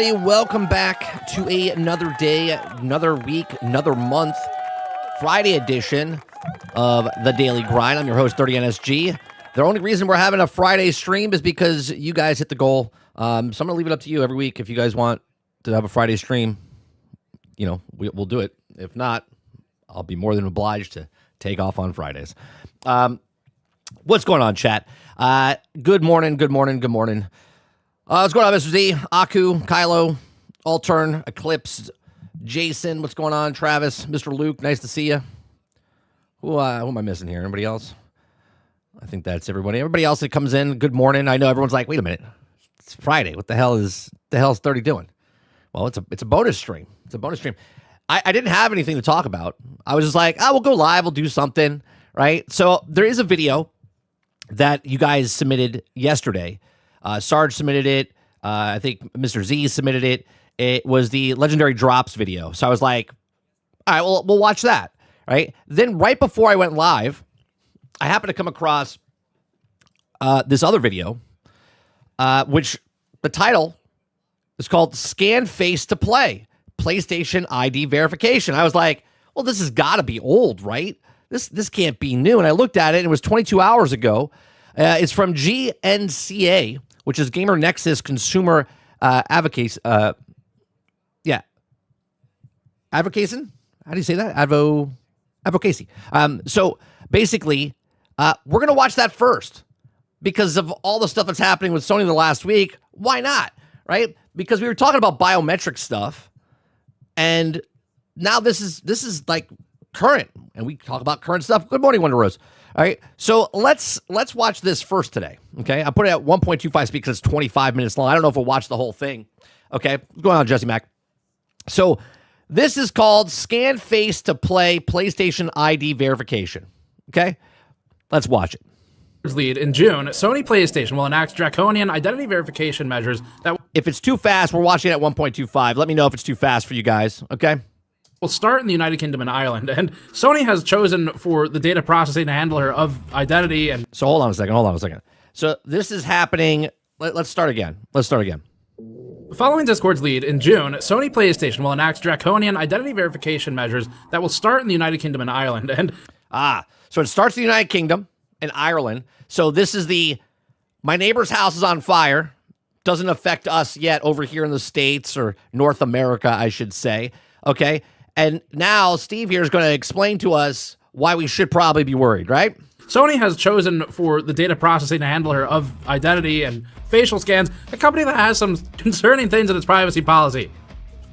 Hey, welcome back to another day, another week, another month, Friday edition of The Daily Grind. I'm your host, 30NSG. The only reason we're having a Friday stream is because you guys hit the goal. So I'm going to leave it up to you every week. If you guys want to have a Friday stream, you know, we'll do it. If not, I'll be more than obliged to take off on Fridays. What's going on, chat? Good morning. What's going on, Mr. Z, Aku, Kylo, Altern, Eclipse, Jason? What's going on, Travis, Mr. Luke? Nice to see you. Who am I missing here? Anybody else? I think that's everybody. Everybody else that comes in, good morning. I know everyone's like, wait a minute, it's Friday. What the hell is 30 doing? Well, it's a bonus stream. It's a bonus stream. I didn't have anything to talk about. I was just like, we'll go live. We'll do something, right? So there is a video that you guys submitted yesterday. Sarge submitted it. I think Mr. Z submitted it. It was the Legendary Drops video. So I was like, all right, well, we'll watch that, right? Then right before I went live, I happened to come across this other video, which the title is called Scan Face to Play, PlayStation ID Verification. I was like, well, this has got to be old, right? This can't be new. And I looked at it, and it was 22 hours ago. It's from GNCA, which is Gamer Nexus Consumer Advocacy. Advocation? How do you say that? Advocacy. So basically, we're going to watch that first because of all the stuff that's happening with Sony the last week. Why not? Right? Because we were talking about biometric stuff, and now this is like current, and we talk about current stuff. Good morning, Wonder Rose. All right, so let's watch this first today, okay? I put it at 1.25 speed because it's 25 minutes long. I don't know if we'll watch the whole thing, okay? What's going on, Jesse Mack? So this is called Scan Face to Play PlayStation ID Verification, okay? Let's watch it. Lead in June, Sony PlayStation will enact draconian identity verification measures that If it's too fast, we're watching it at 1.25. Let me know if it's too fast for you guys, okay? will start in the United Kingdom and Ireland, and Sony has chosen for the data processing handler of identity and... So hold on a second. So this is happening... Let's start again. Following Discord's lead, in June, Sony PlayStation will enact draconian identity verification measures that will start in the United Kingdom and Ireland, and... So it starts in the United Kingdom and Ireland. So this is my neighbor's house is on fire. Doesn't affect us yet over here in the States or North America, I should say. Okay? And now Steve here is going to explain to us why we should probably be worried, right? Sony has chosen for the data processing handler of identity and facial scans a company that has some concerning things in its privacy policy.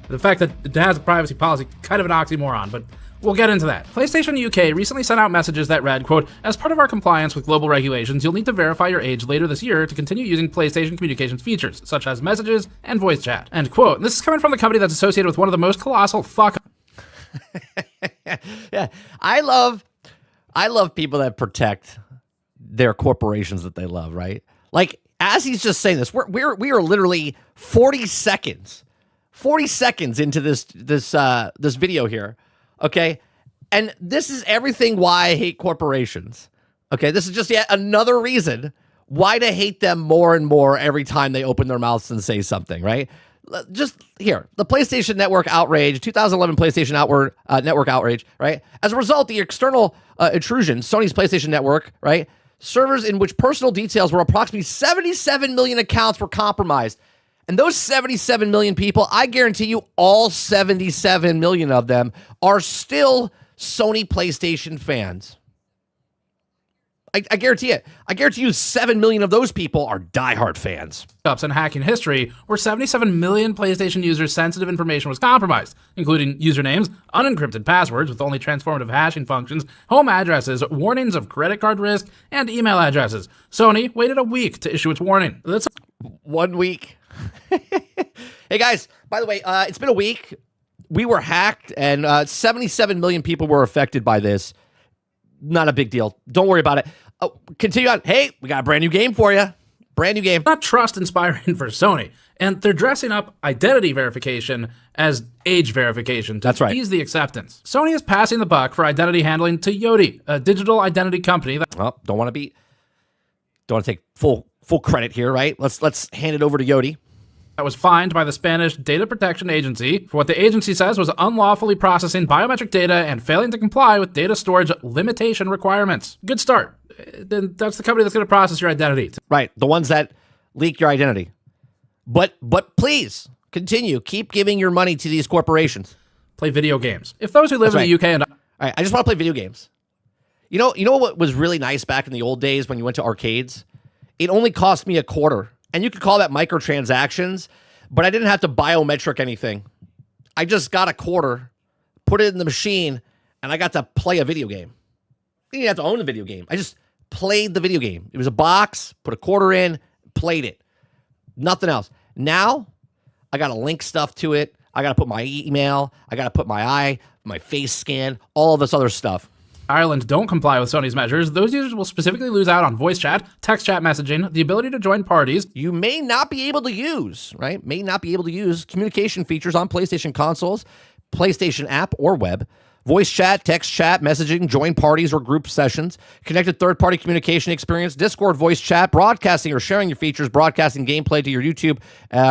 The fact that it has a privacy policy, kind of an oxymoron, but we'll get into that. PlayStation UK recently sent out messages that read, quote, as part of our compliance with global regulations, you'll need to verify your age later this year to continue using PlayStation communications features, such as messages and voice chat, end quote. And this is coming from the company that's associated with one of the most colossal Yeah, I love people that protect their corporations that they love, right? Like, as he's just saying this, we are literally 40 seconds into this video here, okay? And this is everything why I hate corporations, okay? This is just yet another reason why to hate them more and more every time they open their mouths and say something, right? Just here, the PlayStation Network outrage, 2011 PlayStation Network outrage, right? As a result, the external intrusion, Sony's PlayStation Network, right? Servers in which personal details were approximately 77 million accounts were compromised. And those 77 million people, I guarantee you all 77 million of them are still Sony PlayStation fans. I guarantee it. I guarantee you 7 million of those people are diehard fans. And hacking history, where 77 million PlayStation users' sensitive information was compromised, including usernames, unencrypted passwords with only transformative hashing functions, home addresses, warnings of credit card risk, and email addresses. Sony waited a week to issue its warning. That's 1 week. Hey guys, by the way, it's been a week. We were hacked, and 77 million people were affected by this. Not a big deal. Don't worry about it. Continue on. Hey, we got a brand new game for you. Brand new game. Not trust inspiring for Sony. And they're dressing up identity verification as age verification to ease the acceptance. Sony is passing the buck for identity handling to Yoti, a digital identity company that... Well, don't want to take full credit here, right? Let's hand it over to Yoti. that was fined by the Spanish Data Protection Agency for what the agency says was unlawfully processing biometric data and failing to comply with data storage limitation requirements. Good start. Then that's the company that's going to process your identity. Right, the ones that leak your identity. But please continue. Keep giving your money to these corporations. Play video games. If those who live in the UK and all right, I just want to play video games. You know what was really nice back in the old days when you went to arcades? It only cost me $0.25. And you could call that microtransactions, but I didn't have to biometric anything. I just got $0.25, put it in the machine, and I got to play a video game. I didn't have to own the video game. I just played the video game. It was a box, put $0.25 in, played it. Nothing else. Now, I got to link stuff to it. I got to put my email. I got to put my face scan, all of this other stuff. Ireland don't comply with Sony's measures, those users will specifically lose out on voice chat, text chat messaging, the ability to join parties. You may not be able to use, right? May not be able to use communication features on PlayStation consoles, PlayStation app, or web. Voice chat, text chat, messaging, join parties or group sessions, connected third-party communication experience, Discord voice chat, broadcasting or sharing your features, broadcasting gameplay to your YouTube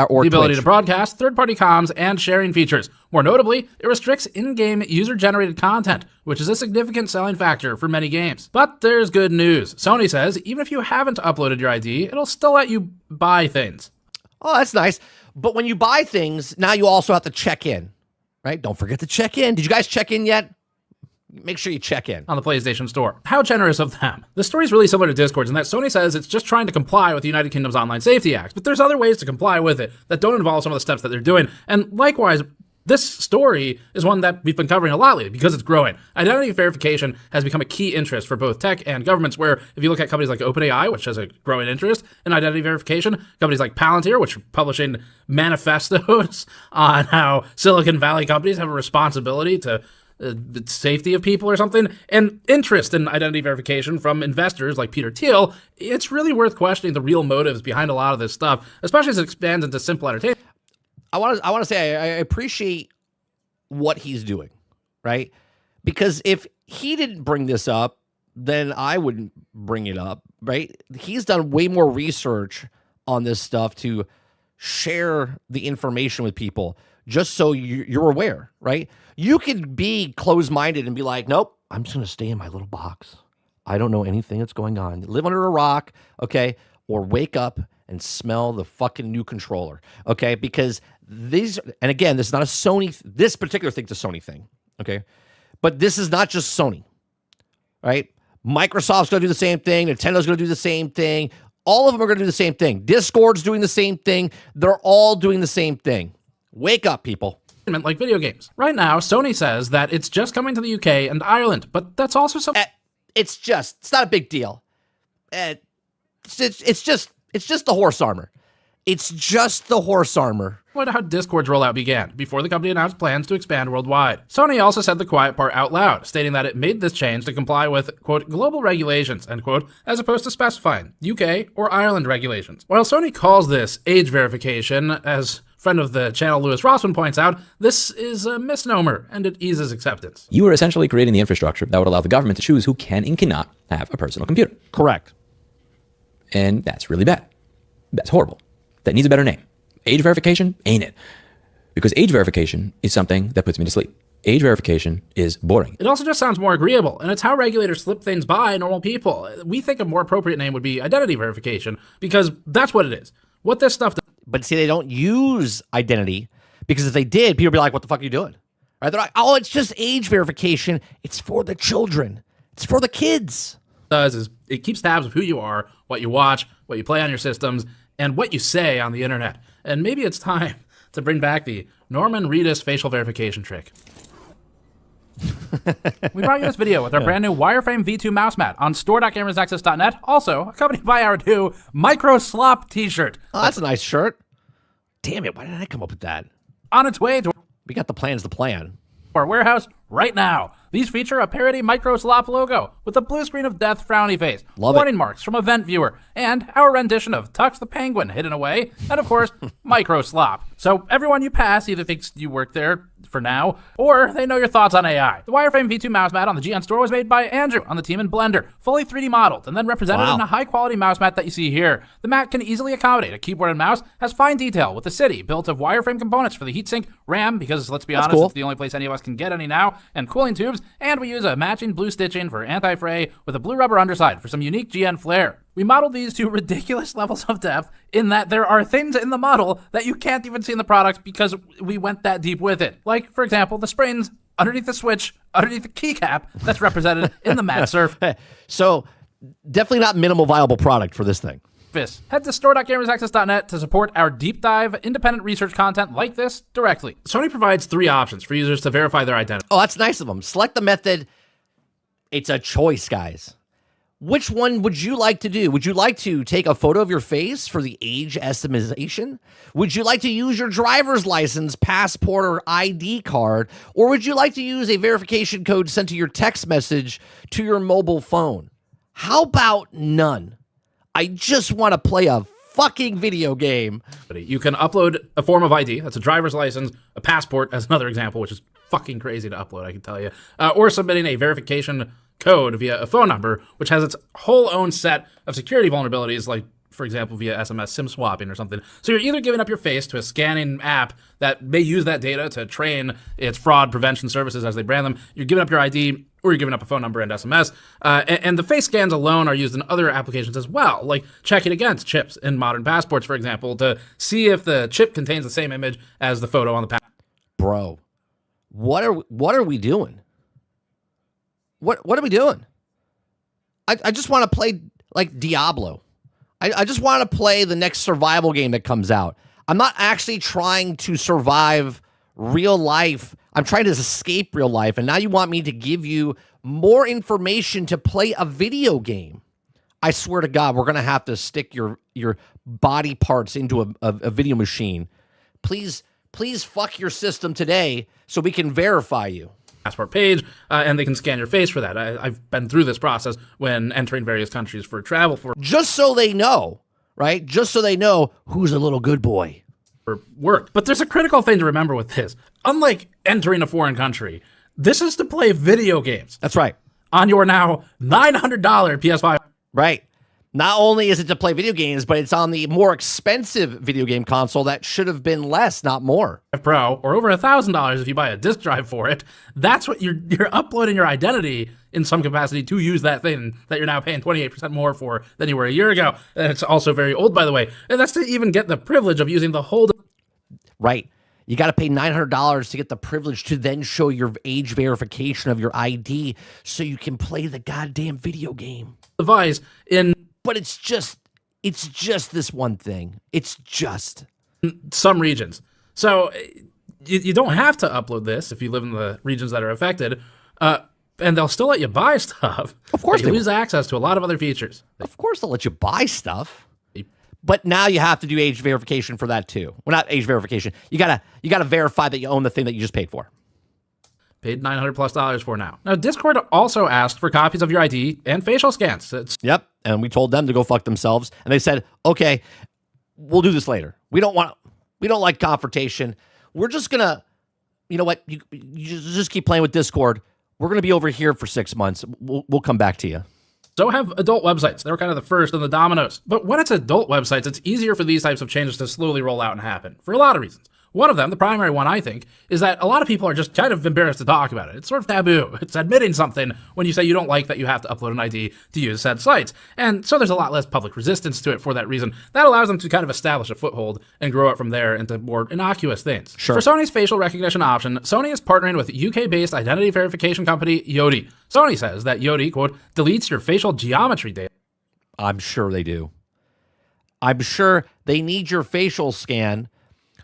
or the ability Twitch. to broadcast, third-party comms, and sharing features. More notably, it restricts in-game user-generated content, which is a significant selling factor for many games. But there's good news. Sony says even if you haven't uploaded your ID, it'll still let you buy things. Oh, that's nice. But when you buy things, now you also have to check in. Right? Don't forget to check in. Did you guys check in yet? Make sure you check in. On the PlayStation Store. How generous of them. The story is really similar to Discord's in that Sony says it's just trying to comply with the United Kingdom's Online Safety Act, but there's other ways to comply with it that don't involve some of the steps that they're doing. And likewise, this story is one that we've been covering a lot lately because it's growing. Identity verification has become a key interest for both tech and governments, where if you look at companies like OpenAI, which has a growing interest in identity verification, companies like Palantir, which are publishing manifestos on how Silicon Valley companies have a responsibility to the safety of people or something, and interest in identity verification from investors like Peter Thiel, it's really worth questioning the real motives behind a lot of this stuff, especially as it expands into simple entertainment. I want to say I appreciate what he's doing, right? Because if he didn't bring this up, then I wouldn't bring it up, right? He's done way more research on this stuff to share the information with people just so you're aware, right? You could be closed-minded and be like, nope, I'm just going to stay in my little box. I don't know anything that's going on. Live under a rock, okay? Or wake up and smell the fucking new controller, okay? Because these, and again, this is not a Sony, this particular thing's a Sony thing, okay? But this is not just Sony, right? Microsoft's going to do the same thing. Nintendo's going to do the same thing. All of them are going to do the same thing. Discord's doing the same thing. They're all doing the same thing. Wake up, people. Like video games. Right now, Sony says that it's just coming to the UK and Ireland, but that's also something. It's not a big deal. It's just the horse armor. It's just the horse armor. What how Discord's rollout began, before the company announced plans to expand worldwide. Sony also said the quiet part out loud, stating that it made this change to comply with, quote, global regulations, end quote, as opposed to specifying UK or Ireland regulations. While Sony calls this age verification, as friend of the channel Lewis Rossman points out, this is a misnomer, and it eases acceptance. You are essentially creating the infrastructure that would allow the government to choose who can and cannot have a personal computer. Correct. And that's really bad. That's horrible. That needs a better name. Age verification ain't it. Because age verification is something that puts me to sleep. Age verification is boring. It also just sounds more agreeable, and it's how regulators slip things by normal people. We think a more appropriate name would be identity verification, because that's what it is. What this stuff does. But see, they don't use identity, because if they did, people would be like, what the fuck are you doing? Right? They're like, oh, it's just age verification. It's for the children. It's for the kids. Does is it keeps tabs of who you are, what you watch, what you play on your systems, and what you say on the internet. And maybe it's time to bring back the Norman Reedus facial verification trick. We brought you this video with our brand new wireframe V2 mouse mat on store.gamersnexus.net, also accompanied by our new Micro Slop t-shirt. Oh, that's a nice shirt. Damn it, why didn't I come up with that? On its way to We got the plan's the plan. our warehouse right now. These feature a parody Micro Slop logo with a blue screen of death frowny face, warning marks from Event Viewer, and our rendition of Tux the Penguin hidden away, and of course, Micro Slop. So everyone you pass either thinks you work there, for now, or they know your thoughts on AI. The Wireframe V2 mouse mat on the GN store was made by Andrew on the team in Blender, fully 3D modeled, and then represented in a high-quality mouse mat that you see here. The mat can easily accommodate a keyboard and mouse, has fine detail with the city built of wireframe components for the heatsink, RAM, because let's be honest, it's the only place any of us can get any now, and cooling tubes, and we use a matching blue stitching for anti-fray with a blue rubber underside for some unique GN flair. We modeled these to ridiculous levels of depth in that there are things in the model that you can't even see in the product because we went that deep with it. Like, for example, the springs underneath the switch, underneath the keycap that's represented in the mat surface. So, definitely not minimal viable product for this thing. Head to store.gamersaccess.net to support our deep dive, independent research content like this directly. Sony provides 3 options for users to verify their identity. Oh, that's nice of them. Select the method. It's a choice, guys. Which one would you like to do? Would you like to take a photo of your face for the age estimation? Would you like to use your driver's license, passport, or ID card? Or would you like to use a verification code sent to your text message to your mobile phone? How about none? I just want to play a fucking video game. You can upload a form of ID. That's a driver's license, a passport, as another example, which is fucking crazy to upload, I can tell you. Or submitting a verification code via a phone number, which has its whole own set of security vulnerabilities, like, for example, via SMS SIM swapping or something. So you're either giving up your face to a scanning app that may use that data to train its fraud prevention services as they brand them, you're giving up your ID, or you're giving up a phone number and SMS. And the face scans alone are used in other applications as well, like checking against chips in modern passports, for example, to see if the chip contains the same image as the photo on the passport. Bro, what are we doing? What are we doing? I just want to play like Diablo. I just want to play the next survival game that comes out. I'm not actually trying to survive real life. I'm trying to escape real life. And now you want me to give you more information to play a video game. I swear to God, we're going to have to stick your body parts into a video machine. Please fuck your system today so we can verify you. Passport page, and they can scan your face for that. I've been through this process when entering various countries for travel for just so they know, right? Just so they know who's a little good boy. For work. But there's a critical thing to remember with this. Unlike entering a foreign country, this is to play video games. That's right. On your now $900 PS5. Right. Not only is it to play video games, but it's on the more expensive video game console that should have been less, not more. Pro, or over $1,000 if you buy a disc drive for it. That's what you're uploading your identity in some capacity to use that thing that you're now paying 28% more for than you were a year ago. And it's also very old, by the way. And that's to even get the privilege of using the whole. Right. You got to pay $900 to get the privilege to then show your age verification of your ID so you can play the goddamn video game. Device in. But it's just this one thing. It's just some regions. So you don't have to upload this if you live in the regions that are affected, and they'll still let you buy stuff. Of course, you lose access to a lot of other features. Of course, they'll let you buy stuff. But now you have to do age verification for that too. Well, not age verification. You gotta verify that you own the thing that you just paid for. Paid $900+ for now. Now, Discord also asked for copies of your ID and facial scans. Yep, and we told them to go fuck themselves, and they said, "Okay, we'll do this later. We don't like confrontation. We're just gonna, you know what? You just keep playing with Discord. We're gonna be over here for 6 months. We'll come back to you." So have adult websites. They were kind of the first in the dominoes. But when it's adult websites, it's easier for these types of changes to slowly roll out and happen for a lot of reasons. One of them, the primary one, I think, is that a lot of people are just kind of embarrassed to talk about it. It's sort of taboo. It's admitting something when you say you don't like that you have to upload an ID to use said sites. And so there's a lot less public resistance to it for that reason. That allows them to kind of establish a foothold and grow it from there into more innocuous things. Sure. For Sony's facial recognition option, Sony is partnering with UK-based identity verification company Yoti. Sony says that Yoti, quote, deletes your facial geometry data. I'm sure they do. I'm sure they need your facial scan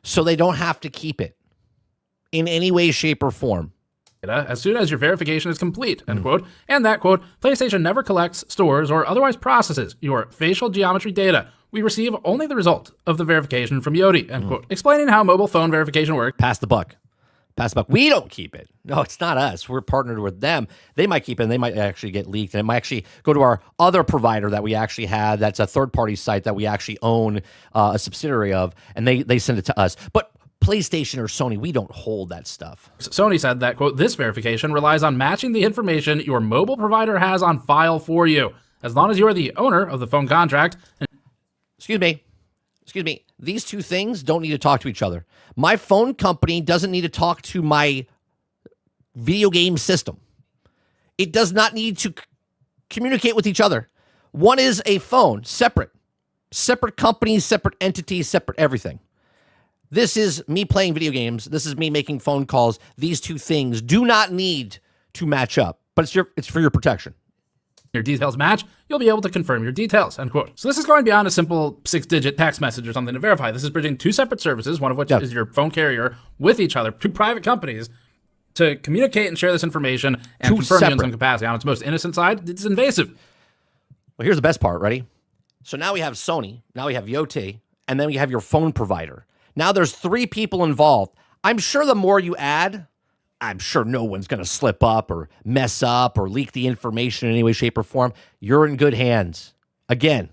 so they don't have to keep it in any way, shape, or form. As soon as your verification is complete, end quote. And that, quote, PlayStation never collects, stores, or otherwise processes your facial geometry data. We receive only the result of the verification from Yoti, end quote. Explaining how mobile phone verification works. Pass the buck. We don't keep it. No, it's not us. We're partnered with them. They might keep it, and they might actually get leaked. And it might actually go to our other provider that we actually have. That's a third-party site that we actually own a subsidiary of, and they send it to us. But PlayStation or Sony, we don't hold that stuff. Sony said that, quote, this verification relies on matching the information your mobile provider has on file for you. As long as you are the owner of the phone contract. Excuse me. These two things don't need to talk to each other. My phone company doesn't need to talk to my video game system. It does not need to communicate with each other. One is a phone, separate companies, separate entities, separate everything. This is me playing video games. This is me making phone calls. These two things do not need to match up, but it's for your protection. Your details match, you'll be able to confirm your details, end quote. So this is going beyond a simple 6-digit text message or something to verify. This is bridging two separate services, one of which is your phone carrier, with each other, two private companies, to communicate and share this information and confirm you in some capacity. On its most innocent side, it's invasive. Well, here's the best part, ready? So now we have Sony, now we have Yoti, and then we have your phone provider. Now there's 3 people involved. I'm sure the more you add, I'm sure no one's going to slip up or mess up or leak the information in any way, shape, or form. You're in good hands. Again,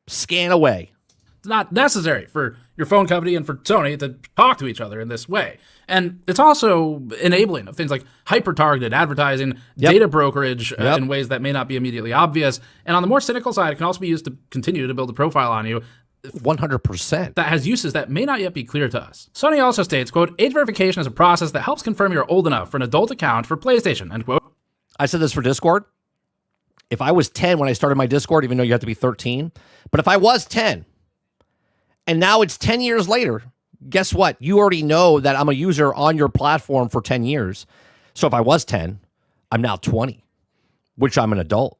scan away. It's not necessary for your phone company and for Sony to talk to each other in this way. And it's also enabling of things like hyper-targeted advertising, data brokerage in ways that may not be immediately obvious. And on the more cynical side, it can also be used to continue to build a profile on you 100%. that has uses that may not yet be clear to us. Sony also states, quote, age verification is a process that helps confirm you're old enough for an adult account for PlayStation, end quote. I said this for Discord. If I was 10 when I started my Discord, even though you have to be 13, but if I was 10 and now it's 10 years later, guess what? You already know that I'm a user on your platform for 10 years. So if I was 10, I'm now 20, which I'm an adult.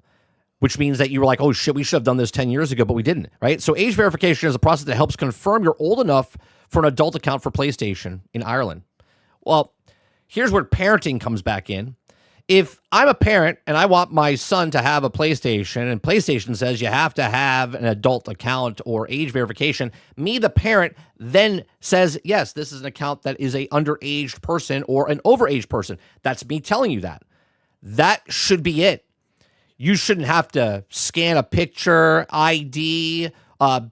Which means that you were like, oh shit, we should have done this 10 years ago, but we didn't, right? So age verification is a process that helps confirm you're old enough for an adult account for PlayStation in Ireland. Well, here's where parenting comes back in. If I'm a parent and I want my son to have a PlayStation and PlayStation says you have to have an adult account or age verification, me, the parent, then says, yes, this is an account that is a underaged person or an overaged person. That's me telling you that. That should be it. You shouldn't have to scan a picture, ID,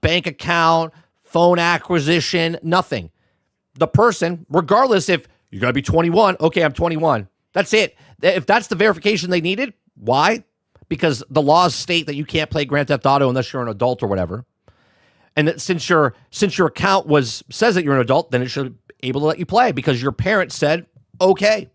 bank account, phone acquisition, nothing. The person, regardless if you got to be 21, okay, I'm 21. That's it. If that's the verification they needed, why? Because the laws state that you can't play Grand Theft Auto unless you're an adult or whatever. And that since your account says that you're an adult, then it should be able to let you play because your parents said, okay.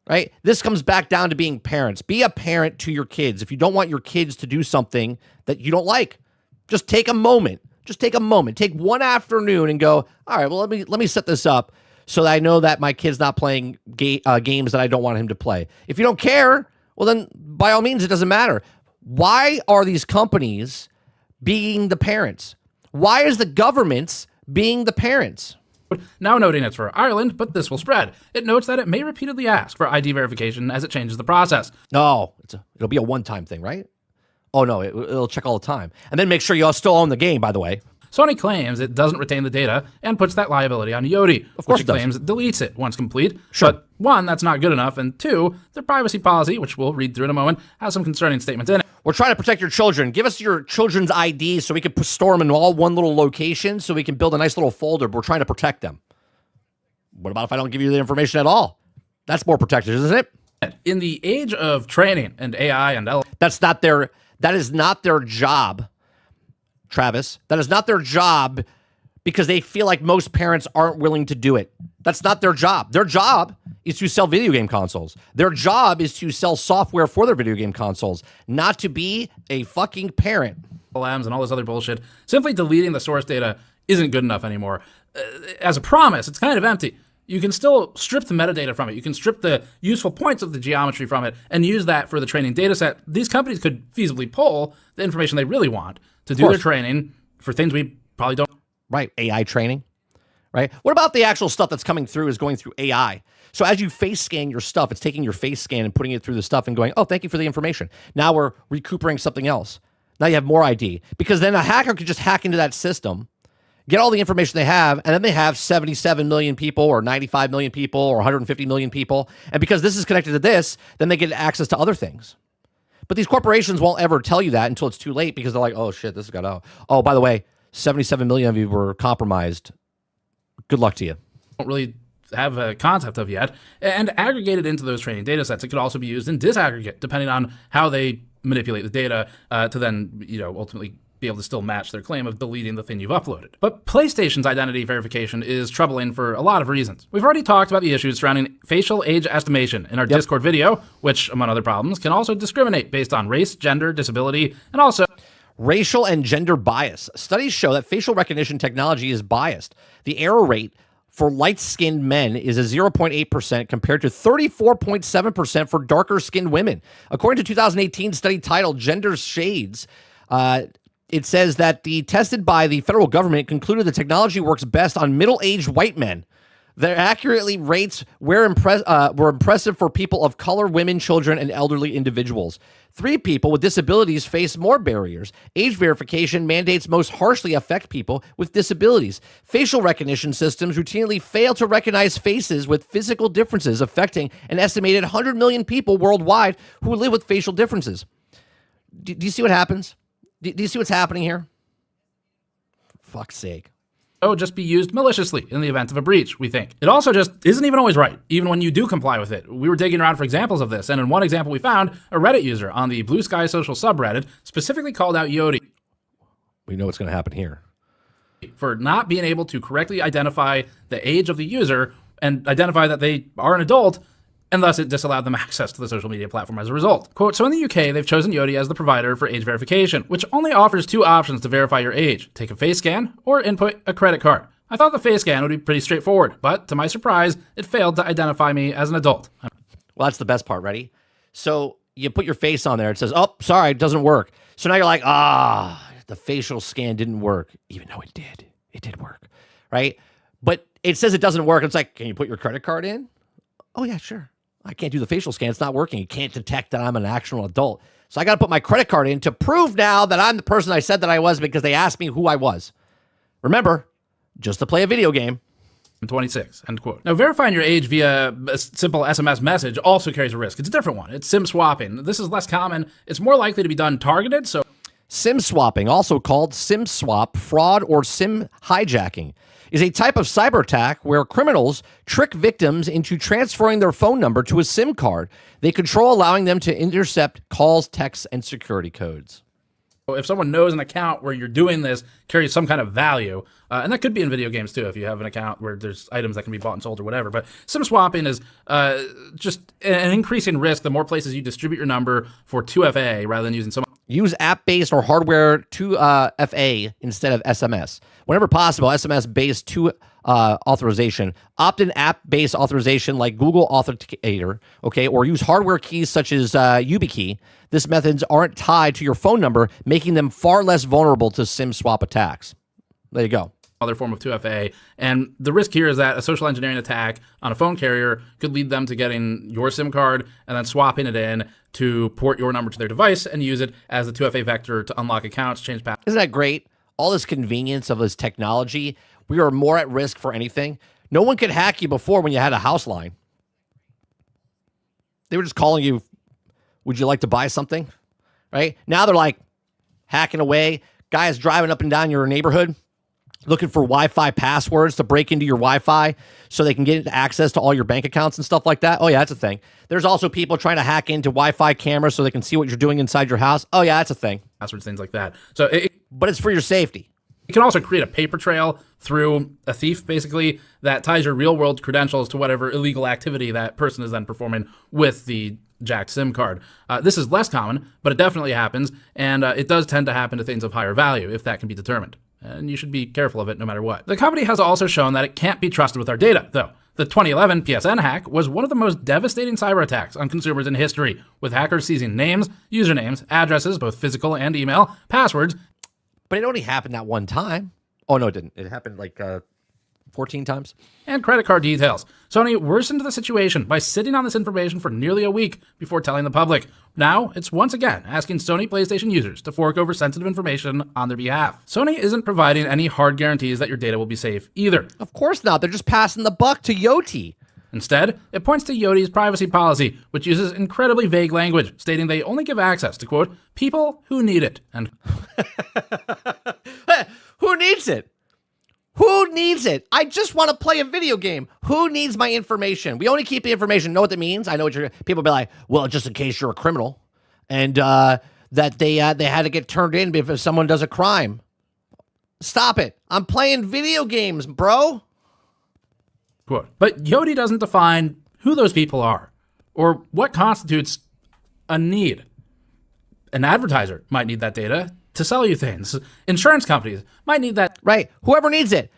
Right? This comes back down to being parents. Be a parent to your kids. If you don't want your kids to do something that you don't like, just take a moment. Take one afternoon and go, all right, well, let me set this up so that I know that my kid's not playing games that I don't want him to play. If you don't care, well, then by all means, it doesn't matter. Why are these companies being the parents? Why is the government being the parents? Now noting it's for Ireland, but this will spread. It notes that it may repeatedly ask for ID verification as it changes the process. No, it'll be a one-time thing, right? Oh, no, it'll check all the time. And then make sure you all still own the game, by the way. Sony claims it doesn't retain the data and puts that liability on Yoti, of course which it claims it deletes it once complete. Sure. But one, that's not good enough, and two, their privacy policy, which we'll read through in a moment, has some concerning statements in it. We're trying to protect your children. Give us your children's IDs so we can store them in all one little location so we can build a nice little folder. We're trying to protect them. What about if I don't give you the information at all? That's more protected, isn't it? In the age of training and AI and that is not their job, Travis. That is not their job because they feel like most parents aren't willing to do it. That's not their job. Their job is to sell video game consoles. Their job is to sell software for their video game consoles, not to be a fucking parent. LMs and all this other bullshit. Simply deleting the source data isn't good enough anymore. As a promise, it's kind of empty. You can still strip the metadata from it. You can strip the useful points of the geometry from it and use that for the training data set. These companies could feasibly pull the information they really want to do their training for things we probably don't. Right, AI training, right? What about the actual stuff that's coming through is going through AI? So as you face scan your stuff, it's taking your face scan and putting it through the stuff and going, oh, thank you for the information. Now we're recuperating something else. Now you have more ID. Because then a hacker could just hack into that system, get all the information they have, and then they have 77 million people or 95 million people or 150 million people. And because this is connected to this, then they get access to other things. But these corporations won't ever tell you that until it's too late because they're like, oh, shit, this has got out. Oh, by the way, 77 million of you were compromised. Good luck to you. don't really have a concept of yet, and aggregated into those training data sets. It could also be used in disaggregate, depending on how they manipulate the data to then, ultimately be able to still match their claim of deleting the thing you've uploaded. But PlayStation's identity verification is troubling for a lot of reasons. We've already talked about the issues surrounding facial age estimation in our Discord video, which, among other problems, can also discriminate based on race, gender, disability, and also racial and gender bias. Studies show that facial recognition technology is biased. The error rate for light-skinned men is a 0.8% compared to 34.7% for darker-skinned women. According to 2018 study titled Gender Shades, it says that the tested by the federal government concluded the technology works best on middle-aged white men. Their accurately rates were impressive for people of color, women, children, and elderly individuals. 3 people with disabilities face more barriers. Age verification mandates most harshly affect people with disabilities. Facial recognition systems routinely fail to recognize faces with physical differences, affecting an estimated 100 million people worldwide who live with facial differences. Do you see what happens? Do you see what's happening here? For fuck's sake. Just be used maliciously in the event of a breach, we think. It also just isn't even always right, even when you do comply with it. We were digging around for examples of this, and in one example we found, a Reddit user on the Blue Sky Social subreddit specifically called out Yodi. We know what's going to happen here. For not being able to correctly identify the age of the user and identify that they are an adult, and thus it disallowed them access to the social media platform as a result. Quote, so in the UK, they've chosen Yodi as the provider for age verification, which only offers 2 options to verify your age. Take a face scan or input a credit card. I thought the face scan would be pretty straightforward, but to my surprise, it failed to identify me as an adult. Well, that's the best part. Ready? So you put your face on there. It says, oh, sorry, it doesn't work. So now you're like, the facial scan didn't work, even though it did. It did work, right? But it says it doesn't work. It's like, can you put your credit card in? Oh, yeah, sure. I can't do the facial scan. It's not working. It can't detect that I'm an actual adult. So I got to put my credit card in to prove now that I'm the person I said that I was because they asked me who I was. Remember, just to play a video game. 26, end quote. Now, verifying your age via a simple SMS message also carries a risk. It's a different one. It's SIM swapping. This is less common. It's more likely to be done targeted, so SIM swapping, also called SIM swap, fraud, or SIM hijacking, is a type of cyber attack where criminals trick victims into transferring their phone number to a SIM card they control, allowing them to intercept calls, texts, and security codes. If someone knows an account where you're doing this carries some kind of value, and that could be in video games too, if you have an account where there's items that can be bought and sold or whatever, but SIM swapping is just an increasing risk the more places you distribute your number for 2FA rather than using some. Use app-based or hardware 2FA instead of SMS. Whenever possible, SMS-based 2 authorization. Opt in app-based authorization like Google Authenticator, okay, or use hardware keys such as YubiKey. These methods aren't tied to your phone number, making them far less vulnerable to SIM swap attacks. There you go. Other form of 2FA, and the risk here is that a social engineering attack on a phone carrier could lead them to getting your SIM card and then swapping it in to port your number to their device and use it as the 2FA vector to unlock accounts, change passwords. Isn't that great? All this convenience of this technology, we are more at risk for anything. No one could hack you before when you had a house line. They were just calling you, would you like to buy something? Right? Now they're like hacking away. Guys driving up and down your neighborhood, looking for Wi-Fi passwords to break into your Wi-Fi so they can get access to all your bank accounts and stuff like that. Oh, yeah, that's a thing. There's also people trying to hack into Wi-Fi cameras so they can see what you're doing inside your house. Oh, yeah, that's a thing. Passwords, things like that. So but it's for your safety. It can also create a paper trail through a thief, basically, that ties your real-world credentials to whatever illegal activity that person is then performing with the jacked SIM card. This is less common, but it definitely happens, and it does tend to happen to things of higher value, if that can be determined. And you should be careful of it no matter what. The company has also shown that it can't be trusted with our data, though. The 2011 PSN hack was one of the most devastating cyber attacks on consumers in history, with hackers seizing names, usernames, addresses, both physical and email, passwords. But it only happened that one time. Oh, no, it didn't. It happened like 14 times. And credit card details. Sony worsened the situation by sitting on this information for nearly a week before telling the public. Now, it's once again asking Sony PlayStation users to fork over sensitive information on their behalf. Sony isn't providing any hard guarantees that your data will be safe either. Of course not. They're just passing the buck to Yoti. Instead, it points to Yoti's privacy policy, which uses incredibly vague language, stating they only give access to, quote, people who need it. And who needs it? Who needs it? I just want to play a video game. Who needs my information? We only keep the information. Know what that means? I know what people be like, well, just in case you're a criminal, and that they had to get turned in if someone does a crime. Stop it. I'm playing video games, bro. Quote, but Yoti doesn't define who those people are or what constitutes a need. An advertiser might need that data to sell you things. Insurance companies might need that. Right. Whoever needs it.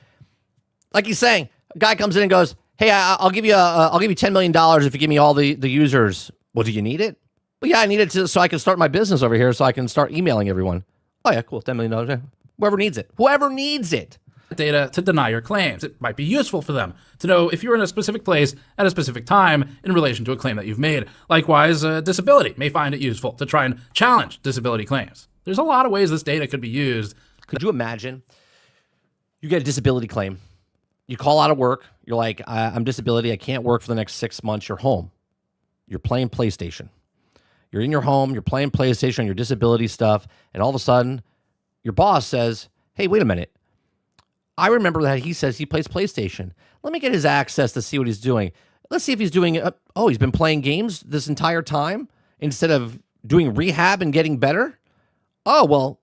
Like he's saying, a guy comes in and goes, hey, I'll give you $10 million if you give me all the users. Well, do you need it? Well, yeah, I need it so I can start my business over here so I can start emailing everyone. Oh, yeah, cool. $10 million. Yeah. Whoever needs it. Whoever needs it. Data to deny your claims. It might be useful for them to know if you're in a specific place at a specific time in relation to a claim that you've made. Likewise, disability may find it useful to try and challenge disability claims. There's a lot of ways this data could be used. Could you imagine? You get a disability claim. You call out of work. You're like, I'm disability. I can't work for the next 6 months. You're home. You're playing PlayStation. You're in your home. You're playing PlayStation on your disability stuff. And all of a sudden, your boss says, hey, wait a minute. I remember that he says he plays PlayStation. Let me get his access to see what he's doing. Let's see if he's doing, he's been playing games this entire time instead of doing rehab and getting better. Oh, well,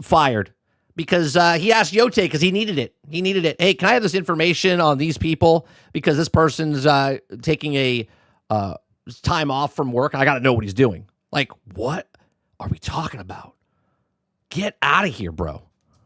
fired. Because he asked Yote because he needed it. He needed it. Hey, can I have this information on these people? Because this person's taking a time off from work and I got to know what he's doing. Like, what are we talking about? Get out of here, bro.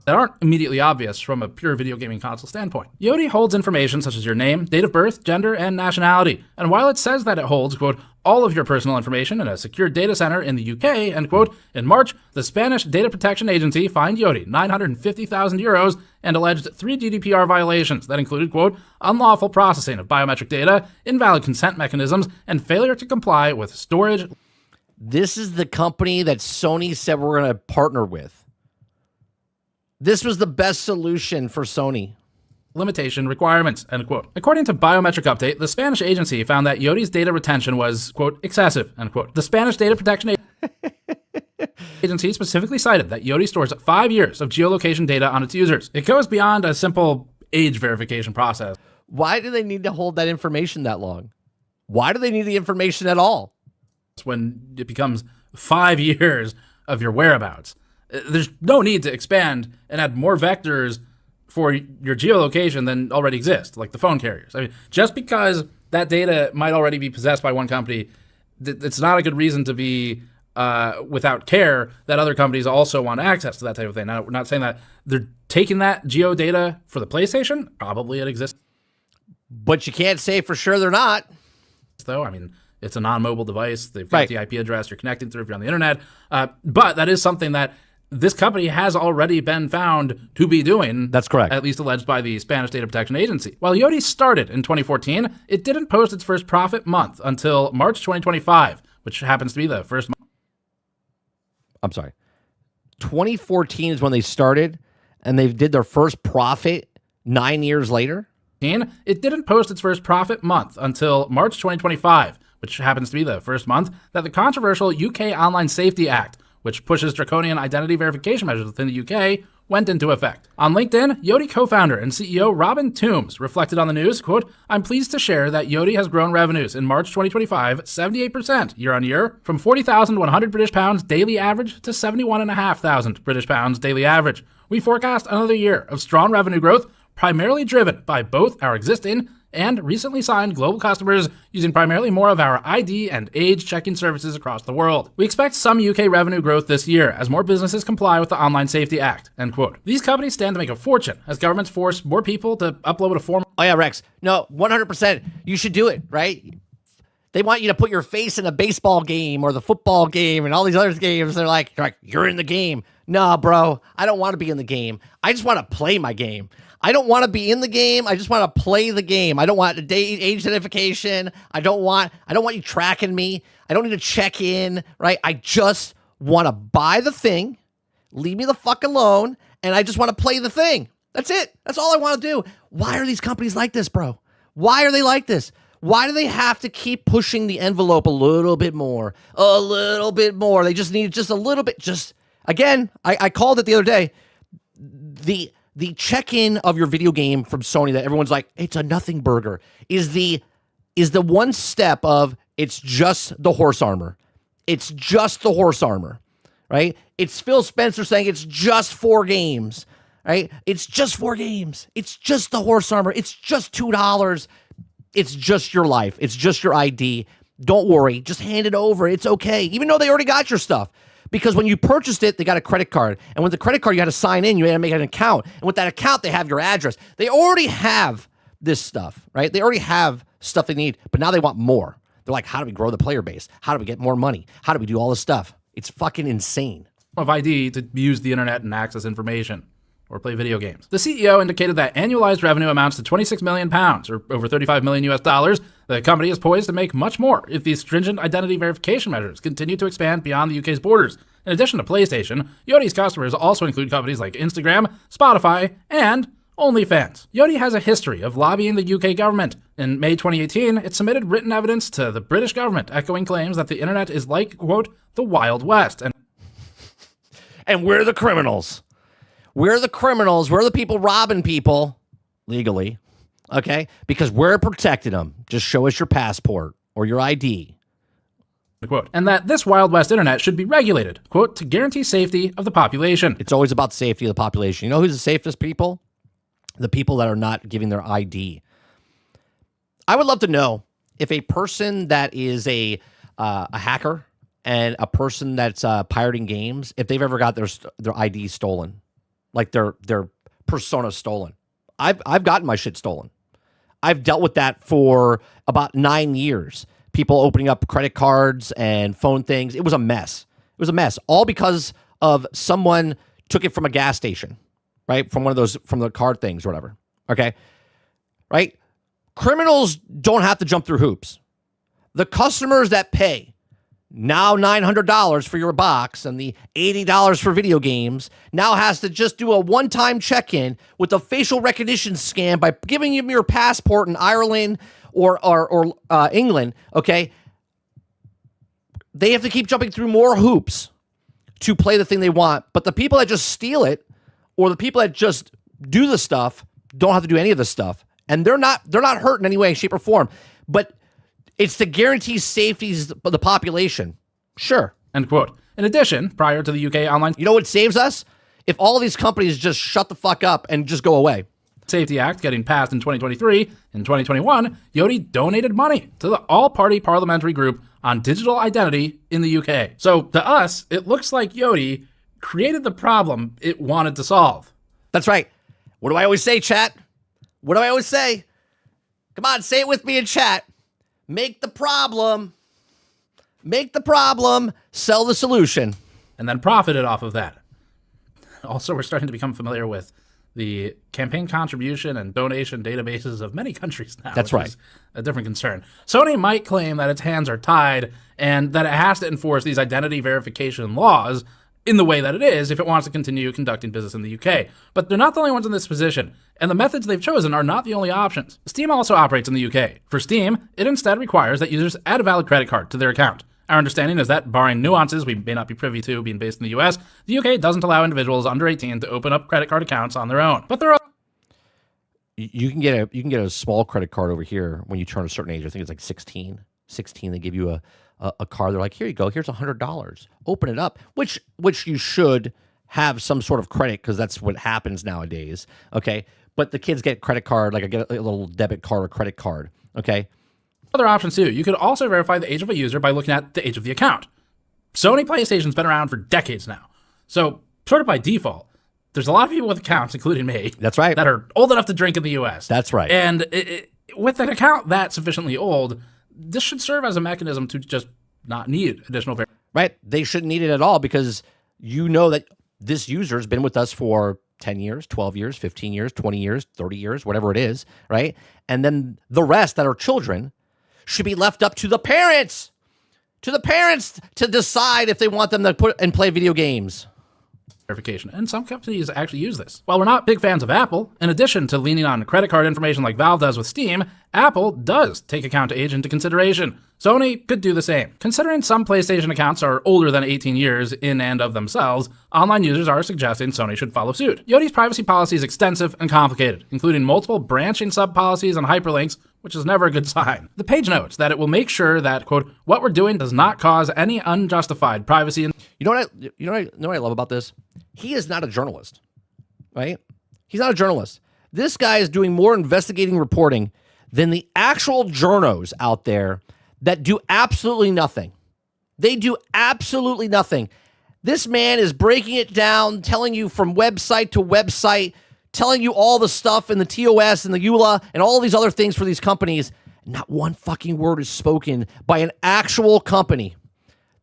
That aren't immediately obvious from a pure video gaming console standpoint. Yoti holds information such as your name, date of birth, gender, and nationality. And while it says that it holds, quote, all of your personal information in a secure data center in the UK, end quote, in March, the Spanish Data Protection Agency fined Yoti 950,000 euros and alleged 3 GDPR violations that included, quote, unlawful processing of biometric data, invalid consent mechanisms, and failure to comply with storage. This is the company that Sony said we're going to partner with. This was the best solution for Sony. Limitation requirements, end quote. According to Biometric Update, the Spanish agency found that Yoti's data retention was, quote, excessive, end quote. The Spanish Data Protection Agency specifically cited that Yoti stores 5 years of geolocation data on its users. It goes beyond a simple age verification process. Why do they need to hold that information that long? Why do they need the information at all? When it becomes 5 years of your whereabouts. There's no need to expand and add more vectors for your geolocation than already exist, like the phone carriers. I mean, just because that data might already be possessed by one company, it's not a good reason to be without care that other companies also want access to that type of thing. Now, we're not saying that they're taking that geo data for the PlayStation. Probably it exists. But you can't say for sure they're not. Though, I mean, it's a non-mobile device. They've got the IP address you're connecting through if you're on the internet. But that is something that this company has already been found to be doing. That's correct. At least alleged by the Spanish Data Protection Agency. While Yoti started in 2014, it didn't post its first profit month until March 2025, which happens to be the first month. I'm sorry. 2014 is when they started, and they did their first profit 9 years later? It didn't post its first profit month until March 2025, which happens to be the first month that the controversial UK Online Safety Act, which pushes draconian identity verification measures within the UK, went into effect. On LinkedIn, Yoti co-founder and CEO Robin Toombs reflected on the news, quote, I'm pleased to share that Yoti has grown revenues in March 2025 78% year on year from 40,100 British pounds daily average to 71,500 British pounds daily average. We forecast another year of strong revenue growth, primarily driven by both our existing and recently signed global customers using primarily more of our ID and age checking services across the world. We expect some UK revenue growth this year as more businesses comply with the Online Safety Act, end quote. These companies stand to make a fortune as governments force more people to upload a form. Oh yeah, Rex. No, 100%. You should do it, right? They want you to put your face in a baseball game or the football game and all these other games. They're like, you're in the game. Nah, bro, I don't want to be in the game. I just want to play my game. I don't want to be in the game. I just want to play the game. I don't want age identification. I don't want you tracking me. I don't need to check in, right? I just want to buy the thing, leave me the fuck alone, and I just want to play the thing. That's it. That's all I want to do. Why are these companies like this, bro? Why are they like this? Why do they have to keep pushing the envelope a little bit more? A little bit more. They just need just a little bit. Again, I called it the other day. the check-in of your video game from Sony that everyone's like, it's a nothing burger, is the one step of it's just the horse armor. It's just the horse armor, right? It's Phil Spencer saying it's just 4 games, right? It's just 4 games. It's just the horse armor. It's just $2. It's just your life. It's just your ID. Don't worry. Just hand it over. It's okay. Even though they already got your stuff. Because when you purchased it, they got a credit card. And with the credit card, you had to sign in. You had to make an account. And with that account, they have your address. They already have this stuff, right? They already have stuff they need. But now they want more. They're like, how do we grow the player base? How do we get more money? How do we do all this stuff? It's fucking insane. Of ID to use the internet and access information or play video games. The CEO indicated that annualized revenue amounts to 26 million pounds, or over 35 million US dollars. The company is poised to make much more if these stringent identity verification measures continue to expand beyond the UK's borders. In addition to PlayStation, Yodi's customers also include companies like Instagram, Spotify, and OnlyFans. Yodi has a history of lobbying the UK government. In May 2018, it submitted written evidence to the British government echoing claims that the internet is like, quote, the Wild West. And we're the criminals. We're the criminals. We're the people robbing people legally, okay? Because we're protecting them. Just show us your passport or your ID. Quote, and that this Wild West internet should be regulated, quote, to guarantee safety of the population. It's always about the safety of the population. You know who's the safest people? The people that are not giving their ID. I would love to know if a person that is a hacker and a person that's pirating games, if they've ever got their ID stolen. Like their persona stolen. I've gotten my shit stolen. I've dealt with that for about 9 years. People opening up credit cards and phone things. It was a mess. It was a mess. All because of someone took it from a gas station, right? From one of those, from the card things or whatever. Okay. Right? Criminals don't have to jump through hoops. The customers that pay now $900 for your box and the $80 for video games now has to just do a one-time check-in with a facial recognition scan by giving you your passport in Ireland or England, okay? They have to keep jumping through more hoops to play the thing they want. But the people that just steal it or the people that just do the stuff don't have to do any of this stuff. And they're not hurt in any way, shape, or form. But it's to guarantee safety of the population. Sure. End quote. In addition, prior to the UK online... You know what saves us? If all these companies just shut the fuck up and just go away. Safety Act getting passed in 2023. In 2021, Yodi donated money to the all-party parliamentary group on digital identity in the UK. So to us, it looks like Yodi created the problem it wanted to solve. That's right. What do I always say, chat? What do I always say? Come on, say it with me in chat. Make the problem, sell the solution. And then profited off of that. Also, we're starting to become familiar with the campaign contribution and donation databases of many countries now. That's right. Is a different concern. Sony might claim that its hands are tied and that it has to enforce these identity verification laws in the way that it is if it wants to continue conducting business in the UK. But they're not the only ones in this position, and the methods they've chosen are not the only options. Steam also operates in the UK. For Steam, it instead requires that users add a valid credit card to their account. Our understanding is that, barring nuances we may not be privy to being based in the US, the UK doesn't allow individuals under 18 to open up credit card accounts on their own. But there are... You can get a small credit card over here when you turn a certain age. I think it's like 16. 16, they give you a card. They're like, here you go. Here's $100. Open it up, which you should have some sort of credit because that's what happens nowadays. Okay. But the kids get credit card, like I get a little debit card or credit card. Okay. Other options too. You could also verify the age of a user by looking at the age of the account. Sony PlayStation's been around for decades now. So sort of by default, there's a lot of people with accounts, including me. That's right. That are old enough to drink in the US. That's right. And with an account that's sufficiently old, this should serve as a mechanism to just not need additional verification. Right. They shouldn't need it at all because you know that this user's been with us for 10 years, 12 years, 15 years, 20 years, 30 years, whatever it is, right? And then the rest that are children should be left up to the parents to decide if they want them to put and play video games. verification, and some companies actually use this. While we're not big fans of Apple, in addition to leaning on credit card information like Valve does with Steam, Apple does take account age into consideration. Sony could do the same. Considering some PlayStation accounts are older than 18 years in and of themselves, online users are suggesting Sony should follow suit. Yoti's privacy policy is extensive and complicated, including multiple branching sub-policies and hyperlinks, which is never a good sign. The page notes that it will make sure that, quote, what we're doing does not cause any unjustified privacy. You know what I love about this? He is not a journalist, right? He's not a journalist. This guy is doing more investigating reporting than the actual journos out there that do absolutely nothing. They do absolutely nothing. This man is breaking it down, telling you from website to website, telling you all the stuff in the TOS and the EULA and all these other things for these companies. Not one fucking word is spoken by an actual company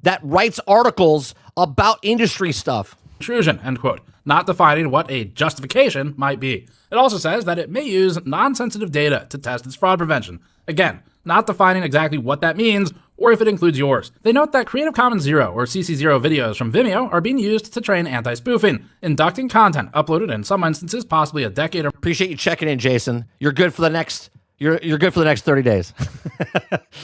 that writes articles about industry stuff. Intrusion, end quote, not defining what a justification might be. It also says that it may use non-sensitive data to test its fraud prevention. Again, not defining exactly what that means or if it includes yours. They note that Creative Commons 0 or CC0 videos from Vimeo are being used to train anti-spoofing, inducting content uploaded in some instances possibly a decade or... Appreciate you checking in, Jason. You're good for the next... You're good for the next 30 days.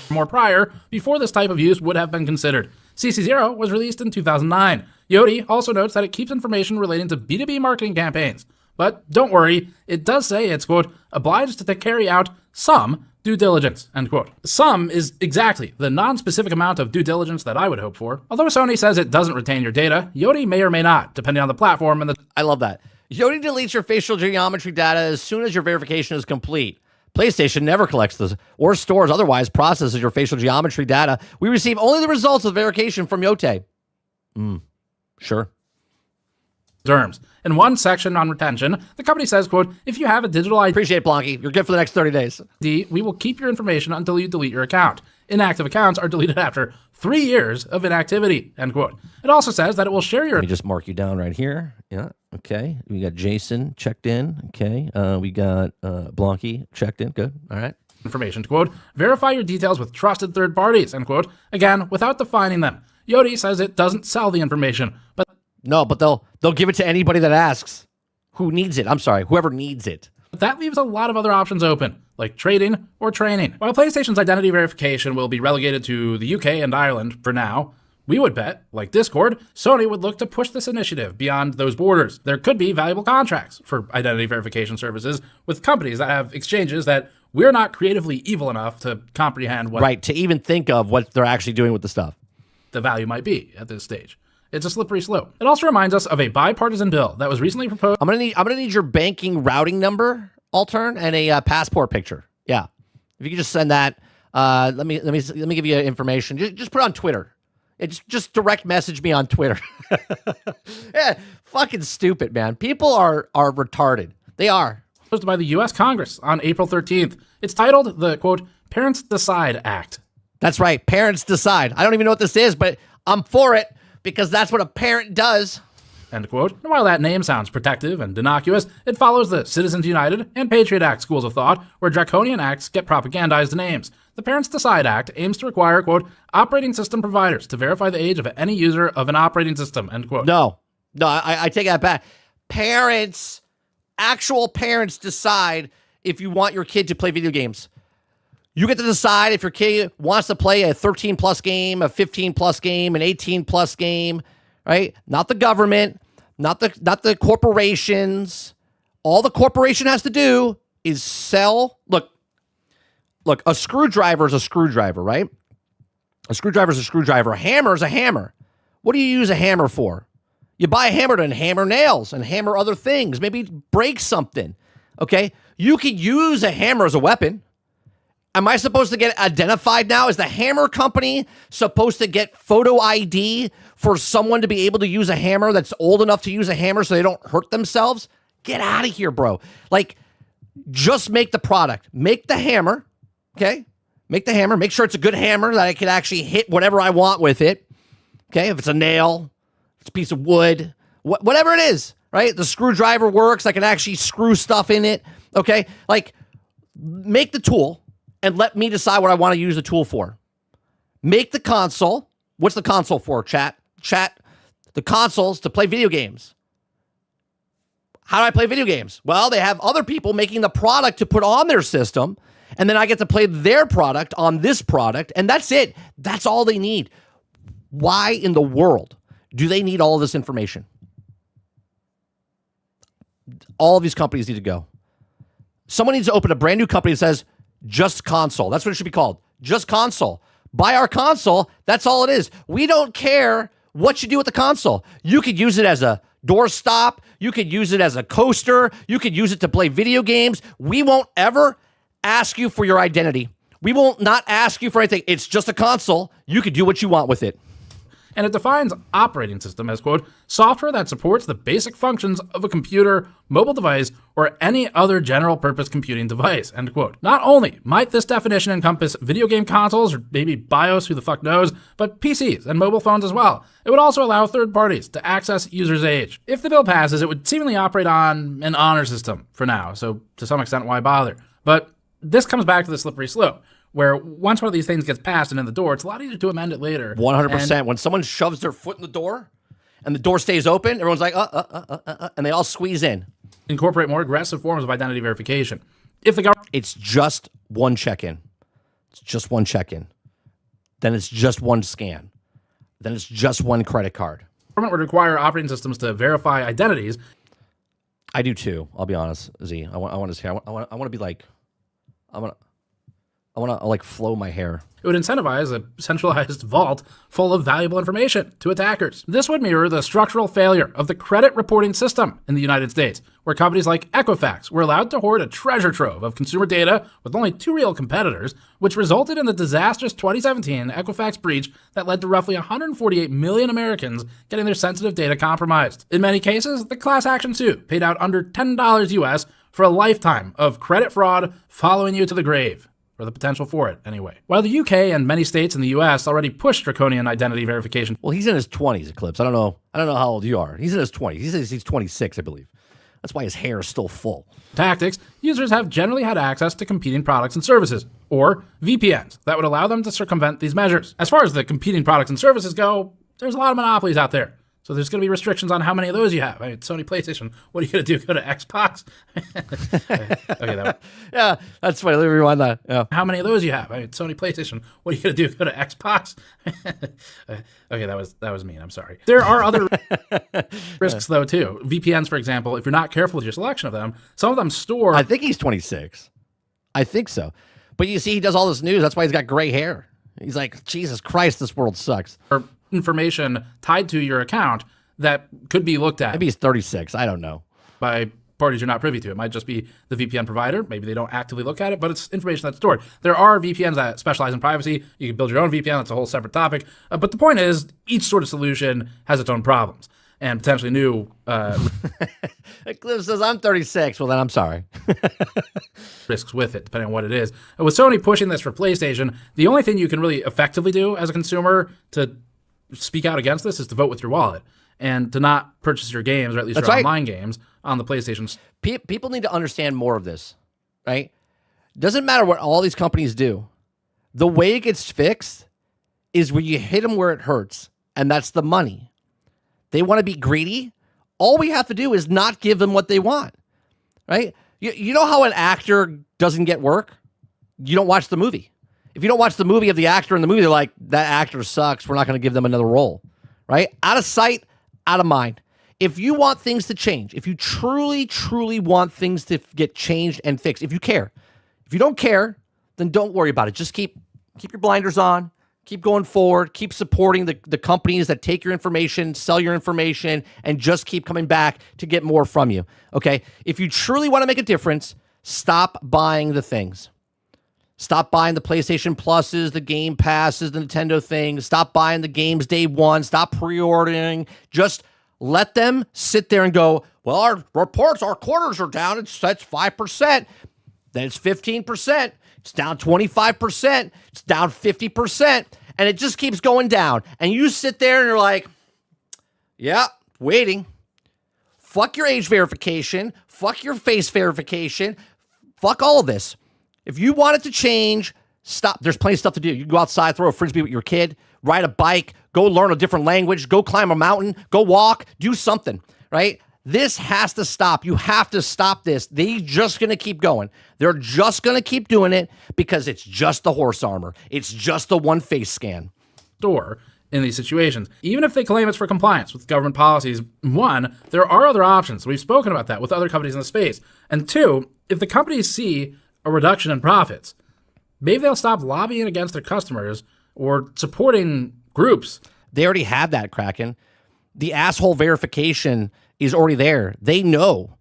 more prior, before this type of use would have been considered. CC0 was released in 2009. Yoti also notes that it keeps information relating to B2B marketing campaigns. But don't worry, it does say it's, quote, obliged to carry out some due diligence, end quote. Some is exactly the non-specific amount of due diligence that I would hope for. Although Sony says it doesn't retain your data, Yoti may or may not, depending on the platform and the... I love that. Yoti deletes your facial geometry data as soon as your verification is complete. PlayStation never collects this, or stores otherwise processes your facial geometry data. We receive only the results of verification from Yote. Sure. Terms. In one section on retention, the company says, quote, if you have a digital ID... Appreciate it, Blanky. You're good for the next 30 days. We will keep your information until you delete your account. Inactive accounts are deleted after 3 years of inactivity, end quote. It also says that it will share your... Let me just mark you down right here. Yeah, okay. We got Jason checked in. Okay. We got Blanky checked in. Good. All right. Information to, quote, verify your details with trusted third parties, end quote. Again, without defining them. Yoti says it doesn't sell the information, but... No, but they'll give it to anybody that asks. Who needs it? I'm sorry, whoever needs it. But that leaves a lot of other options open, like trading or training. While PlayStation's identity verification will be relegated to the UK and Ireland for now, we would bet, like Discord, Sony would look to push this initiative beyond those borders. There could be valuable contracts for identity verification services with companies that have exchanges that we're not creatively evil enough to comprehend what... Right, to even think of what they're actually doing with the stuff. The value might be at this stage. It's a slippery slope. It also reminds us of a bipartisan bill that was recently proposed. I'm gonna need your banking routing number, Altern, and a passport picture. Yeah, if you could just send that. Let me give you information. Just put it on Twitter. Just direct message me on Twitter. Yeah, fucking stupid, man. People are retarded. They are. Proposed by the U.S. Congress on April 13th. It's titled the, quote, Parents Decide Act. That's right. Parents decide. I don't even know what this is, but I'm for it. Because that's what a parent does. End quote. And while that name sounds protective and innocuous, it follows the Citizens United and Patriot Act schools of thought, where draconian acts get propagandized names. The Parents Decide Act aims to require, quote, operating system providers to verify the age of any user of an operating system, end quote. No, I take that back. Actual parents decide if you want your kid to play video games. You get to decide if your kid wants to play a 13-plus game, a 15-plus game, an 18-plus game, right? Not the government, not the corporations. All the corporation has to do is sell. Look, a screwdriver is a screwdriver, right? A screwdriver is a screwdriver. A hammer is a hammer. What do you use a hammer for? You buy a hammer to hammer nails and hammer other things, maybe break something, okay? You could use a hammer as a weapon. Am I supposed to get identified now? Is the hammer company supposed to get photo ID for someone to be able to use a hammer that's old enough to use a hammer so they don't hurt themselves? Get out of here, bro. Like, just make the product. Make the hammer, okay? Make the hammer. Make sure it's a good hammer that I can actually hit whatever I want with it, okay? If it's a nail, if it's a piece of wood, whatever it is, right? The screwdriver works. I can actually screw stuff in it, okay? Like, make the tool. And let me decide what I want to use the tool for. Make the console. What's the console for, chat? Chat, the console's to play video games. How do I play video games? Well, they have other people making the product to put on their system, and then I get to play their product on this product, and that's it. That's all they need. Why in the world do they need all of this information? All of these companies need to go. Someone needs to open a brand new company that says Just Console. That's what it should be called. Just Console. Buy our console. That's all it is. We don't care what you do with the console. You could use it as a doorstop. You could use it as a coaster. You could use it to play video games. We won't ever ask you for your identity. We won't not ask you for anything. It's just a console. You could do what you want with it. And it defines operating system as, quote, software that supports the basic functions of a computer, mobile device, or any other general purpose computing device, end quote. Not only might this definition encompass video game consoles, or maybe BIOS, who the fuck knows, but PCs and mobile phones as well. It would also allow third parties to access users' age. If the bill passes, it would seemingly operate on an honor system for now, so to some extent, why bother? But this comes back to the slippery slope, where once one of these things gets passed and in the door, it's a lot easier to amend it later. 100%. When someone shoves their foot in the door and the door stays open, everyone's like, and they all squeeze in. Incorporate more aggressive forms of identity verification. If the government... It's just one check-in. It's just one check-in. Then it's just one scan. Then it's just one credit card. Government would require operating systems to verify identities. I do too. I'll be honest, Z. I want to say, I want to be like, I want to like flow my hair. It would incentivize a centralized vault full of valuable information to attackers. This would mirror the structural failure of the credit reporting system in the United States, where companies like Equifax were allowed to hoard a treasure trove of consumer data with only 2 real competitors, which resulted in the disastrous 2017 Equifax breach that led to roughly 148 million Americans getting their sensitive data compromised. In many cases, the class action suit paid out under $10 US for a lifetime of credit fraud following you to the grave. Or the potential for it, anyway. While the UK and many states in the US already push draconian identity verification. Well, he's in his 20s, Eclipse. I don't know how old you are. He's in his 20s. He says he's 26, I believe. That's why his hair is still full. Tactics, users have generally had access to competing products and services, or VPNs, that would allow them to circumvent these measures. As far as the competing products and services go, there's a lot of monopolies out there. So there's going to be restrictions on how many of those you have. I mean, Sony PlayStation, what are you going to do? Go to Xbox? Okay, yeah, that's funny. Let me rewind that. Yeah. How many of those you have? I mean, Sony PlayStation, what are you going to do? Go to Xbox? Okay, that was mean. I'm sorry. There are other risks, though, too. VPNs, for example, if you're not careful with your selection of them, some of them store... I think he's 26. I think so. But you see, he does all this news. That's why he's got gray hair. He's like, Jesus Christ, this world sucks. Or information tied to your account that could be looked at. Maybe he's 36. I don't know. By parties you're not privy to. It might just be the VPN provider. Maybe they don't actively look at it, but it's information that's stored. There are VPNs that specialize in privacy. You can build your own VPN. That's a whole separate topic. But the point is, each sort of solution has its own problems and potentially new... Eclipse says, I'm 36. Well, then I'm sorry. risks with it, depending on what it is. And with Sony pushing this for PlayStation, the only thing you can really effectively do as a consumer to speak out against this is to vote with your wallet and to not purchase your games, or at least your online games, on the PlayStation. People need to understand more of this, right? Doesn't matter what all these companies do. The way it gets fixed is where you hit them where it hurts, and that's the money. They want to be greedy. All we have to do is not give them what they want, right? You know how an actor doesn't get work? You don't watch the movie. If you don't watch the movie of the actor in the movie, they're like, that actor sucks. We're not going to give them another role, right? Out of sight, out of mind. If you want things to change, if you truly, truly want things to get changed and fixed, if you care, if you don't care, then don't worry about it. Just keep your blinders on, keep going forward, keep supporting the companies that take your information, sell your information, and just keep coming back to get more from you, okay? If you truly want to make a difference, stop buying the things. Stop buying the PlayStation Pluses, the Game Passes, the Nintendo things. Stop buying the games day one. Stop pre-ordering. Just let them sit there and go, well, our reports, our quarters are down. That's 5%. Then it's 15%. It's down 25%. It's down 50%. And it just keeps going down. And you sit there and you're like, yeah, waiting. Fuck your age verification. Fuck your face verification. Fuck all of this. If you want it to change, stop. There's plenty of stuff to do. You can go outside, throw a frisbee with your kid, ride a bike, go learn a different language, go climb a mountain, go walk, do something, right? This has to stop. You have to stop this. They're just going to keep going. They're just going to keep doing it because it's just the horse armor. It's just the one face scan. Store in these situations. Even if they claim it's for compliance with government policies, one, there are other options. We've spoken about that with other companies in the space. And two, if the companies see a reduction in profits, maybe they'll stop lobbying against their customers or supporting groups. They already have that, Kraken. The asshole verification is already there. They know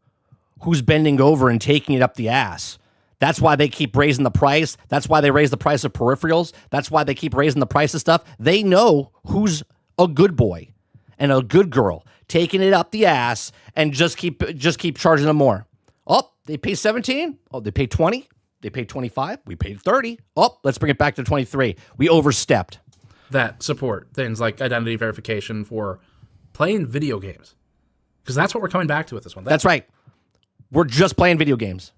who's bending over and taking it up the ass. That's why they keep raising the price. That's why they raise the price of peripherals. That's why they keep raising the price of stuff. They know who's a good boy and a good girl taking it up the ass and just keep charging them more. Oh, they pay 17. Oh, they pay 20. They paid 25. We paid 30. Oh, let's bring it back to 23. We overstepped. That support things like identity verification for playing video games. Because that's what we're coming back to with this one. That's right. We're just playing video games.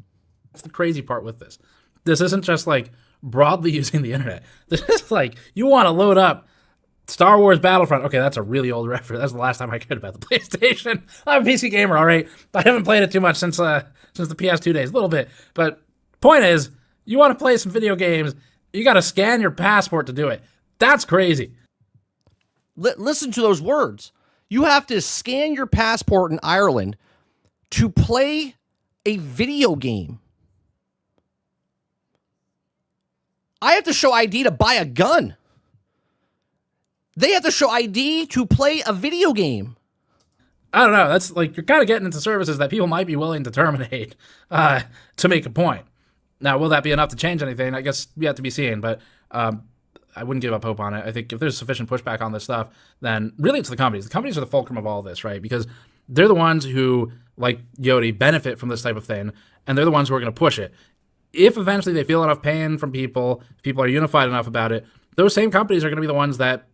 That's the crazy part with this. This isn't just like broadly using the internet. This is like you want to load up Star Wars Battlefront. Okay, that's a really old reference. That's the last time I cared about the PlayStation. I'm a PC gamer, all right. I haven't played it too much since the PS2 days, a little bit. But point is, you want to play some video games, you got to scan your passport to do it. That's crazy. Listen to those words. You have to scan your passport in Ireland to play a video game. I have to show ID to buy a gun. They have to show ID to play a video game. I don't know. That's like you're kind of getting into services that people might be willing to terminate to make a point. Now, will that be enough to change anything? I guess we have to be seen, but I wouldn't give up hope on it. I think if there's sufficient pushback on this stuff, then really it's the companies. The companies are the fulcrum of all of this, right? Because they're the ones who, like Yodi, benefit from this type of thing, and they're the ones who are going to push it. If eventually they feel enough pain from people, if people are unified enough about it, those same companies are going to be the ones that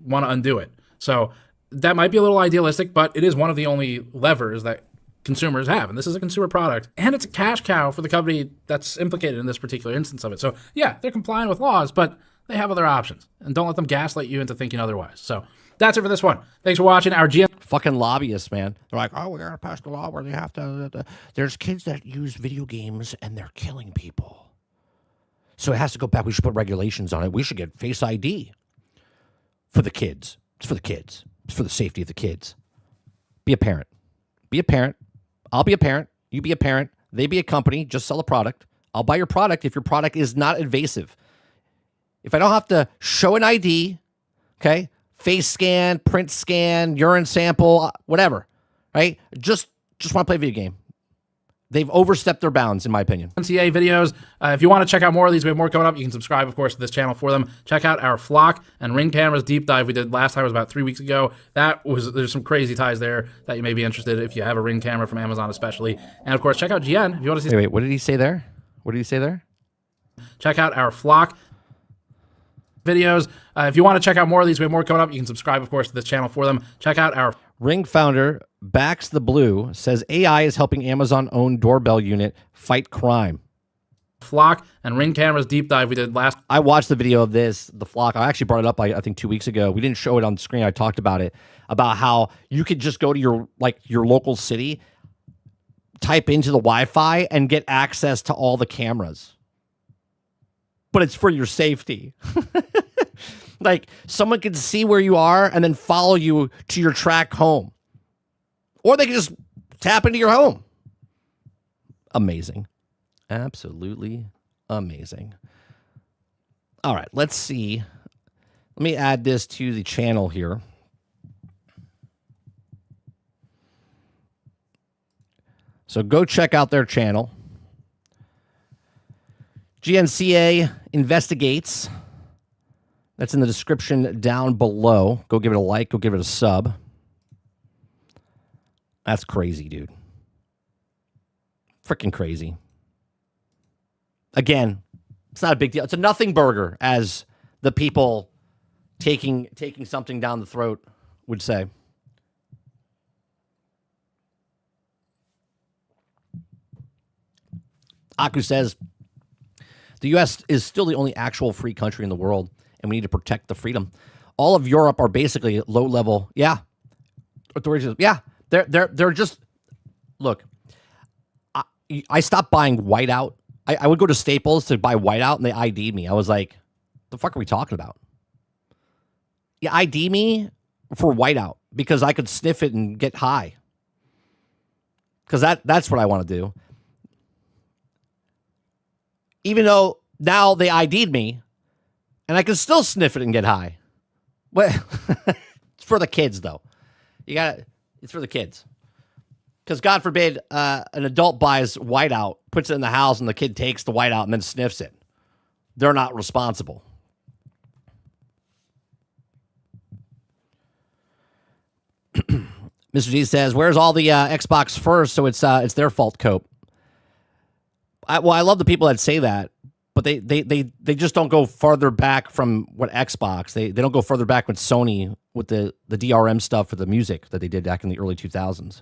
want to undo it. So that might be a little idealistic, but it is one of the only levers that consumers have. And this is a consumer product, and it's a cash cow for the company that's implicated in this particular instance of it. So yeah, they're complying with laws, but they have other options, and don't let them gaslight you into thinking otherwise. So that's it for this one. Thanks for watching our GM. Fucking lobbyists, man. They're like, oh, we gotta pass the law where they have to. There's kids that use video games and they're killing people. So it has to go back. We should put regulations on it. We should get Face ID for the kids. It's for the kids. It's for the safety of the kids. Be a parent. Be a parent. I'll be a parent. You be a parent. They be a company. Just sell a product. I'll buy your product if your product is not invasive. If I don't have to show an ID, okay, face scan, print scan, urine sample, whatever, right? Just want to play a video game. They've overstepped their bounds, in my opinion. NCA videos. If you want to check out more of these, we have more coming up. You can subscribe, of course, to this channel for them. Check out our Flock and Ring cameras deep dive we did last time. It was about 3 weeks ago. There's some crazy ties there that you may be interested if you have a Ring camera from Amazon, especially. And of course, check out GN if you want to see. Wait, what did he say there? What did he say there? Check out our Flock videos. If you want to check out more of these, we have more coming up. You can subscribe, of course, to this channel for them. Check out our Ring founder Backs the Blue says AI is helping Amazon own doorbell unit fight crime. Flock and Ring cameras deep dive we did last. I watched the video of this, the Flock. I actually brought it up, I think 2 weeks ago. We didn't show it on the screen. I talked about it, about how you could just go to your local city, type into the Wi-Fi, and get access to all the cameras. But it's for your safety. Like, someone can see where you are and then follow you to your track home. Or they can just tap into your home. Amazing. Absolutely amazing. All right, let's see. Let me add this to the channel here. So go check out their channel. GNCA Investigates. That's in the description down below. Go give it a like. Go give it a sub. That's crazy, dude. Freaking crazy. Again, it's not a big deal. It's a nothing burger, as the people taking something down the throat would say. Aku says, the U.S. is still the only actual free country in the world, and we need to protect the freedom. All of Europe are basically low level. Yeah. Authorities. Yeah. They're just Look, I stopped buying whiteout. I would go to Staples to buy whiteout, and they ID'd me. I was like, the fuck are we talking about? You ID me for whiteout because I could sniff it and get high. Because that's what I want to do. Even though now they ID'd me, and I can still sniff it and get high. Well, it's for the kids, though. It's for the kids. Because God forbid an adult buys whiteout, puts it in the house, and the kid takes the whiteout and then sniffs it. They're not responsible. Mr. G says, "Where's all the Xbox first? So it's their fault, Cope." I love the people that say that, but they just don't go farther back from what Xbox. They don't go further back with Sony with the DRM stuff for the music that they did back in the early 2000s.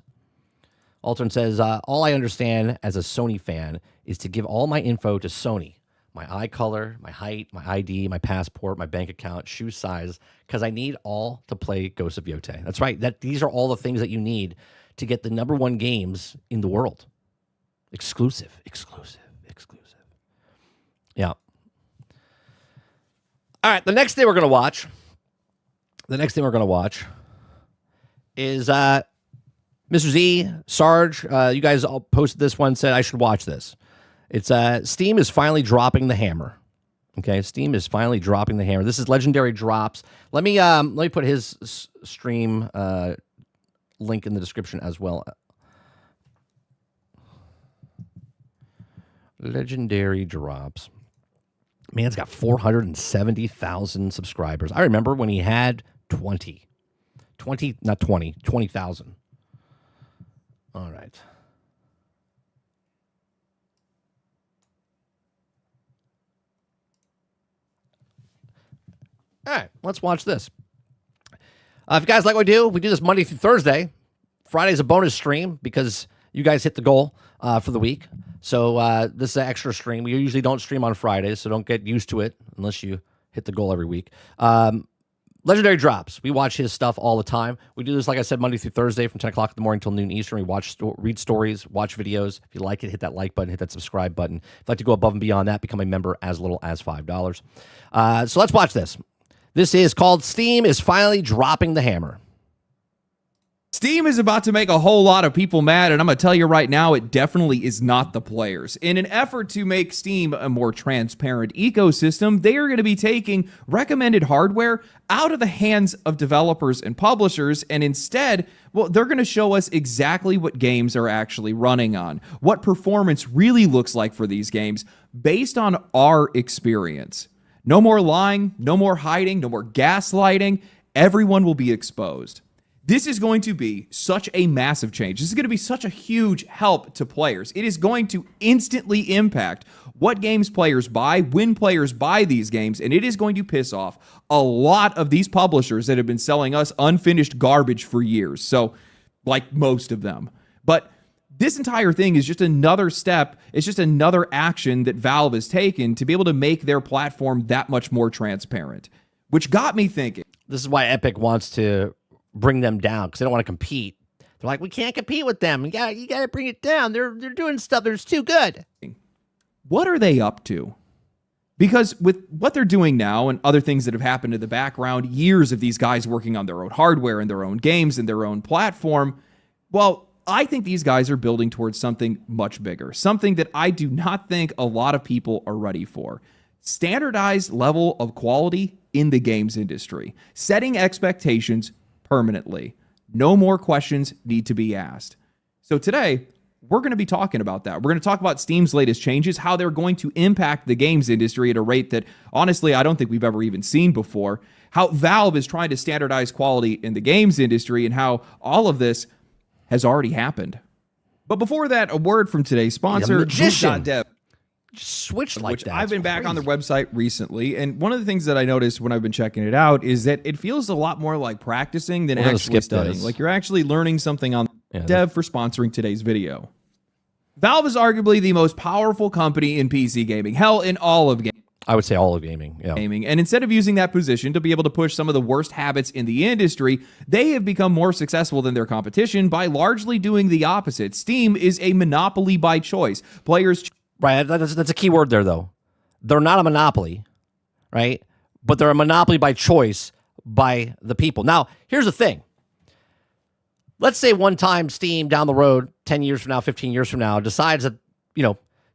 Altern says, "All I understand as a Sony fan is to give all my info to Sony. My eye color, my height, my ID, my passport, my bank account, shoe size, because I need all to play Ghost of Yotei." That's right. These are all the things that you need to get the #1 games in the world. Exclusive. Yeah. All right. The next thing we're going to watch is Mr. Z, Sarge. You guys all posted this one, said I should watch this. It's Steam is finally dropping the hammer. Okay, Steam is finally dropping the hammer. This is Legendary Drops. Let me put his stream link in the description as well. Legendary Drops. Man's got 470,000 subscribers. I remember when he had 20,000. All right. All right, let's watch this. If you guys like what we do this Monday through Thursday. Friday's a bonus stream because you guys hit the goal for the week. So this is an extra stream. We usually don't stream on Fridays, so don't get used to it unless you hit the goal every week. Legendary Drops. We watch his stuff all the time. We do this, like I said, Monday through Thursday from 10 o'clock in the morning till noon Eastern. We read stories, watch videos. If you like it, hit that like button, hit that subscribe button. If you'd like to go above and beyond that, become a member as little as $5. So let's watch this. This is called Steam is finally dropping the hammer. Steam is about to make a whole lot of people mad, and I'm going to tell you right now, it definitely is not the players. In an effort to make Steam a more transparent ecosystem, they are going to be taking recommended hardware out of the hands of developers and publishers, and instead, well, they're going to show us exactly what games are actually running on, what performance really looks like for these games based on our experience. No more lying, no more hiding, no more gaslighting. Everyone will be exposed. This is going to be such a massive change. This is going to be such a huge help to players. It is going to instantly impact what games players buy, when players buy these games, and it is going to piss off a lot of these publishers that have been selling us unfinished garbage for years. So, like most of them. But this entire thing is just another step. It's just another action that Valve has taken to be able to make their platform that much more transparent, which got me thinking. This is why Epic wants to bring them down because they don't want to compete. They're like, we can't compete with them. You got to bring it down. They're doing stuff that's too good. What are they up to? Because with what they're doing now and other things that have happened in the background, years of these guys working on their own hardware and their own games and their own platform, well, I think these guys are building towards something much bigger, something that I do not think a lot of people are ready for. Standardized level of quality in the games industry, setting expectations permanently. No more questions need to be asked. So today, we're going to be talking about that. We're going to talk about Steam's latest changes, how they're going to impact the games industry at a rate that, honestly, I don't think we've ever even seen before, how Valve is trying to standardize quality in the games industry, and how all of this has already happened. But before that, a word from today's sponsor, Move.dev. Switched like which that. I've been back on their website recently, and one of the things that I noticed when I've been checking it out is that it feels a lot more like practicing than actually studying. Like you're actually learning something on Dev for sponsoring today's video. Valve is arguably the most powerful company in PC gaming. Hell, in all of gaming. I would say all of gaming. Yeah. gaming. And instead of using that position to be able to push some of the worst habits in the industry, they have become more successful than their competition by largely doing the opposite. Steam is a monopoly by choice. Players... Right. That's a key word there, though. They're not a monopoly, right? But they're a monopoly by choice by the people. Now, here's the thing. Let's say one time Steam down the road, 10 years from now, 15 years from now, decides that,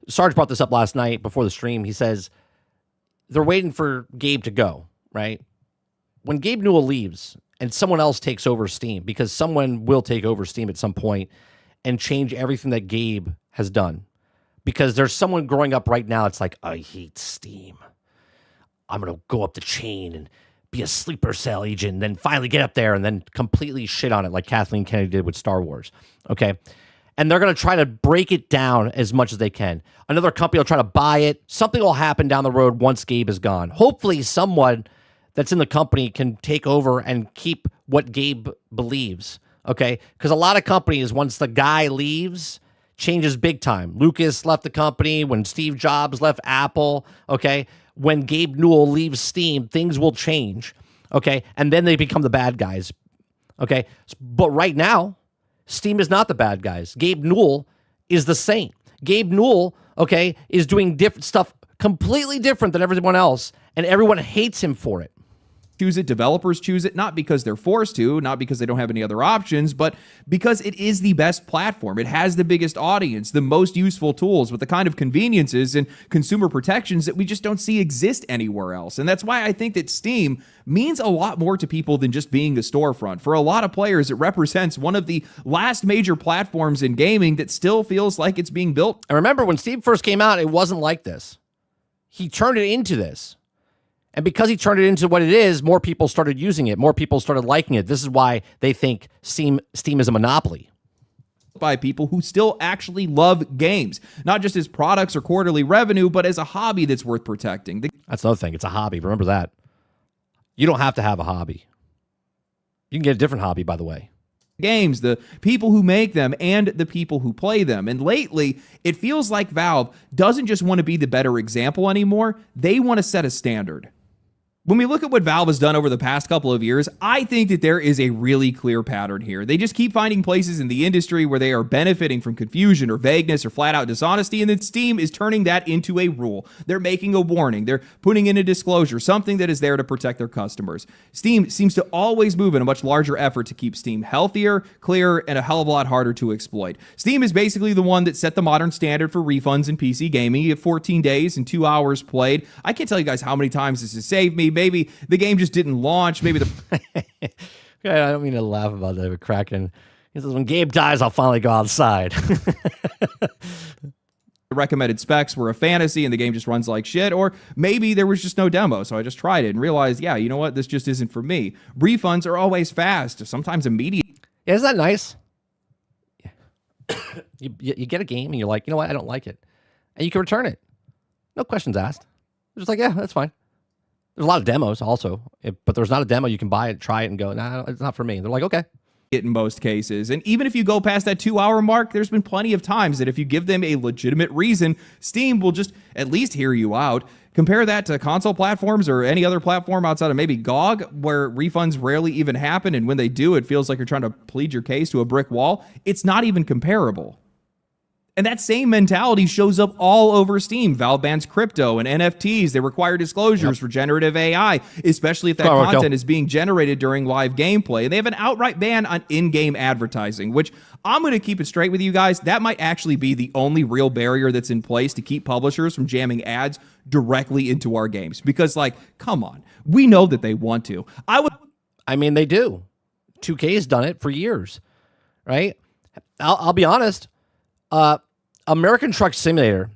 Sarge brought this up last night before the stream. He says they're waiting for Gabe to go, right? When Gabe Newell leaves and someone else takes over Steam, because someone will take over Steam at some point and change everything that Gabe has done. Because there's someone growing up right now, it's like, I hate Steam. I'm going to go up the chain and be a sleeper cell agent, and then finally get up there and then completely shit on it like Kathleen Kennedy did with Star Wars, okay? And they're going to try to break it down as much as they can. Another company will try to buy it. Something will happen down the road once Gabe is gone. Hopefully someone that's in the company can take over and keep what Gabe believes, okay? Because a lot of companies, once the guy leaves, changes big time. Lucas left the company when Steve Jobs left Apple, okay? When Gabe Newell leaves Steam, things will change, okay? And then they become the bad guys, okay? But right now, Steam is not the bad guys. Gabe Newell is the saint. Gabe Newell, okay, is doing different stuff completely different than everyone else, and everyone hates him for it. Choose it, developers choose it, not because they're forced to, not because they don't have any other options, but because it is the best platform. It has the biggest audience, the most useful tools with the kind of conveniences and consumer protections that we just don't see exist anywhere else. And that's why I think that Steam means a lot more to people than just being a storefront. For a lot of players, it represents one of the last major platforms in gaming that still feels like it's being built. And remember, when Steam first came out, it wasn't like this. He turned it into this. And because he turned it into what it is, more people started using it. More people started liking it. This is why they think Steam is a monopoly. By people who still actually love games, not just as products or quarterly revenue, but as a hobby that's worth protecting. That's another thing. It's a hobby. Remember that. You don't have to have a hobby. You can get a different hobby, by the way. Games, the people who make them, and the people who play them. And lately, it feels like Valve doesn't just want to be the better example anymore. They want to set a standard. When we look at what Valve has done over the past couple of years, I think that there is a really clear pattern here. They just keep finding places in the industry where they are benefiting from confusion or vagueness or flat out dishonesty, and then Steam is turning that into a rule. They're making a warning. They're putting in a disclosure, something that is there to protect their customers. Steam seems to always move in a much larger effort to keep Steam healthier, clearer, and a hell of a lot harder to exploit. Steam is basically the one that set the modern standard for refunds in PC gaming. You have 14 days and 2 hours played. I can't tell you guys how many times this has saved me. Maybe the game just didn't launch. Maybe the... I don't mean to laugh about that, but Kraken. He says, when Gabe dies, I'll finally go outside. The recommended specs were a fantasy and the game just runs like shit, or maybe there was just no demo, so I just tried it and realized, yeah, you know what, this just isn't for me. Refunds are always fast, sometimes immediate. Yeah, isn't that nice? Yeah. You get a game and you're like, you know what, I don't like it. And you can return it. No questions asked. It's just like, yeah, that's fine. There's a lot of demos also, but there's not a demo you can buy it, try it, and go, nah, it's not for me. They're like, okay. In most cases. And even if you go past that 2 hour mark, there's been plenty of times that if you give them a legitimate reason, Steam will just at least hear you out. Compare that to console platforms or any other platform outside of maybe GOG, where refunds rarely even happen, and when they do, it feels like you're trying to plead your case to a brick wall. It's not even comparable. And that same mentality shows up all over Steam. Valve bans crypto and NFTs. They require disclosures for generative AI, especially if that content is being generated during live gameplay. And they have an outright ban on in-game advertising, which I'm going to keep it straight with you guys. That might actually be the only real barrier that's in place to keep publishers from jamming ads directly into our games. Because, like, come on. We know that they want to. I mean, they do. 2K's done it for years, right? I'll be honest. American Truck Simulator,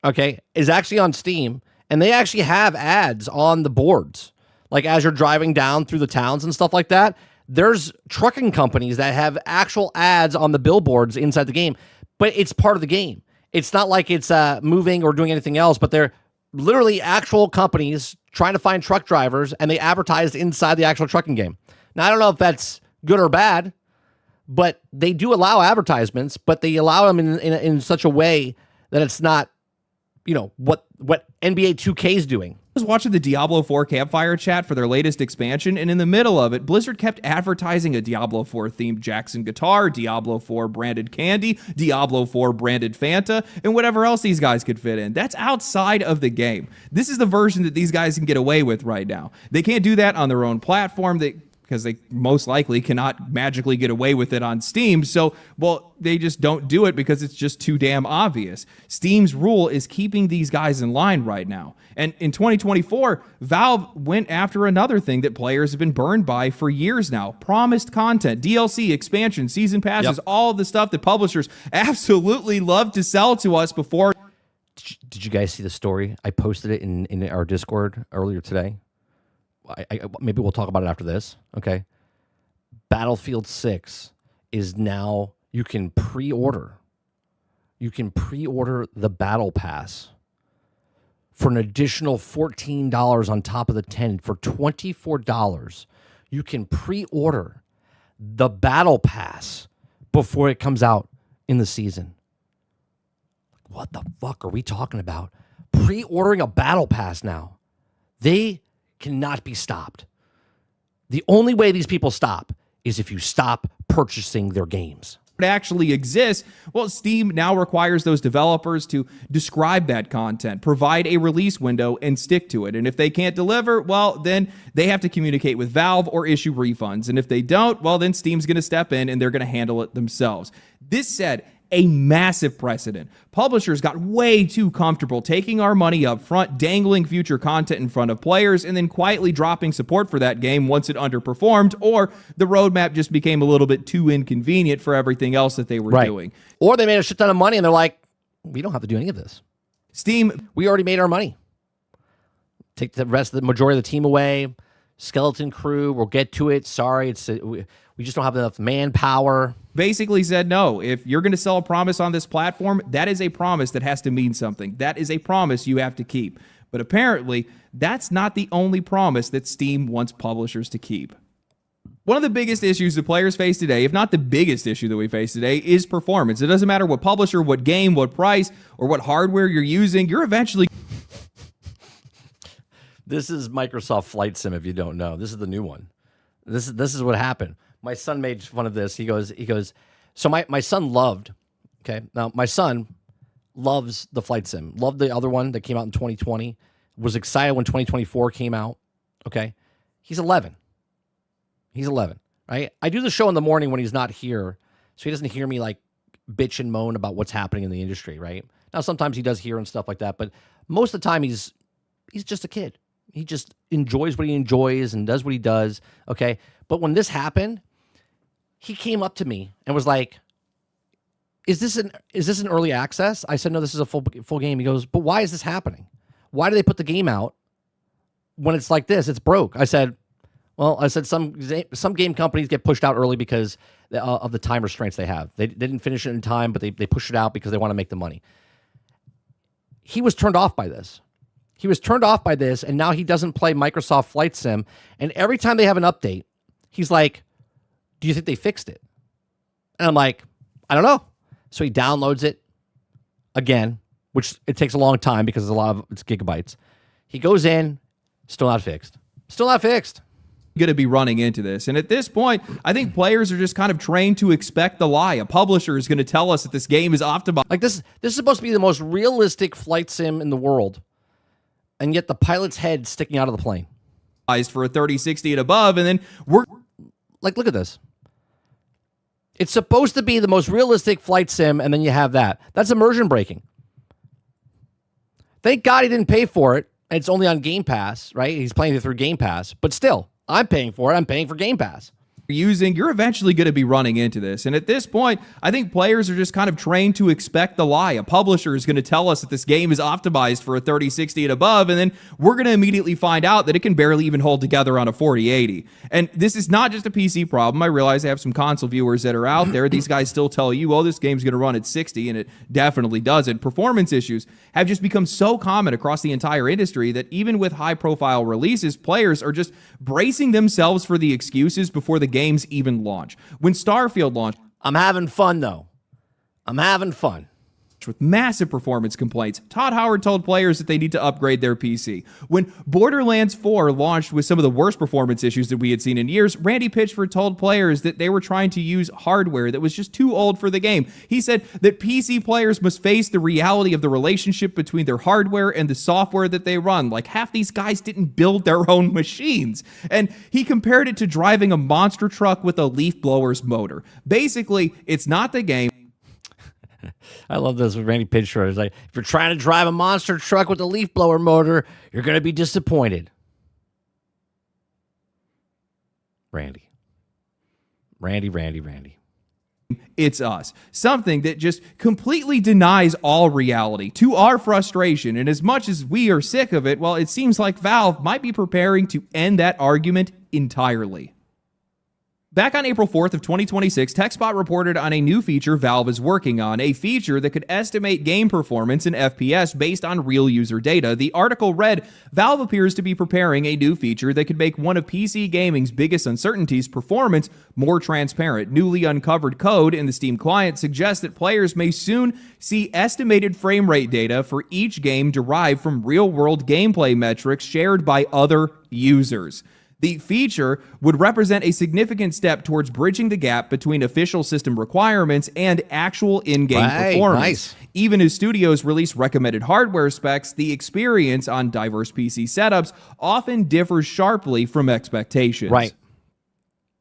okay, is actually on Steam, and they actually have ads on the boards. Like, as you're driving down through the towns and stuff like that, there's trucking companies that have actual ads on the billboards inside the game, but it's part of the game. It's not like it's moving or doing anything else, but they're literally actual companies trying to find truck drivers, and they advertise inside the actual trucking game. Now, I don't know if that's good or bad, but they do allow advertisements, but they allow them in such a way that it's not what NBA 2K is doing. I was watching the Diablo 4 campfire chat for their latest expansion, and in the middle of it, Blizzard kept advertising a Diablo 4 themed Jackson guitar, Diablo 4 branded candy, Diablo 4 branded Fanta, and whatever else these guys could fit in. That's outside of the game. This is the version that these guys can get away with right now. They can't do that on their own platform. Because they most likely cannot magically get away with it on Steam. So, they just don't do it because it's just too damn obvious. Steam's rule is keeping these guys in line right now. And in 2024, Valve went after another thing that players have been burned by for years now. Promised content, DLC, expansion, season passes, all of the stuff that publishers absolutely love to sell to us before. Did you guys see the story? I posted it in our Discord earlier today. Maybe we'll talk about it after this. Okay. Battlefield 6 is now, you can pre-order the Battle Pass for an additional $14 on top of the 10 for $24. You can pre-order the Battle Pass before it comes out in the season. What the fuck are we talking about? Pre-ordering a Battle Pass now. They cannot be stopped. The only way these people stop is if you stop purchasing their games. It actually exists. Well, Steam now requires those developers to describe that content, provide a release window, and stick to it. And if they can't deliver, well, then they have to communicate with Valve or issue refunds. And if they don't, well, then Steam's going to step in and they're going to handle it themselves. This said, a massive precedent. Publishers got way too comfortable taking our money up front, dangling future content in front of players, and then quietly dropping support for that game once it underperformed, or the roadmap just became a little bit too inconvenient for everything else that they were doing. Or they made a shit ton of money and they're like, we don't have to do any of this. Steam, we already made our money. Take the rest of the majority of the team away. Skeleton crew, we'll get to it. Sorry, we just don't have enough manpower. Basically said, no, if you're going to sell a promise on this platform, that is a promise that has to mean something. That is a promise you have to keep. But apparently, that's not the only promise that Steam wants publishers to keep. One of the biggest issues that players face today, if not the biggest issue that we face today, is performance. It doesn't matter what publisher, what game, what price, or what hardware you're using, you're eventually... This is Microsoft Flight Sim, if you don't know. This is the new one. This is what happened. My son made fun of this. He goes, so my son loved, okay? Now, my son loves the Flight Sim. Loved the other one that came out in 2020. Was excited when 2024 came out, okay? He's 11. He's 11, right? I do the show in the morning when he's not here, so he doesn't hear me, like, bitch and moan about what's happening in the industry, right? Now, sometimes he does hear and stuff like that, but most of the time he's just a kid. He just enjoys what he enjoys and does what he does, okay? But when this happened, he came up to me and was like, is this an early access? I said, no, this is a full game. He goes, but why is this happening? Why do they put the game out when it's like this? It's broke. I said, some game companies get pushed out early because of the time restraints they have. They didn't finish it in time, but they push it out because they want to make the money. He was turned off by this. And now he doesn't play Microsoft Flight Sim. And every time they have an update, he's like, do you think they fixed it? And I'm like, I don't know. So he downloads it again, which it takes a long time because it's gigabytes. He goes in, still not fixed. Going to be running into this. And at this point, I think players are just kind of trained to expect the lie. A publisher is going to tell us that this game is optimized. Like this is supposed to be the most realistic flight sim in the world. And yet the pilot's head sticking out of the plane. For a 3060 and above, and then we're... Like, look at this. It's supposed to be the most realistic flight sim, and then you have that. That's immersion breaking. Thank God he didn't pay for it, and it's only on Game Pass, right? He's playing it through Game Pass. But still, I'm paying for it. I'm paying for Game Pass. You're eventually going to be running into this. And at this point, I think players are just kind of trained to expect the lie. A publisher is going to tell us that this game is optimized for a 3060 and above, and then we're going to immediately find out that it can barely even hold together on a 4080. And this is not just a PC problem. I realize I have some console viewers that are out there. These guys still tell you, oh, this game's going to run at 60, and it definitely doesn't. Performance issues have just become so common across the entire industry that even with high-profile releases, players are just bracing themselves for the excuses before the games even launch. When Starfield launched, I'm having fun, though. I'm having fun. approached with massive performance complaints. Todd Howard told players that they need to upgrade their PC. When Borderlands 4 launched with some of the worst performance issues that we had seen in years, Randy Pitchford told players that they were trying to use hardware that was just too old for the game. He said that PC players must face the reality of the relationship between their hardware and the software that they run. Like, half these guys didn't build their own machines. And he compared it to driving a monster truck with a leaf blower's motor. Basically, it's not the game. I love this with Randy Pitchford. It's like, if you're trying to drive a monster truck with a leaf blower motor, you're going to be disappointed. Randy. It's us. Something that just completely denies all reality, to our frustration. And as much as we are sick of it, well, it seems like Valve might be preparing to end that argument entirely. Back on April 4th of 2026, TechSpot reported on a new feature Valve is working on, a feature that could estimate game performance in FPS based on real user data. The article read, Valve appears to be preparing a new feature that could make one of PC gaming's biggest uncertainties, performance, more transparent. Newly uncovered code in the Steam client suggests that players may soon see estimated frame rate data for each game derived from real-world gameplay metrics shared by other users. The feature would represent a significant step towards bridging the gap between official system requirements and actual in-game performance. Nice. Even as studios release recommended hardware specs, the experience on diverse PC setups often differs sharply from expectations. Right.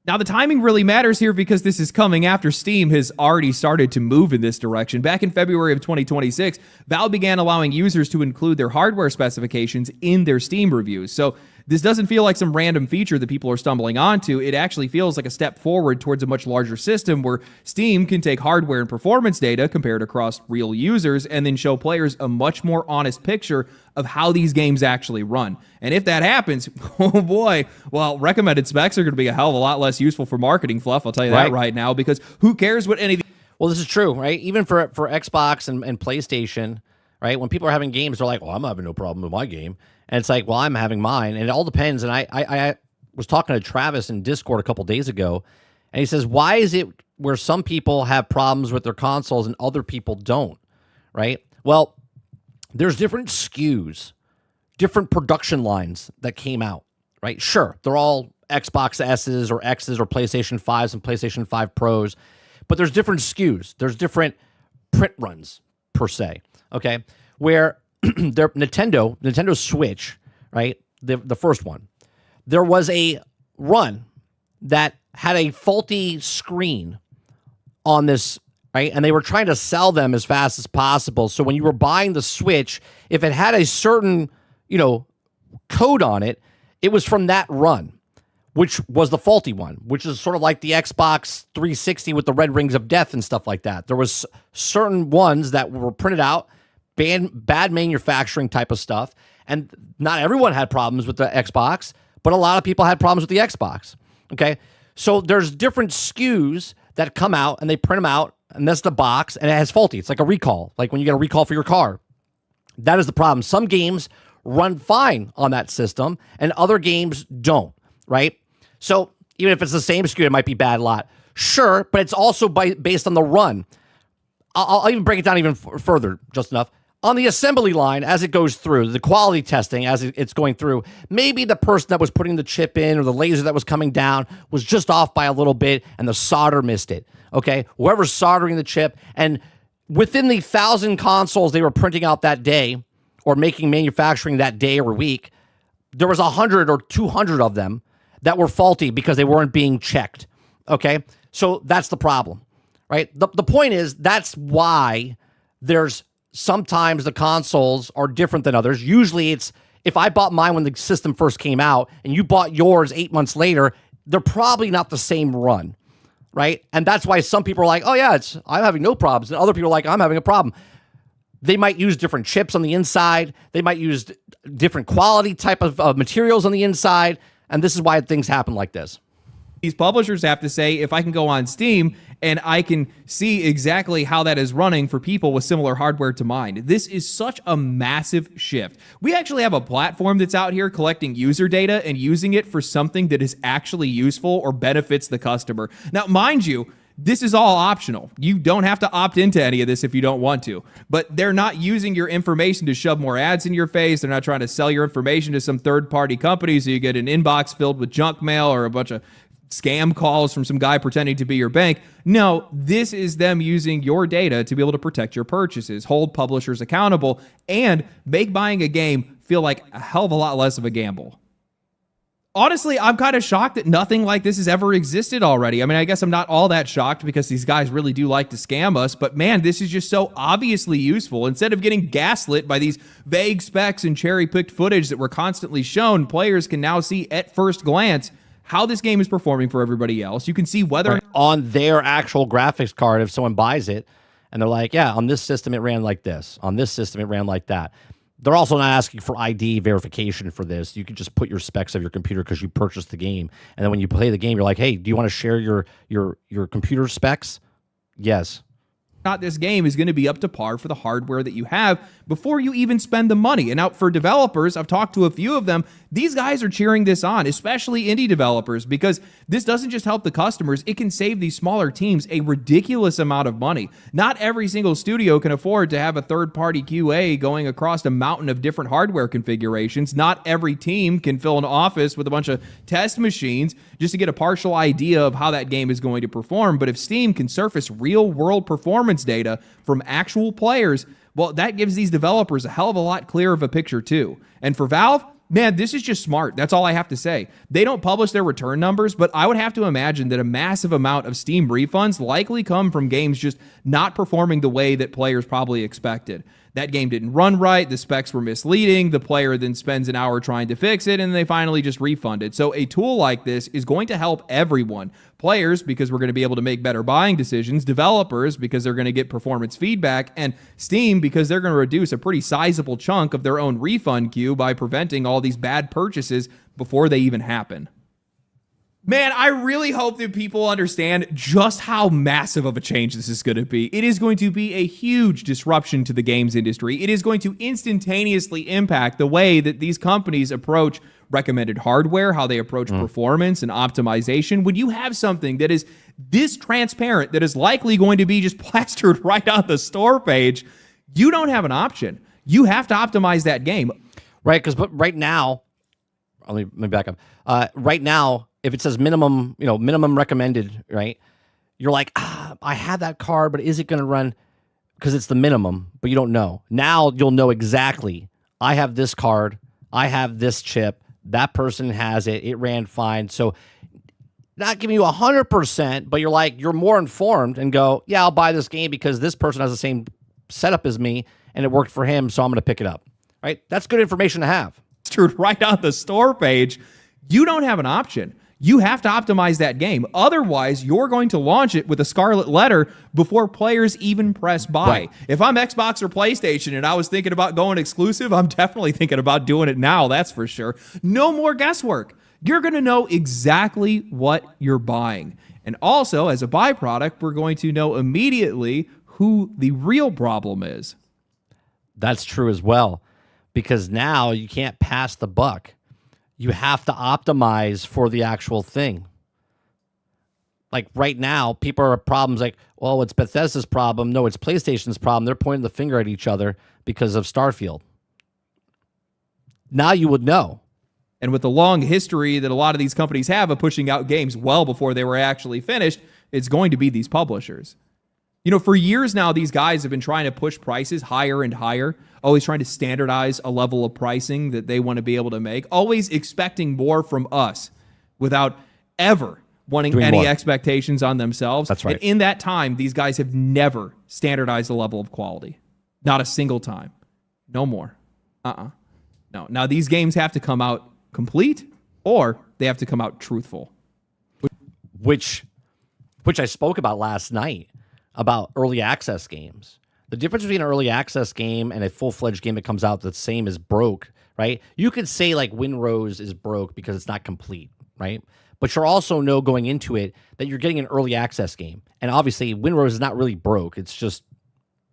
Now, the timing really matters here because this is coming after Steam has already started to move in this direction. Back in February of 2026, Valve began allowing users to include their hardware specifications in their Steam reviews. So this doesn't feel like some random feature that people are stumbling onto. It actually feels like a step forward towards a much larger system where Steam can take hardware and performance data compared across real users and then show players a much more honest picture of how these games actually run. And if that happens, oh boy, well, recommended specs are going to be a hell of a lot less useful for marketing fluff, I'll tell you that right now, because who cares what any of Well, this is true, right? Even for Xbox and PlayStation, right? When people are having games, they're like, well, I'm having no problem with my game. And it's like, well, I'm having mine. And it all depends. And I was talking to Travis in Discord a couple days ago, and he says, why is it where some people have problems with their consoles and other people don't, right? Well, there's different SKUs, different production lines that came out, right? Sure, they're all Xbox S's or X's or PlayStation 5s and PlayStation 5 Pros, but there's different SKUs. There's different print runs, per se, okay? Where Nintendo Switch, right? The first one, there was a run that had a faulty screen on this, right? And they were trying to sell them as fast as possible. So when you were buying the Switch, if it had a certain, code on it, it was from that run, which was the faulty one, which is sort of like the Xbox 360 with the red rings of death and stuff like that. There was certain ones that were printed out, bad manufacturing type of stuff. And not everyone had problems with the Xbox, but a lot of people had problems with the Xbox. Okay. So there's different SKUs that come out and they print them out, and that's the box, and it has faulty. It's like a recall, like when you get a recall for your car. That is the problem. Some games run fine on that system and other games don't, right? So even if it's the same SKU, it might be bad a lot. Sure, but it's also based on the run. I'll even break it down even further, just enough. On the assembly line, as it goes through, the quality testing as it's going through, maybe the person that was putting the chip in or the laser that was coming down was just off by a little bit and the solder missed it, okay? Whoever's soldering the chip, and within the 1,000 consoles they were printing out that day or making manufacturing that day or week, there was 100 or 200 of them that were faulty because they weren't being checked, okay? So that's the problem, right? The point is, that's why there's sometimes the consoles are different than others. Usually it's, if I bought mine when the system first came out and you bought yours 8 months later, they're probably not the same run, right? And that's why some people are like, oh yeah, I'm having no problems. And other people are like, I'm having a problem. They might use different chips on the inside. They might use different quality type of materials on the inside. And this is why things happen like this. These publishers have to say, if I can go on Steam and I can see exactly how that is running for people with similar hardware to mine. This is such a massive shift. We actually have a platform that's out here collecting user data and using it for something that is actually useful or benefits the customer. Now, mind you, This is all optional. You don't have to opt into any of this if you don't want to. But they're not using your information to shove more ads in your face. They're not trying to sell your information to some third-party company so you get an inbox filled with junk mail or a bunch of scam calls from some guy pretending to be your bank. No, this is them using your data to be able to protect your purchases, hold publishers accountable, and make buying a game feel like a hell of a lot less of a gamble. Honestly, I'm kind of shocked that nothing like this has ever existed already. I mean, I guess I'm not all that shocked because these guys really do like to scam us, but man, this is just so obviously useful. Instead of getting gaslit by these vague specs and cherry-picked footage that were constantly shown, players can now see at first glance how this game is performing for everybody else. You can see whether on their actual graphics card, if someone buys it and they're like, yeah, on this system it ran like this, on this system it ran like that. They're also not asking for ID verification for this. You can just put your specs of your computer because you purchased the game. And then when you play the game, you're like, hey, do you want to share your computer specs? Yes. not this game is going to be up to par for the hardware that you have before you even spend the money. And out for developers, I've talked to a few of them. These guys are cheering this on, especially indie developers, because this doesn't just help the customers, it can save these smaller teams a ridiculous amount of money. Not every single studio can afford to have a third-party QA going across a mountain of different hardware configurations. Not every team can fill an office with a bunch of test machines just to get a partial idea of how that game is going to perform. But if Steam can surface real-world performance data from actual players, well, that gives these developers a hell of a lot clearer of a picture too. And for Valve, man, this is just smart. That's all I have to say. They don't publish their return numbers, but I would have to imagine that a massive amount of Steam refunds likely come from games just not performing the way that players probably expected. That game didn't run right, the specs were misleading, the player then spends an hour trying to fix it, and they finally just refund it. So a tool like this is going to help everyone. Players, because we're going to be able to make better buying decisions, developers, because they're going to get performance feedback, and Steam, because they're going to reduce a pretty sizable chunk of their own refund queue by preventing all these bad purchases before they even happen. Man, I really hope that people understand just how massive of a change this is going to be. It is going to be a huge disruption to the games industry. It is going to instantaneously impact the way that these companies approach recommended hardware, how they approach performance and optimization. When you have something that is this transparent, that is likely going to be just plastered right on the store page, you don't have an option. You have to optimize that game. Right, because right now, let me back up. Right now, if it says minimum, minimum recommended, right? You're like, I had that card, but is it going to run? Because it's the minimum, but you don't know. Now you'll know exactly. I have this card. I have this chip. That person has it. It ran fine. So not giving you 100%, but you're more informed and go, yeah, I'll buy this game because this person has the same setup as me and it worked for him, so I'm going to pick it up. Right? That's good information to have. Right on the store page. You don't have an option. You have to optimize that game. Otherwise, you're going to launch it with a scarlet letter before players even press buy. Right. If I'm Xbox or PlayStation and I was thinking about going exclusive, I'm definitely thinking about doing it now, that's for sure. No more guesswork. You're going to know exactly what you're buying. And also, as a byproduct, we're going to know immediately who the real problem is. That's true as well, because now you can't pass the buck. You have to optimize for the actual thing. Like right now, people are problems like, well, it's Bethesda's problem. No, it's PlayStation's problem. They're pointing the finger at each other because of Starfield. Now you would know. And with the long history that a lot of these companies have of pushing out games well before they were actually finished, it's going to be these publishers. For years now, these guys have been trying to push prices higher and higher, always trying to standardize a level of pricing that they want to be able to make, always expecting more from us without ever wanting Doing any more expectations on themselves. That's right. And in that time, these guys have never standardized a level of quality. Not a single time. No more. No. Now, these games have to come out complete or they have to come out truthful. Which I spoke about last night. About early access games. The difference between an early access game and a full-fledged game that comes out that's same as broke, right? You could say like Windrose is broke because it's not complete, right? But you're also know going into it that you're getting an early access game. And obviously Windrose is not really broke. It's just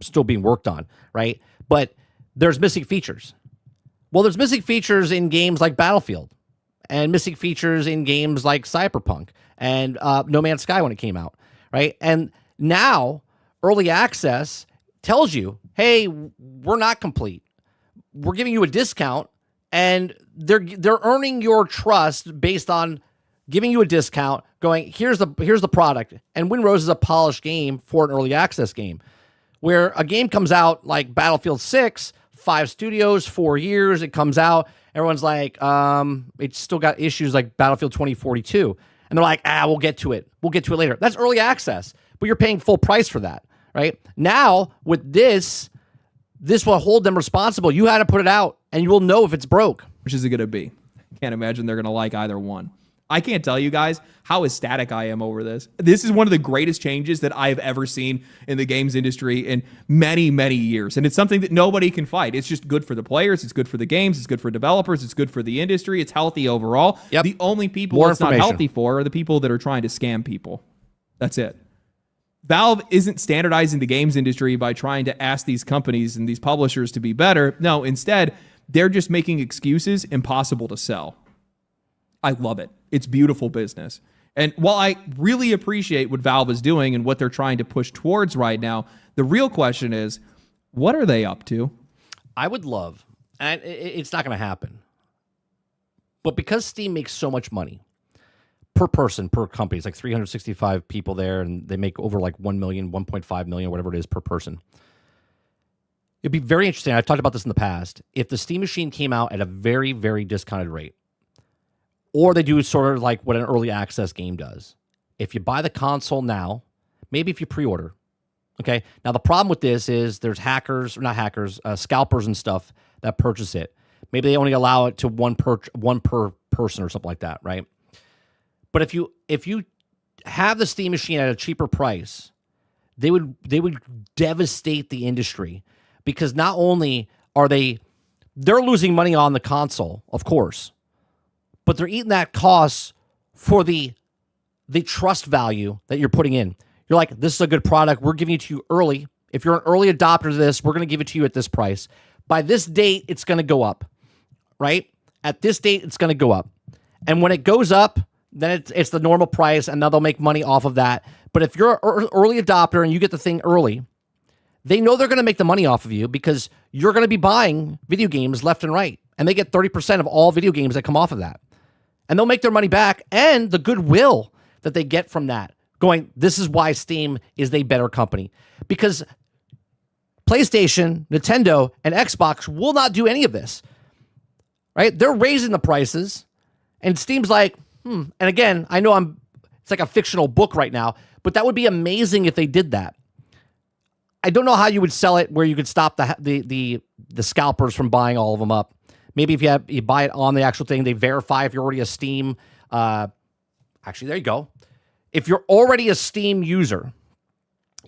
still being worked on, right? But there's missing features. Well, there's missing features in games like Battlefield and missing features in games like Cyberpunk and No Man's Sky when it came out. right? And now early access tells you, hey, we're not complete. We're giving you a discount, and they're earning your trust based on giving you a discount, going, here's the product. And Windrose is a polished game for an early access game. Where a game comes out like Battlefield 6, 5 studios, 4 years, it comes out, everyone's like, it's still got issues like Battlefield 2042. And they're like, we'll get to it. We'll get to it later. That's early access, but you're paying full price for that, right? Now, with this will hold them responsible. You had to put it out, and you will know if it's broke. Which is it going to be? I can't imagine they're going to like either one. I can't tell you guys how ecstatic I am over this. This is one of the greatest changes that I've ever seen in the games industry in many, many years. And it's something that nobody can fight. It's just good for the players. It's good for the games. It's good for developers. It's good for the industry. It's healthy overall. Yep. The only people it's not healthy for are the people that are trying to scam people. That's it. Valve isn't standardizing the games industry by trying to ask these companies and these publishers to be better. No, instead, they're just making excuses impossible to sell. I love it. It's beautiful business. And while I really appreciate what Valve is doing and what they're trying to push towards right now, the real question is, what are they up to? I would love, and it's not going to happen, but because Steam makes so much money per person, per company, it's like 365 people there, and they make over like 1 million, 1.5 million, whatever it is per person. It'd be very interesting. I've talked about this in the past. If the Steam machine came out at a very, very discounted rate, or they do sort of like what an early access game does. If you buy the console now, maybe if you pre-order, okay? Now, the problem with this is there's hackers, or not hackers, scalpers and stuff that purchase it. Maybe they only allow it to one per person or something like that, right? But if you have the Steam machine at a cheaper price, they would devastate the industry, because not only are they're losing money on the console, of course, but they're eating that cost for the trust value that you're putting in. You're like, this is a good product. We're giving it to you early. If you're an early adopter to this, we're going to give it to you at this price. By this date, it's going to go up, right? At this date, it's going to go up. And when it goes up, then it's the normal price, and now they'll make money off of that. But if you're an early adopter and you get the thing early, they know they're going to make the money off of you, because you're going to be buying video games left and right. And they get 30% of all video games that come off of that. And they'll make their money back, and the goodwill that they get from that, going, this is why Steam is a better company. Because PlayStation, Nintendo, and Xbox will not do any of this, right? They're raising the prices, and Steam's like, And again, I know it's like a fictional book right now, but that would be amazing if they did that. I don't know how you would sell it where you could stop the scalpers from buying all of them up. Maybe if you buy it on the actual thing, they verify if you're already a Steam. Actually, there you go. If you're already a Steam user,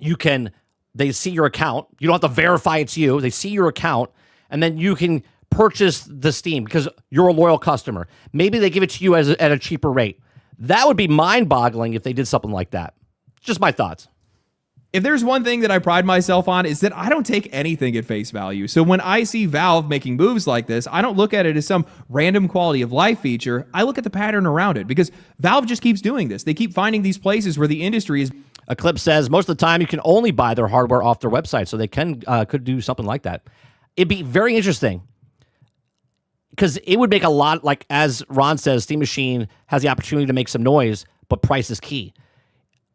they see your account. You don't have to verify it's you. They see your account, and then you can purchase the Steam because you're a loyal customer. Maybe they give it to you at a cheaper rate. That would be mind-boggling if they did something like that. Just my thoughts. If there's one thing that I pride myself on, is that I don't take anything at face value. So when I see Valve making moves like this, I don't look at it as some random quality of life feature. I look at the pattern around it, because Valve just keeps doing this. They keep finding these places where the industry is. Eclipse says most of the time you can only buy their hardware off their website, so they could do something like that. It'd be very interesting, because it would make a lot, like as Ron says, Steam Machine has the opportunity to make some noise, but price is key.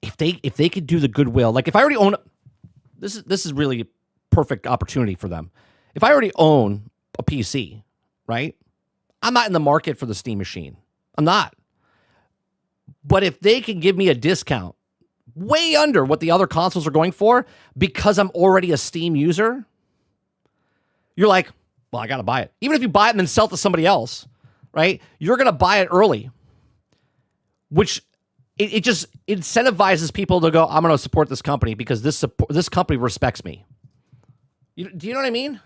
If they could do the goodwill, like if I already own, this is really a perfect opportunity for them. If I already own a PC, right? I'm not in the market for the Steam Machine. I'm not. But if they can give me a discount way under what the other consoles are going for, because I'm already a Steam user, you're like, well, I got to buy it. Even if you buy it and then sell it to somebody else, right? You're going to buy it early, which it just incentivizes people to go, I'm going to support this company because this company respects me. Do you know what I mean?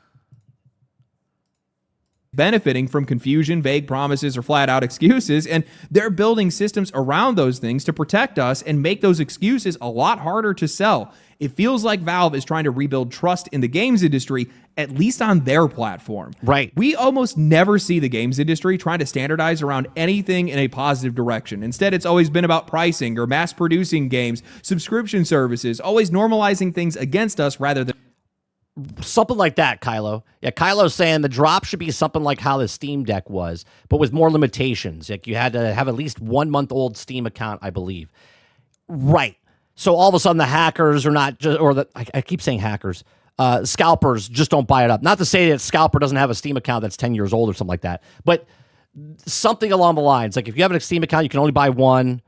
benefiting from confusion, vague promises, or flat out excuses, and they're building systems around those things to protect us and make those excuses a lot harder to sell. It feels like Valve is trying to rebuild trust in the games industry, at least on their platform. Right. We almost never see the games industry trying to standardize around anything in a positive direction. Instead, it's always been about pricing or mass producing games, subscription services, always normalizing things against us rather than something like that, Kylo. Yeah, Kylo's saying the drop should be something like how the Steam Deck was, but with more limitations. Like you had to have at least 1 month old Steam account, I believe. Right. So all of a sudden the hackers are not just, or the, I keep saying hackers, scalpers just don't buy it up. Not to say that Scalper doesn't have a Steam account that's 10 years old or something like that, but something along the lines. Like if you have a Steam account, you can only buy one,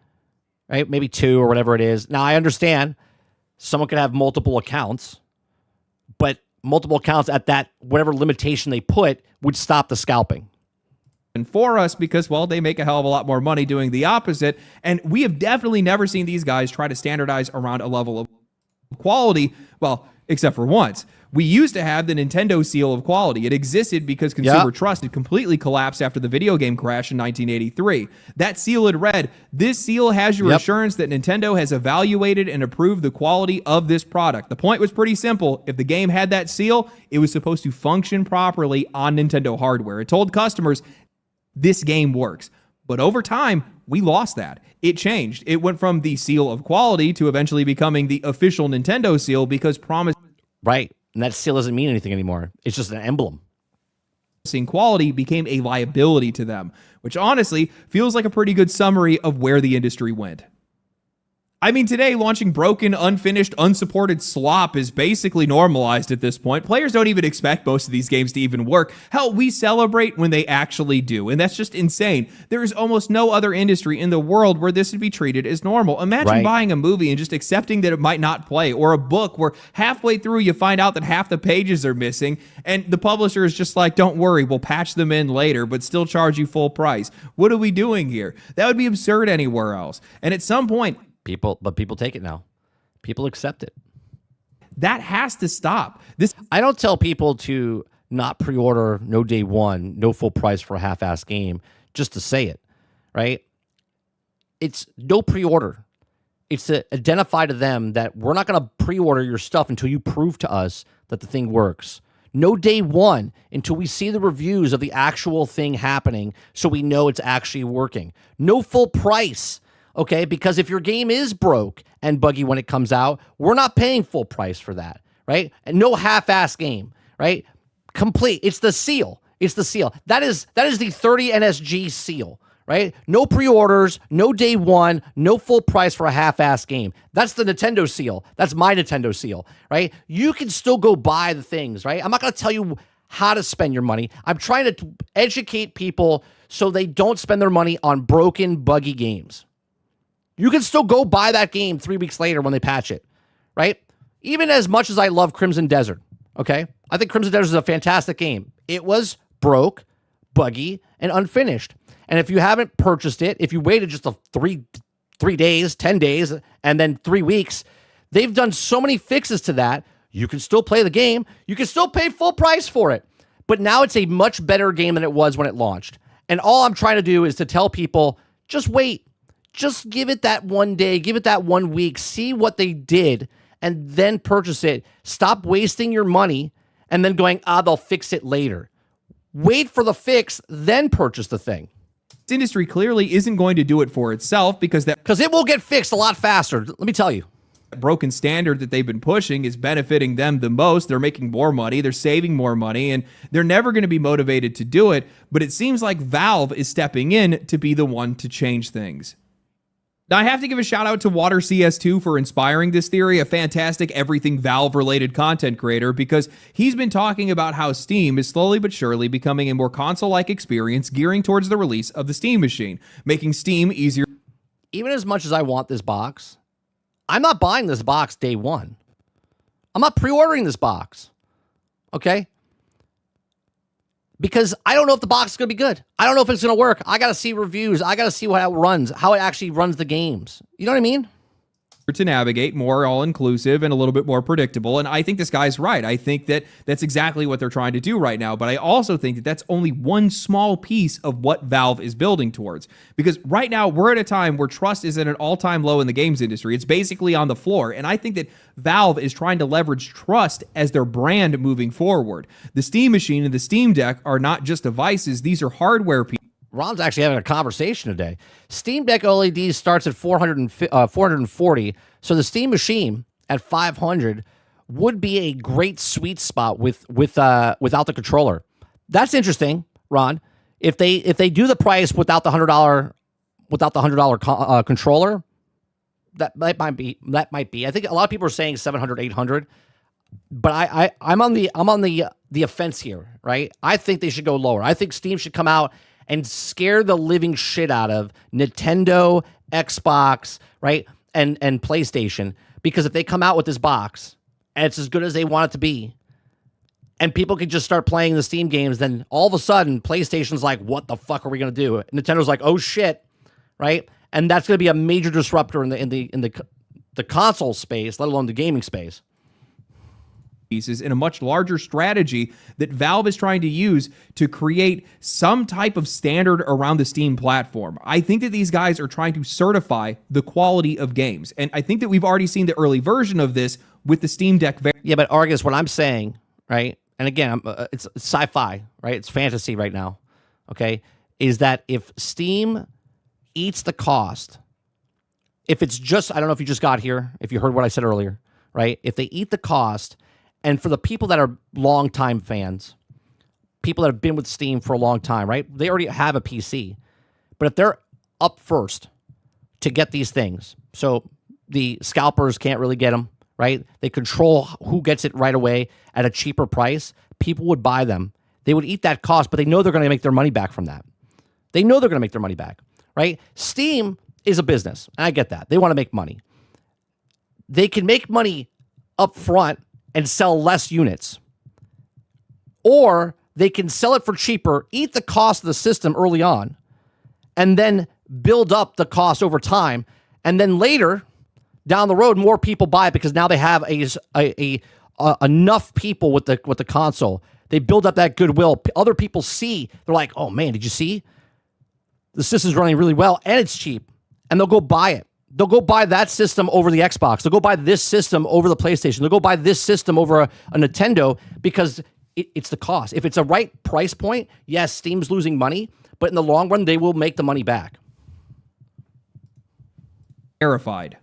right? Maybe two or whatever it is. Now I understand someone could have multiple accounts, but multiple accounts at that, whatever limitation they put, would stop the scalping. And for us, because, well, they make a hell of a lot more money doing the opposite. And we have definitely never seen these guys try to standardize around a level of quality, well, except for once. We used to have the Nintendo seal of quality. It existed because consumer trust had completely collapsed after the video game crash in 1983. That seal had read, "This seal has your assurance that Nintendo has evaluated and approved the quality of this product." The point was pretty simple. If the game had that seal, it was supposed to function properly on Nintendo hardware. It told customers, this game works. But over time, we lost that. It changed. It went from the seal of quality to eventually becoming the official Nintendo seal because promising And that seal doesn't mean anything anymore. It's just an emblem. quality became a liability to them, which honestly feels like a pretty good summary of where the industry went. I mean, today, launching broken, unfinished, unsupported slop is basically normalized at this point. Players don't even expect most of these games to even work. Hell, we celebrate when they actually do, and that's just insane. There is almost no other industry in the world where this would be treated as normal. Imagine buying a movie and just accepting that it might not play, or a book where halfway through you find out that half the pages are missing, and the publisher is just like, don't worry, we'll patch them in later, but still charge you full price. What are we doing here? That would be absurd anywhere else. And at some point, People take it now. People accept it. that has to stop. I don't tell people to not pre-order, no day one, no full price for a half-ass game, just to say it, right? It's no pre-order. It's to identify to them that we're not going to pre-order your stuff until you prove to us that the thing works. No day one until we see the reviews of the actual thing happening so we know it's actually working. No full price. Okay, because if your game is broke and buggy when it comes out, we're not paying full price for that, right? And no half-ass game, right? Complete. It's the seal. It's the seal. That is the 30 NSG seal, right? No pre-orders, no day one, no full price for a half-ass game. That's the Nintendo seal. That's my Nintendo seal, right? You can still go buy the things, right? I'm not going to tell you how to spend your money. I'm trying to educate people so they don't spend their money on broken, buggy games. You can still go buy that game 3 weeks later when they patch it, right? Even as much as I love Crimson Desert, okay? I think Crimson Desert is a fantastic game. It was broke, buggy, and unfinished. And if you haven't purchased it, if you waited just three days, 10 days, and then 3 weeks, they've done so many fixes to that. You can still play the game. You can still pay full price for it. But now it's a much better game than it was when it launched. And all I'm trying to do is to tell people, just wait. Just give it that 1 day, give it that 1 week, see what they did, and then purchase it. Stop wasting your money and then going, they'll fix it later. Wait for the fix, then purchase the thing. This industry clearly isn't going to do it for itself because it will get fixed a lot faster. Let me tell you. Broken standard that they've been pushing is benefiting them the most. They're making more money, they're saving more money, and they're never going to be motivated to do it. But it seems like Valve is stepping in to be the one to change things. Now, I have to give a shout out to Water CS2 for inspiring this theory, a fantastic everything Valve-related content creator, because he's been talking about how Steam is slowly but surely becoming a more console-like experience gearing towards the release of the Steam machine, making Steam easier. Even as much as I want this box, I'm not buying this box day one. I'm not pre-ordering this box, okay? Because I don't know if the box is going to be good. I don't know if it's going to work. I got to see reviews. I got to see how it runs, how it actually runs the games. You know what I mean? to navigate, more all-inclusive and a little bit more predictable. And I think this guy's right. I think that that's exactly what they're trying to do right now. But I also think that that's only one small piece of what Valve is building towards. Because right now we're at a time where trust is at an all-time low in the games industry. It's basically on the floor. And I think that Valve is trying to leverage trust as their brand moving forward. The Steam Machine and the Steam Deck are not just devices. These are hardware pieces. Ron's actually having a conversation today. Steam Deck OLED starts at 440, so the Steam Machine at 500 would be a great sweet spot without the controller. That's interesting, Ron. If they do the price without the $100 controller, that might be. I think a lot of people are saying 700, 800, but I'm on the offense here, right? I think they should go lower. I think Steam should come out and scare the living shit out of Nintendo, Xbox, right, and PlayStation. Because if they come out with this box and it's as good as they want it to be, and people can just start playing the Steam games, then all of a sudden PlayStation's like, what the fuck are we gonna do? Nintendo's like, oh shit, right? And that's gonna be a major disruptor in the console space, let alone the gaming space. Pieces in a much larger strategy that Valve is trying to use to create some type of standard around the Steam platform. I think that these guys are trying to certify the quality of games. And I think that we've already seen the early version of this with the Steam Deck. Yeah, but Argus, what I'm saying, right? And again, it's sci-fi, right? It's fantasy right now, okay? Is that if Steam eats the cost, if it's just, I don't know if you just got here, if you heard what I said earlier, right? If they eat the cost, and for the people that are longtime fans, people that have been with Steam for a long time, right? They already have a PC. But if they're up first to get these things, so the scalpers can't really get them, right? They control who gets it right away at a cheaper price. People would buy them. They would eat that cost, but they know they're going to make their money back from that. They know they're going to make their money back, right? Steam is a business, and I get that. They want to make money. They can make money up front and sell less units. Or they can sell it for cheaper, eat the cost of the system early on, and then build up the cost over time. And then later, down the road, more people buy it because now they have enough people with the console. They build up that goodwill. Other people see, they're like, oh man, did you see? The system's running really well and it's cheap. And they'll go buy it. They'll go buy that system over the Xbox. They'll go buy this system over the PlayStation. They'll go buy this system over a Nintendo because it's the cost. If it's a right price point, yes, Steam's losing money, but in the long run, they will make the money back. Verified.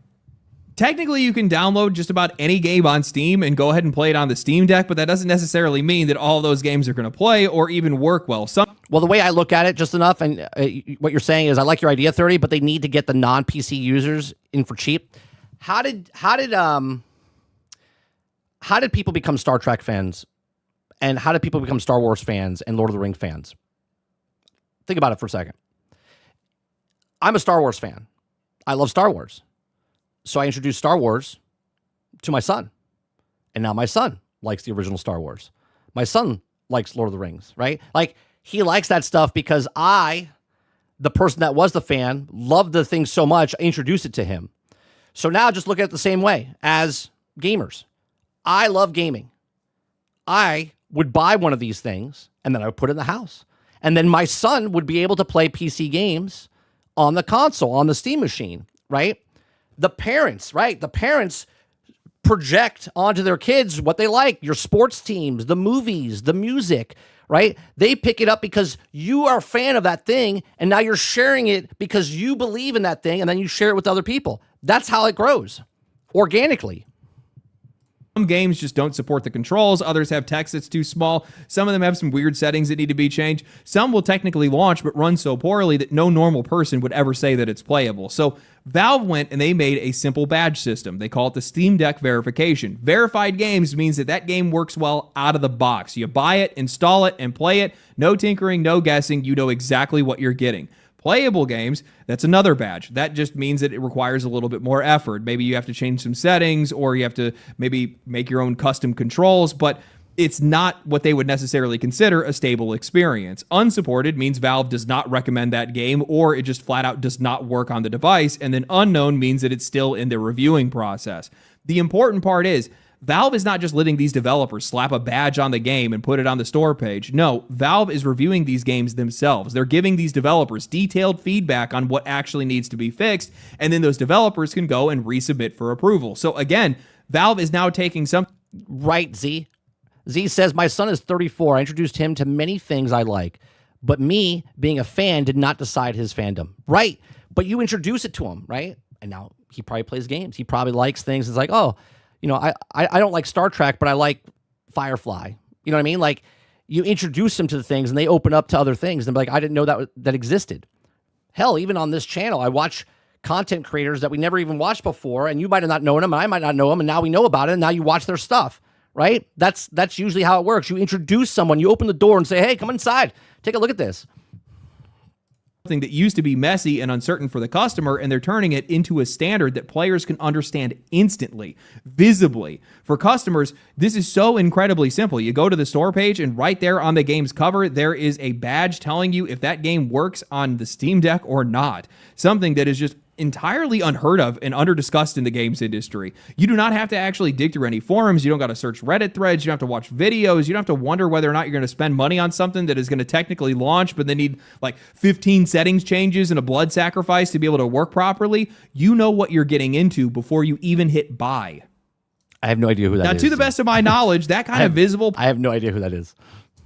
Technically, you can download just about any game on Steam and go ahead and play it on the Steam Deck, but that doesn't necessarily mean that all those games are going to play or even work well. Well, the way I look at it, just enough, and what you're saying is I like your idea, 30, but they need to get the non-PC users in for cheap. How did people become Star Trek fans, and how did people become Star Wars fans and Lord of the Rings fans? Think about it for a second. I'm a Star Wars fan. I love Star Wars. So I introduced Star Wars to my son. And now my son likes the original Star Wars. My son likes Lord of the Rings, right? Like, he likes that stuff because I, the person that was the fan, loved the thing so much, I introduced it to him. So now just look at it the same way as gamers. I love gaming. I would buy one of these things, and then I would put it in the house. And then my son would be able to play PC games on the console, on the Steam machine, right? The parents, right? The parents project onto their kids what they like, your sports teams, the movies, the music, right? They pick it up because you are a fan of that thing, and now you're sharing it because you believe in that thing, and then you share it with other people. That's how it grows, organically. Some games just don't support the controls. Others have text that's too small. Some of them have some weird settings that need to be changed. Some will technically launch but run so poorly that no normal person would ever say that it's playable. So Valve went and they made a simple badge system. They call it the Steam Deck verification. Verified games means that that game works well out of the box. You buy it, install it, and play it. No tinkering, no guessing. You know exactly what you're getting. Playable games, that's another badge. That just means that it requires a little bit more effort. Maybe you have to change some settings or you have to maybe make your own custom controls, but it's not what they would necessarily consider a stable experience. Unsupported means Valve does not recommend that game, or it just flat out does not work on the device. And then unknown means that it's still in their reviewing process. The important part is Valve is not just letting these developers slap a badge on the game and put it on the store page. No, Valve is reviewing these games themselves. They're giving these developers detailed feedback on what actually needs to be fixed, and then those developers can go and resubmit for approval. So again, Valve is now taking some... Right, Z. Z says, my son is 34. I introduced him to many things I like, but me, being a fan, did not decide his fandom. Right, but you introduce it to him, right? And now he probably plays games. He probably likes things. It's like, oh, you know, I don't like Star Trek, but I like Firefly. You know what I mean? Like, you introduce them to the things, and they open up to other things. And they're like, I didn't know that existed. Hell, even on this channel, I watch content creators that we never even watched before, and you might have not known them, and I might not know them, and now we know about it, and now you watch their stuff, right? That's usually how it works. You introduce someone, you open the door and say, hey, come inside, take a look at this. Something that used to be messy and uncertain for the customer, and they're turning it into a standard that players can understand instantly, visibly. For customers, this is so incredibly simple. You go to the store page, and right there on the game's cover, there is a badge telling you if that game works on the Steam Deck or not. Something that is just entirely unheard of and under-discussed in the games industry. You do not have to actually dig through any forums. You don't got to search Reddit threads. You don't have to watch videos. You don't have to wonder whether or not you're going to spend money on something that is going to technically launch, but they need like 15 settings changes and a blood sacrifice to be able to work properly. You know what you're getting into before you even hit buy. I have no idea who that is. Now, to the best of my knowledge, that kind of visible... I have no idea who that is.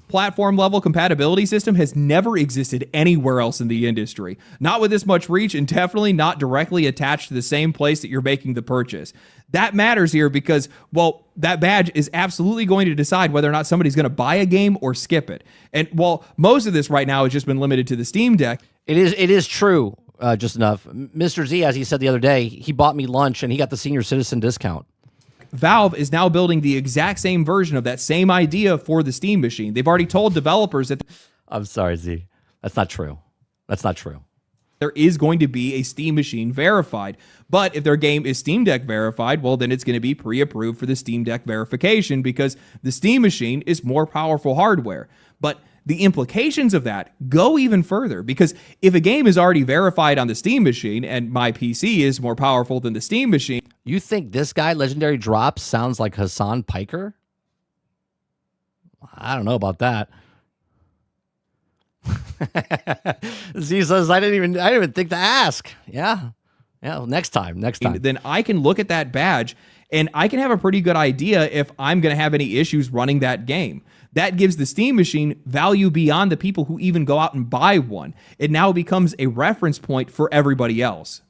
Platform level compatibility system has never existed anywhere else in the industry. Not with this much reach, and definitely not directly attached to the same place that you're making the purchase. That matters here because, well, that badge is absolutely going to decide whether or not somebody's going to buy a game or skip it. And while most of this right now has just been limited to the Steam Deck, it is true, just enough. Mr. Z, as he said the other day, he bought me lunch and he got the senior citizen discount. Valve is now building the exact same version of that same idea for the Steam machine. They've already told developers that... I'm sorry, Z. That's not true. That's not true. There is going to be a Steam machine verified. But if their game is Steam Deck verified, well, then it's going to be pre-approved for the Steam Deck verification because the Steam machine is more powerful hardware. But the implications of that go even further because if a game is already verified on the Steam machine and my PC is more powerful than the Steam machine... You think this guy, Legendary Drops, sounds like Hassan Piker? I don't know about that. Z says, I didn't even think to ask. Yeah. Well, next time. Then I can look at that badge and I can have a pretty good idea if I'm going to have any issues running that game. That gives the Steam machine value beyond the people who even go out and buy one. It now becomes a reference point for everybody else.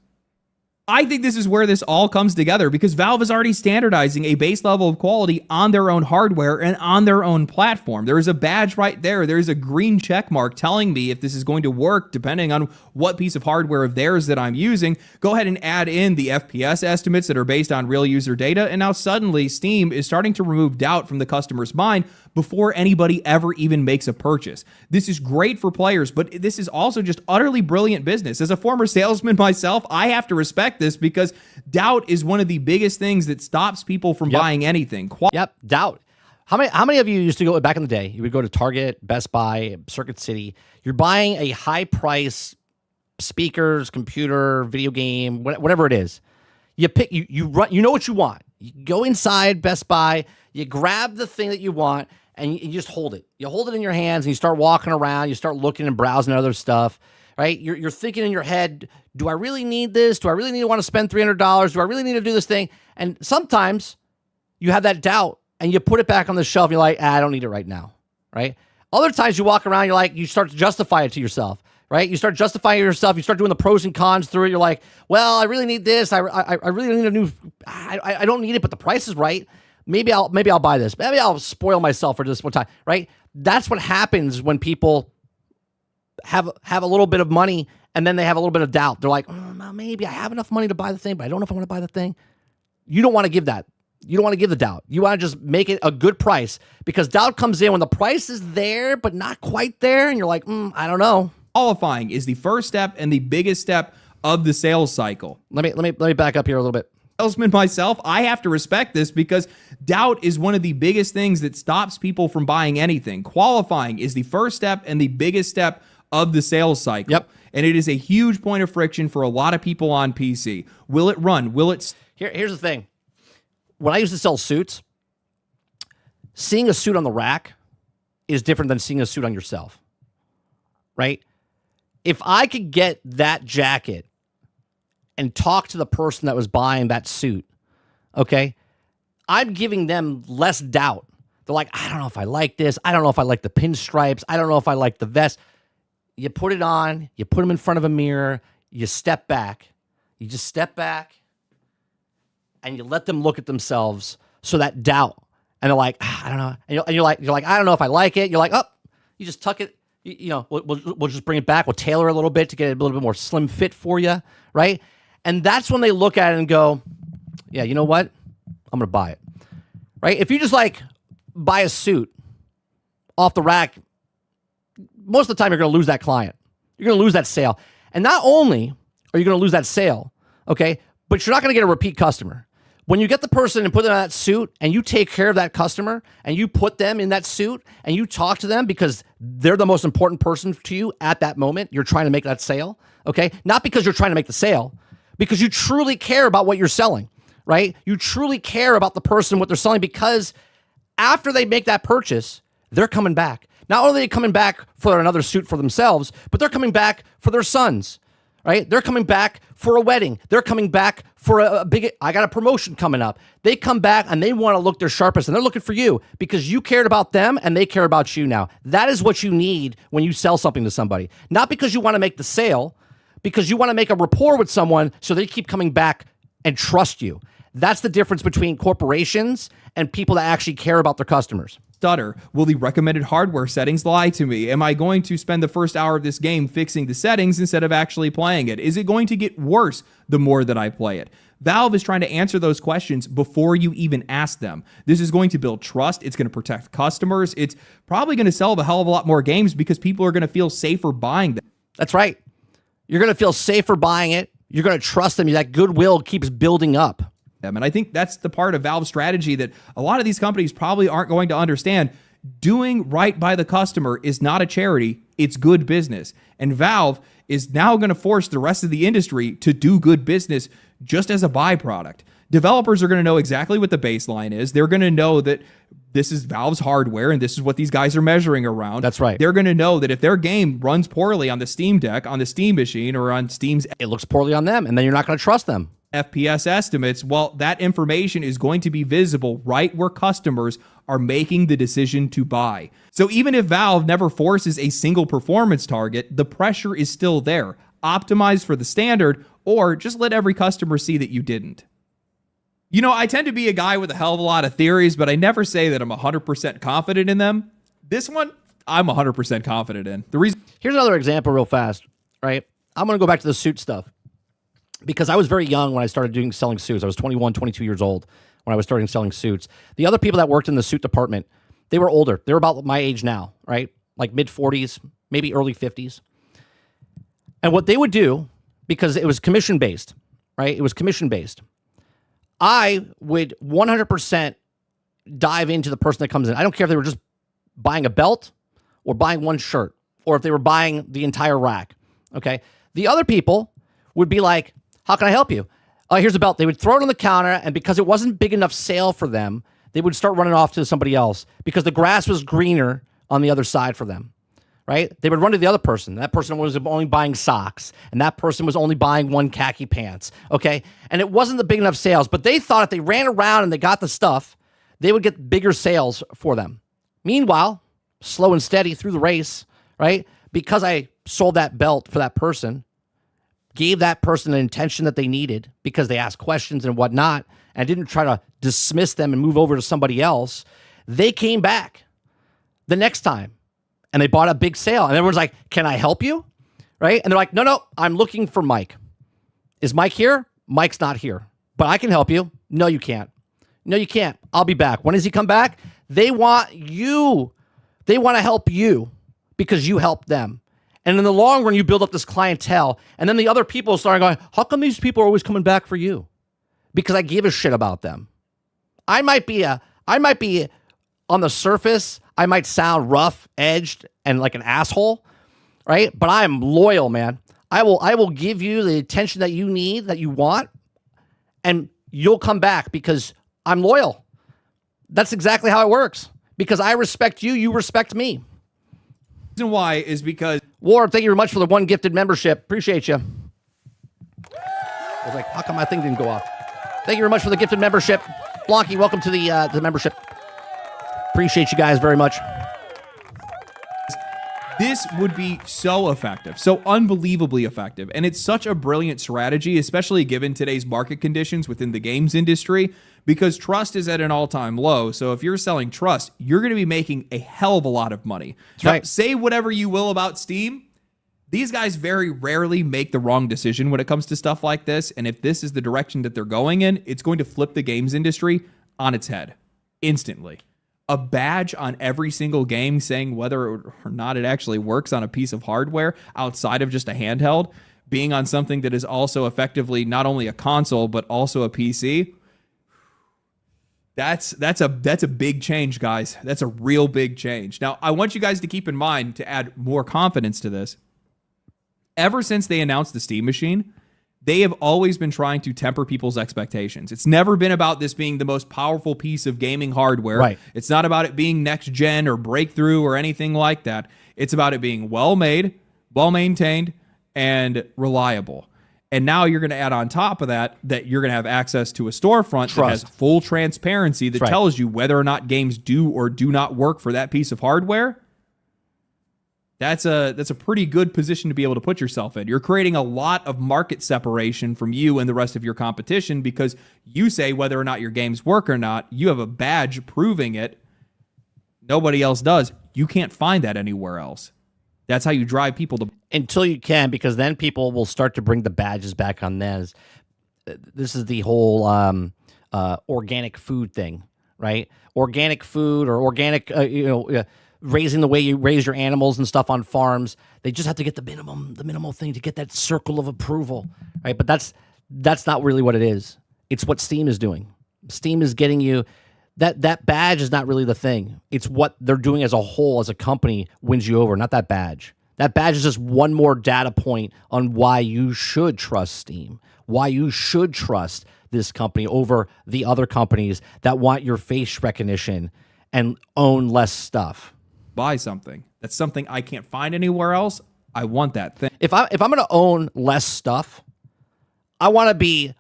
I think this is where this all comes together because Valve is already standardizing a base level of quality on their own hardware and on their own platform. There is a badge right there. There's a green check mark telling me if this is going to work depending on what piece of hardware of theirs that I'm using. Go ahead and add in the FPS estimates that are based on real user data. And now suddenly Steam is starting to remove doubt from the customer's mind before anybody ever even makes a purchase. This is great for players, but this is also just utterly brilliant business. As a former salesman myself, I have to respect this because doubt is one of the biggest things that stops people from buying anything. Doubt. How many of you used to go back in the day? You would go to Target, Best Buy, Circuit City. You're buying a high price speakers, computer, video game, whatever it is. You pick, you run, you know what you want. You go inside Best Buy, you grab the thing that you want, and you just hold it. You hold it in your hands, and you start walking around. You start looking and browsing other stuff, right? You're thinking in your head, do I really need this? Do I really need to want to spend $300? Do I really need to do this thing? And sometimes you have that doubt, and you put it back on the shelf, and you're like, I don't need it right now, right? Other times you walk around, you're like, you start to justify it to yourself, right? You start justifying yourself. You start doing the pros and cons through it. You're like, well, I really need this. I really need a new, I don't need it, but the price is right. Maybe I'll buy this. Maybe I'll spoil myself for this one time, right? That's what happens when people have a little bit of money and then they have a little bit of doubt. They're like, no, maybe I have enough money to buy the thing, but I don't know if I want to buy the thing. You don't want to give that. You don't want to give the doubt. You want to just make it a good price because doubt comes in when the price is there, but not quite there. And you're like, I don't know. Qualifying is the first step and the biggest step of the sales cycle. Let me back up here a little bit. salesman myself, I have to respect this because doubt is one of the biggest things that stops people from buying anything. Qualifying is the first step and the biggest step of the sales cycle. Yep. And it is a huge point of friction for a lot of people on PC. Will it run? Will it? Here's the thing. When I used to sell suits, seeing a suit on the rack is different than seeing a suit on yourself, right? If I could get that jacket and talk to the person that was buying that suit, okay, I'm giving them less doubt. They're like, I don't know if I like this. I don't know if I like the pinstripes. I don't know if I like the vest. You put it on, you put them in front of a mirror, you step back. You just step back and you let them look at themselves, so that doubt. And they're like, I don't know. And you're like, I don't know if I like it. You're like, oh, you just tuck it. We'll just bring it back. We'll tailor it a little bit to get it a little bit more slim fit for you, right? And that's when they look at it and go, yeah, you know what? I'm going to buy it, right? If you just like buy a suit off the rack, most of the time you're going to lose that client. You're going to lose that sale. And not only are you going to lose that sale, okay, but you're not going to get a repeat customer. When you get the person and put them in that suit and you take care of that customer and you put them in that suit and you talk to them because they're the most important person to you at that moment, you're trying to make that sale, okay? Not because you're trying to make the sale, because you truly care about what you're selling, right? You truly care about the person, what they're selling, because after they make that purchase, they're coming back. Not only are they coming back for another suit for themselves, but they're coming back for their sons, right? They're coming back for a wedding. They're coming back for a big, I got a promotion coming up. They come back and they want to look their sharpest, and they're looking for you because you cared about them and they care about you now. That is what you need when you sell something to somebody. Not because you want to make the sale, because you want to make a rapport with someone so they keep coming back and trust you. That's the difference between corporations and people that actually care about their customers. Stutter. Will the recommended hardware settings lie to me? Am I going to spend the first hour of this game fixing the settings instead of actually playing it? Is it going to get worse the more that I play it? Valve is trying to answer those questions before you even ask them. This is going to build trust. It's going to protect customers. It's probably going to sell a hell of a lot more games because people are going to feel safer buying them. That's right. You're going to feel safer buying it. You're going to trust them. That goodwill keeps building up. And I think that's the part of Valve's strategy that a lot of these companies probably aren't going to understand. Doing right by the customer is not a charity, it's good business. And Valve is now going to force the rest of the industry to do good business just as a byproduct. Developers are going to know exactly what the baseline is. They're going to know that this is Valve's hardware and this is what these guys are measuring around. That's right. They're going to know that if their game runs poorly on the Steam Deck, on the Steam machine, or on Steam's, it looks poorly on them, and then you're not going to trust them. FPS estimates, well, that information is going to be visible right where customers are making the decision to buy. So even if Valve never forces a single performance target, the pressure is still there. Optimize for the standard, or just let every customer see that you didn't. You know, I tend to be a guy with a hell of a lot of theories, but I never say that I'm 100% confident in them. This one, I'm 100% confident in. The reason. Here's another example real fast, right? I'm going to go back to the suit stuff. Because I was very young when I started selling suits. I was 21, 22 years old when I was starting selling suits. The other people that worked in the suit department, they were older. They were about my age now, right? Like mid-40s, maybe early 50s. And what they would do, because it was commission-based, right? It was commission-based. I would 100% dive into the person that comes in. I don't care if they were just buying a belt or buying one shirt or if they were buying the entire rack, okay? The other people would be like, how can I help you? Here's a belt. They would throw it on the counter, and because it wasn't big enough sale for them, they would start running off to somebody else because the grass was greener on the other side for them, right? They would run to the other person. That person was only buying socks, and that person was only buying one khaki pants, okay? And it wasn't the big enough sales, but they thought if they ran around and they got the stuff, they would get bigger sales for them. Meanwhile, slow and steady through the race, right? Because I sold that belt for that person, gave that person an intention that they needed because they asked questions and whatnot, and didn't try to dismiss them and move over to somebody else, they came back the next time and they bought a big sale. And everyone's like, can I help you? Right? And they're like, no, I'm looking for Mike. Is Mike here? Mike's not here, but I can help you. No, you can't. No, you can't. I'll be back. When does he come back? They want you. They want to help you because you helped them. And in the long run, you build up this clientele. And then the other people start going, how come these people are always coming back for you? because I give a shit about them. I might be on the surface, I might sound rough, edged, and like an asshole, right? But I am loyal, man. I will give you the attention that you need, that you want, and you'll come back because I'm loyal. That's exactly how it works. Because I respect you, you respect me. The reason why is because Ward, thank you very much for the 1 gifted membership. Appreciate you. I was like, how come my thing didn't go off? Thank you very much for the gifted membership. Blonky, welcome to the membership. Appreciate you guys very much. this would be so effective, so unbelievably effective. And it's such a brilliant strategy, especially given today's market conditions within the games industry, because trust is at an all-time low. So if you're selling trust, you're going to be making a hell of a lot of money. Now, right. Say whatever you will about Steam. These guys very rarely make the wrong decision when it comes to stuff like this. And if this is the direction that they're going in, it's going to flip the games industry on its head instantly. A badge on every single game saying whether or not it actually works on a piece of hardware outside of just a handheld, being on something that is also effectively not only a console, but also a PC. That's a big change, guys. That's a real big change. Now, I want you guys to keep in mind, to add more confidence to this, ever since they announced the Steam Machine, they have always been trying to temper people's expectations. It's never been about this being the most powerful piece of gaming hardware. Right. It's not about it being next gen or breakthrough or anything like that. It's about it being well made, well maintained, and reliable. And now you're going to add on top of that you're going to have access to a storefront that has full transparency that tells you whether or not games do or do not work for that piece of hardware. That's a pretty good position to be able to put yourself in. You're creating a lot of market separation from you and the rest of your competition because you say whether or not your games work or not. You have a badge proving it. Nobody else does. You can't find that anywhere else. That's how you drive people to... Until you can, because then people will start to bring the badges back on theirs. This is the whole organic food thing, right? Organic food or organic, raising the way you raise your animals and stuff on farms. They just have to get the minimal thing to get that circle of approval, right? But that's not really what it is. It's what Steam is doing. Steam is getting you that badge is not really the thing. It's what they're doing as a whole, as a company, wins you over, not that badge. That badge is just one more data point on why you should trust Steam, why you should trust this company over the other companies that want your face recognition and own less stuff. Buy something. That's something I can't find anywhere else. I want that thing. If I'm going to own less stuff, I want to be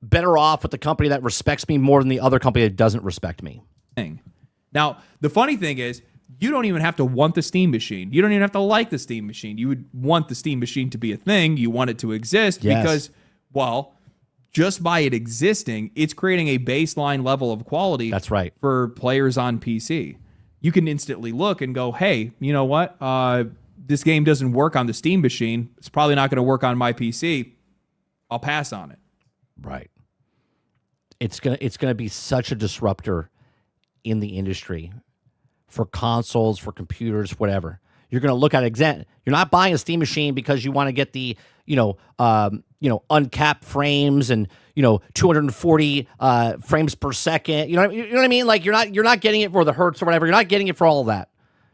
better off with the company that respects me more than the other company that doesn't respect me. Now, the funny thing is, you don't even have to want the Steam Machine. You don't even have to like the Steam Machine. You would want the Steam Machine to be a thing. You want it to exist because, well, just by it existing, it's creating a baseline level of quality. That's right. For players on PC. You can instantly look and go, hey, you know what? This game doesn't work on the Steam Machine. It's probably not going to work on my PC. I'll pass on it. Right. It's gonna be such a disruptor in the industry for consoles, for computers, whatever. You're gonna look at it. You're not buying a Steam Machine because you want to get the uncapped frames and 240 frames per second. You know what I mean? Like you're not getting it for the hertz or whatever. You're not getting it for all of that.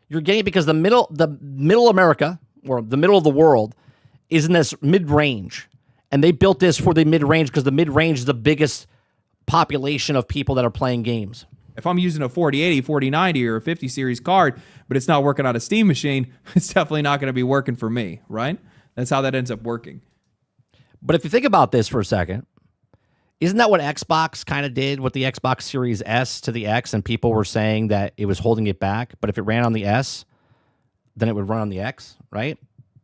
You're getting it because the middle America or the middle of the world is in this mid range, and they built this for the mid range because the mid range is the biggest population of people that are playing games. If I'm using a 4080, 4090, or a 50 series card, but it's not working on a Steam Machine, it's definitely not going to be working for me, right? That's how that ends up working. But if you think about this for a second, isn't that what Xbox kind of did with the Xbox Series S to the X, and people were saying that it was holding it back, but if it ran on the S, then it would run on the X, right?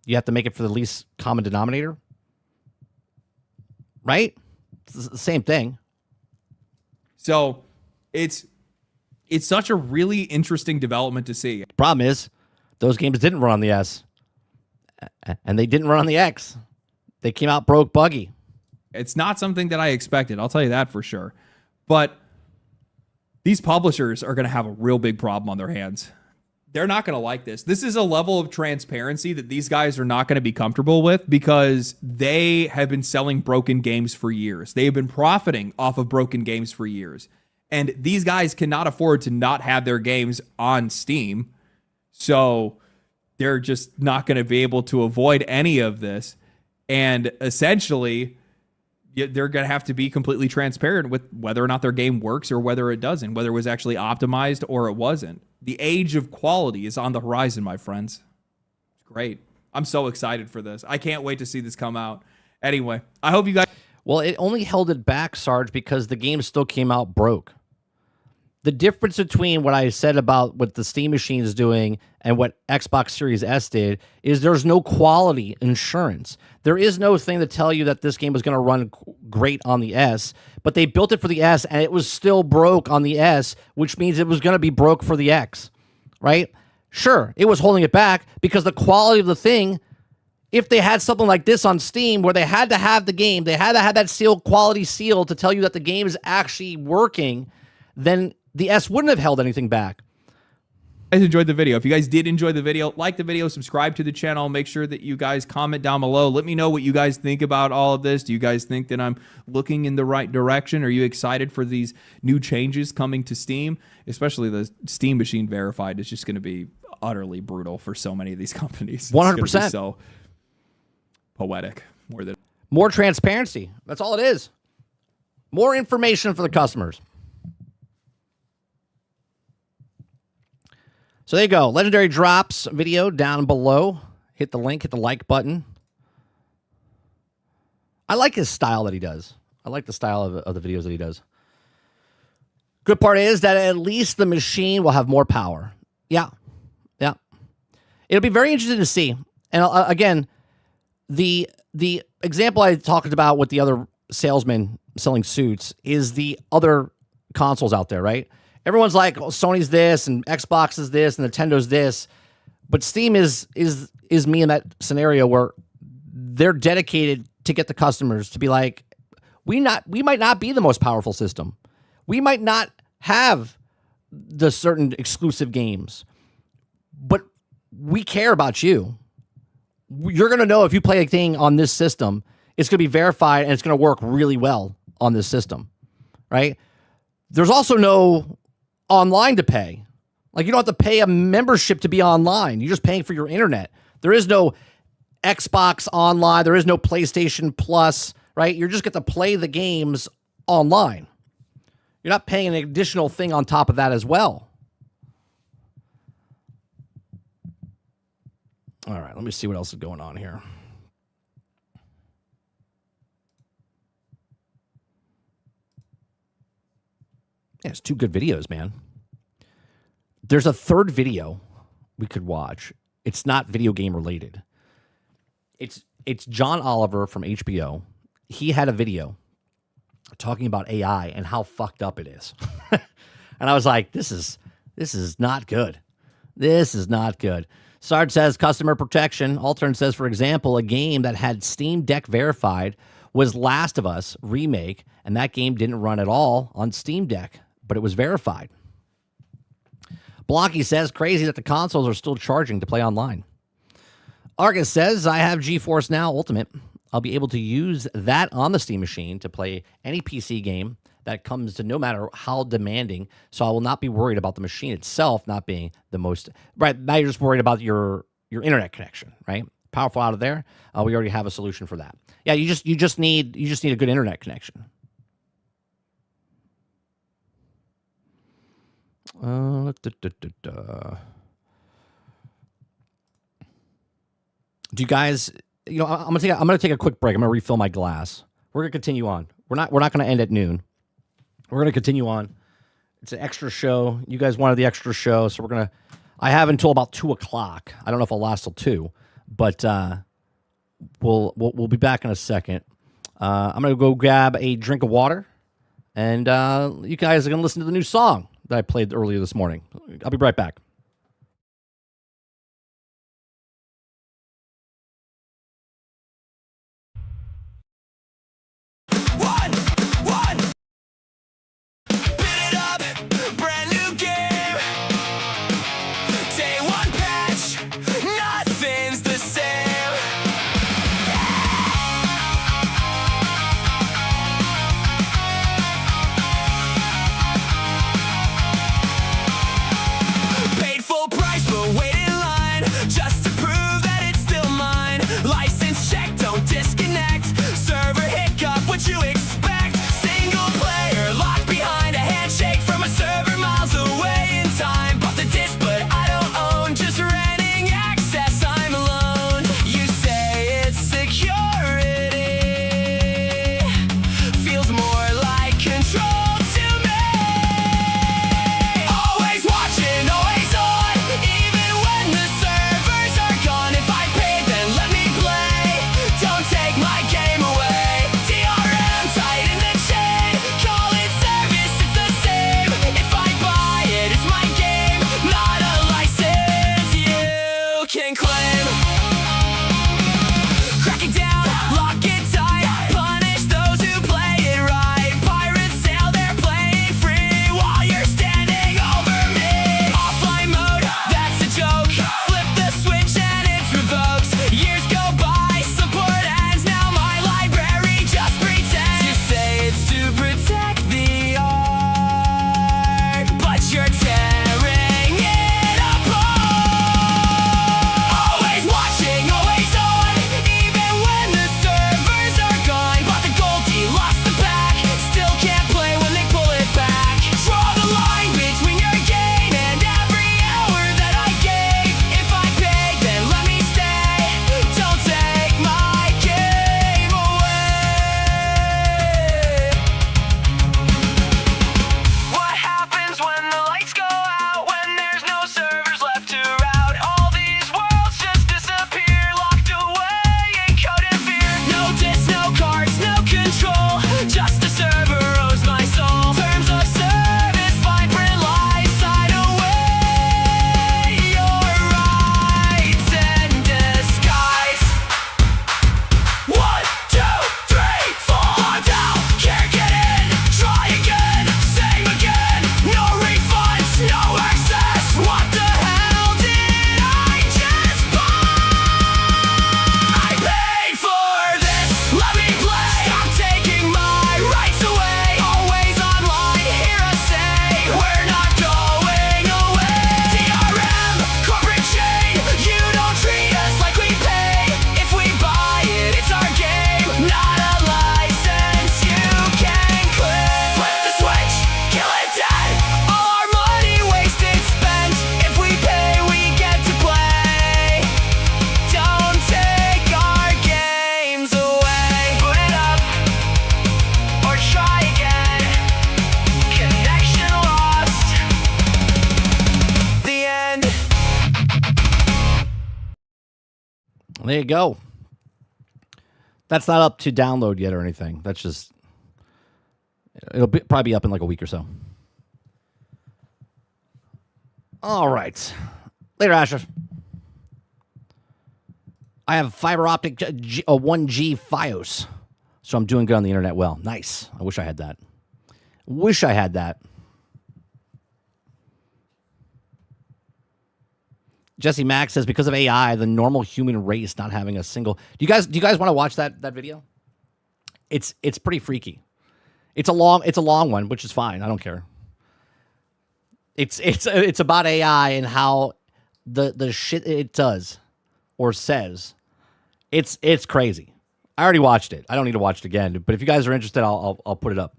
You have to make it for the least common denominator, right? It's the same thing. So it's such a really interesting development to see. Problem is, those games didn't run on the S, and they didn't run on the X. They came out broke, buggy. It's not something that I expected. I'll tell you that for sure. But these publishers are going to have a real big problem on their hands. they're not going to like this. This is a level of transparency that these guys are not going to be comfortable with because they have been selling broken games for years. They have been profiting off of broken games for years. And these guys cannot afford to not have their games on Steam. So they're just not going to be able to avoid any of this. And essentially, they're going to have to be completely transparent with whether or not their game works or whether it doesn't, whether it was actually optimized or it wasn't. The age of quality is on the horizon, my friends. It's great. I'm so excited for this. I can't wait to see this come out. Anyway, I hope you guys... Well, it only held it back, Sarge, because the game still came out broke. The difference between what I said about what the Steam machine is doing and what Xbox Series S did is there's no quality insurance. There is no thing to tell you that this game was going to run great on the S, but they built it for the S and it was still broke on the S, which means it was going to be broke for the X, right? Sure, it was holding it back because the quality of the thing, if they had something like this on Steam where they had to have the game, they had to have that quality seal to tell you that the game is actually working, then the S wouldn't have held anything back. You guys enjoyed the video. If you guys did enjoy the video, like the video, subscribe to the channel. Make sure that you guys comment down below. Let me know what you guys think about all of this. Do you guys think that I'm looking in the right direction? Are you excited for these new changes coming to Steam? Especially the Steam machine verified is just going to be utterly brutal for so many of these companies. 100%. So poetic. More transparency. That's all it is. More information for the customers. So there you go. Legendary Drops video down below. Hit the link, hit the like button. I like his style that he does. I like the style of the videos that he does. Good part is that at least the machine will have more power. Yeah. Yeah. It'll be very interesting to see. And again, the example I talked about with the other salesman selling suits is the other consoles out there, right? Everyone's like, oh, Sony's this and Xbox is this and Nintendo's this, but Steam is me in that scenario where they're dedicated to get the customers to be like, we might not be the most powerful system, we might not have the certain exclusive games, but we care about you. You're gonna know if you play a thing on this system, it's gonna be verified and it's gonna work really well on this system, right? There's also no online to pay. Like, you don't have to pay a membership to be online. You're just paying for your internet. There is no Xbox Online. There is no PlayStation Plus, right? You just get to play the games online. You're not paying an additional thing on top of that as well. All right, let me see what else is going on here. Yeah, it's two good videos, man. There's a third video we could watch. It's not video game related. It's John Oliver from HBO. He had a video talking about AI and how fucked up it is. And I was like, this is not good. This is not good. Sarge says customer protection. Altern says, for example, a game that had Steam Deck verified was Last of Us remake, and that game didn't run at all on Steam Deck, but it was verified. Blocky says, crazy that the consoles are still charging to play online. Argus says, I have GeForce Now Ultimate. I'll be able to use that on the Steam machine to play any PC game that comes to no matter how demanding, so I will not be worried about the machine itself not being the most... Right, now you're just worried about your internet connection, right? Powerful out of there. We already have a solution for that. Yeah, you just need a good internet connection. Do you guys? I'm gonna take a quick break. I'm gonna refill my glass. We're gonna continue on. We're not gonna end at noon. We're gonna continue on. It's an extra show. You guys wanted the extra show, so I have until about 2:00. I don't know if I'll last till 2, but we'll be back in a second. I'm gonna go grab a drink of water, and you guys are gonna listen to the new song that I played earlier this morning. I'll be right back. Spin it up, brand new game. Say There you go. That's not up to download yet or anything. That's just, probably be up in like a week or so. All right. Later, Asher. I have fiber optic 1G Fios, so I'm doing good on the internet well. Nice. I wish I had that. Wish I had that. Jesse Mack says because of AI, the normal human race not having a single. Do you guys want to watch that video? It's pretty freaky. It's a long one, which is fine. I don't care. It's about AI and how the shit it does or says. It's crazy. I already watched it. I don't need to watch it again. But if you guys are interested, I'll put it up.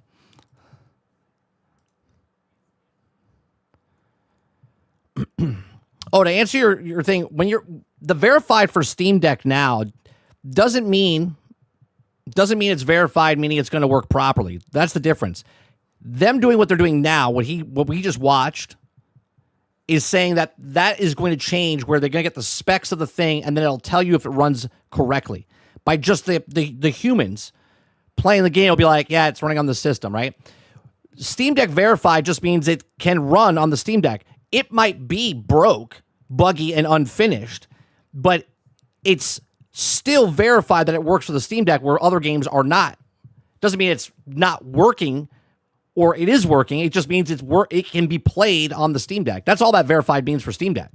Oh, to answer your thing, when you're the verified for Steam Deck now doesn't mean it's verified, meaning it's going to work properly. That's the difference. Them doing what they're doing now, what we just watched, is saying that is going to change where they're going to get the specs of the thing and then it'll tell you if it runs correctly. By just the humans playing the game, it'll be like, yeah, it's running on the system, right? Steam Deck verified just means it can run on the Steam Deck. It might be broke, buggy, and unfinished, but it's still verified that it works for the Steam Deck where other games are not. Doesn't mean it's not working or it is working. It just means it can be played on the Steam Deck. That's all that verified means for Steam Deck.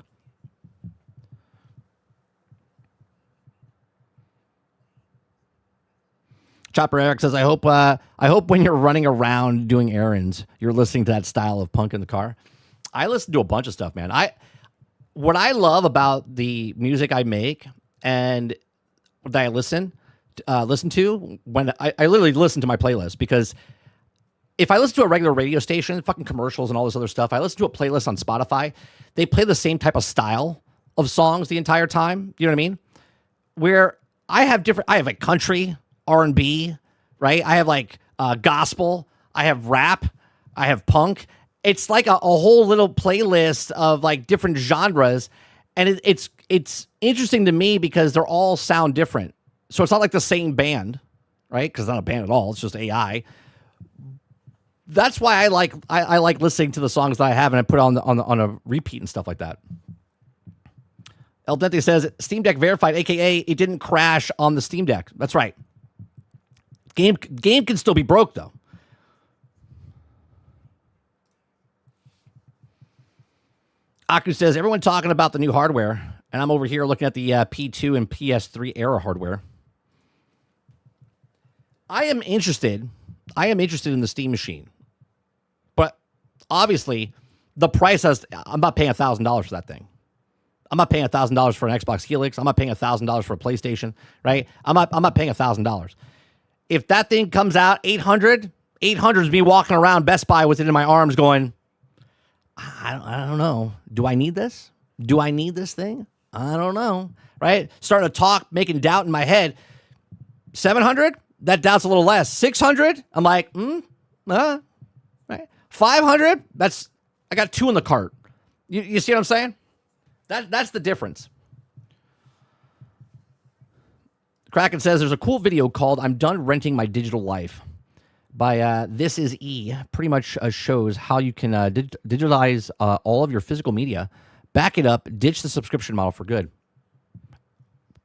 Chopper Eric says, I hope when you're running around doing errands, you're listening to that style of punk in the car. I listen to a bunch of stuff, man. What I love about the music I make and that I listen to when I literally listen to my playlist, because if I listen to a regular radio station, fucking commercials and all this other stuff, I listen to a playlist on Spotify. They play the same type of style of songs the entire time. You know what I mean? Where I have like country, R&B, right? I have like gospel. I have rap. I have punk. It's like a whole little playlist of like different genres, and it's interesting to me because they're all sound different. So it's not like the same band, right? Because it's not a band at all. It's just AI. That's why I like listening to the songs that I have and I put on a repeat and stuff like that. El Dente says Steam Deck verified, aka it didn't crash on the Steam Deck. That's right. Game can still be broke though. Aku says, everyone talking about the new hardware, and I'm over here looking at the P2 and PS3 era hardware. I am interested in the Steam machine. But obviously, the price I'm not paying $1,000 for that thing. I'm not paying $1,000 for an Xbox Helix. I'm not paying $1,000 for a PlayStation, right? I'm not paying $1,000. If that thing comes out $800 is me walking around Best Buy with it in my arms going, I don't know. Do I need this? Do I need this thing? I don't know. Right? Starting to talk, making doubt in my head. 700? That doubt's a little less. 600? I'm like, right? 500? I got 2 in the cart. You see what I'm saying? That's the difference. Kraken says there's a cool video called "I'm Done Renting My Digital Life" by This Is E. Pretty much shows how you can digitalize all of your physical media, back it up, ditch the subscription model for good.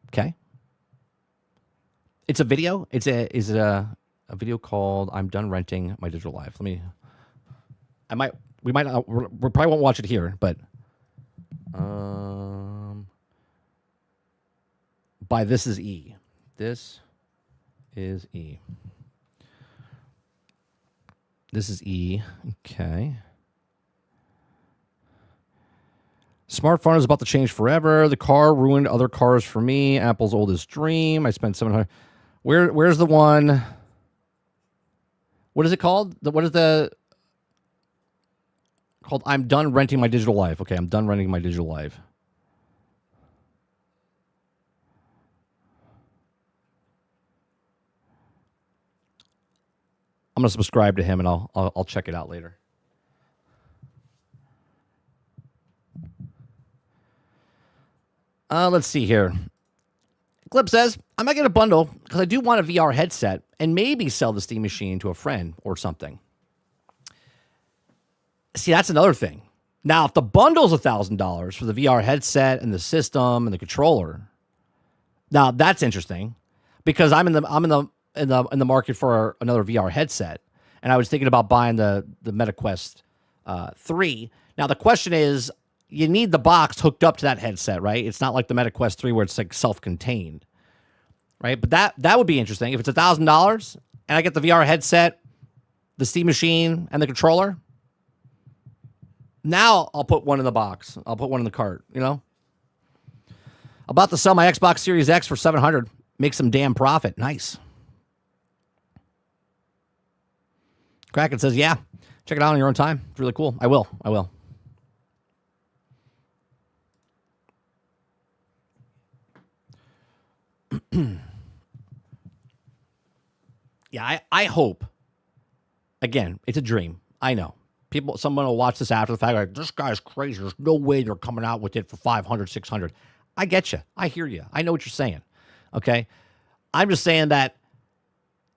Okay. It's a video. Is it a video called "I'm Done Renting My Digital Life"? We probably won't watch it here, but by This Is E. This is E. This is E. Okay. Smartphone is about to change forever. The car ruined other cars for me. Apple's oldest dream. I spent $700. Where's the one? What is it called? What is the called? I'm done renting my digital life. Okay, I'm done renting my digital life. I'm gonna subscribe to him and I'll check it out later. Let's see here. Clip says, I might get a bundle because I do want a VR headset and maybe sell the Steam Machine to a friend or something. See, that's another thing. Now, if the bundle's $1,000 for the VR headset and the system and the controller, now that's interesting because I'm in the market for another VR headset, and I was thinking about buying the MetaQuest 3. Now the question is, you need the box hooked up to that headset, right? It's not like the MetaQuest 3 where it's like self-contained, right? But that would be interesting if it's $1,000 and I get the VR headset, the Steam Machine, and the controller. Now I'll put one in the box. I'll put one in the cart, you know? About to sell my Xbox Series X for $700. Make some damn profit. Nice. Kraken says, yeah, check it out on your own time. It's really cool. I will. Yeah, I hope. Again, it's a dream. I know. Someone will watch this after the fact, like, this guy's crazy. There's no way they're coming out with it for 500, 600. I get you. I hear you. I know what you're saying. Okay? I'm just saying that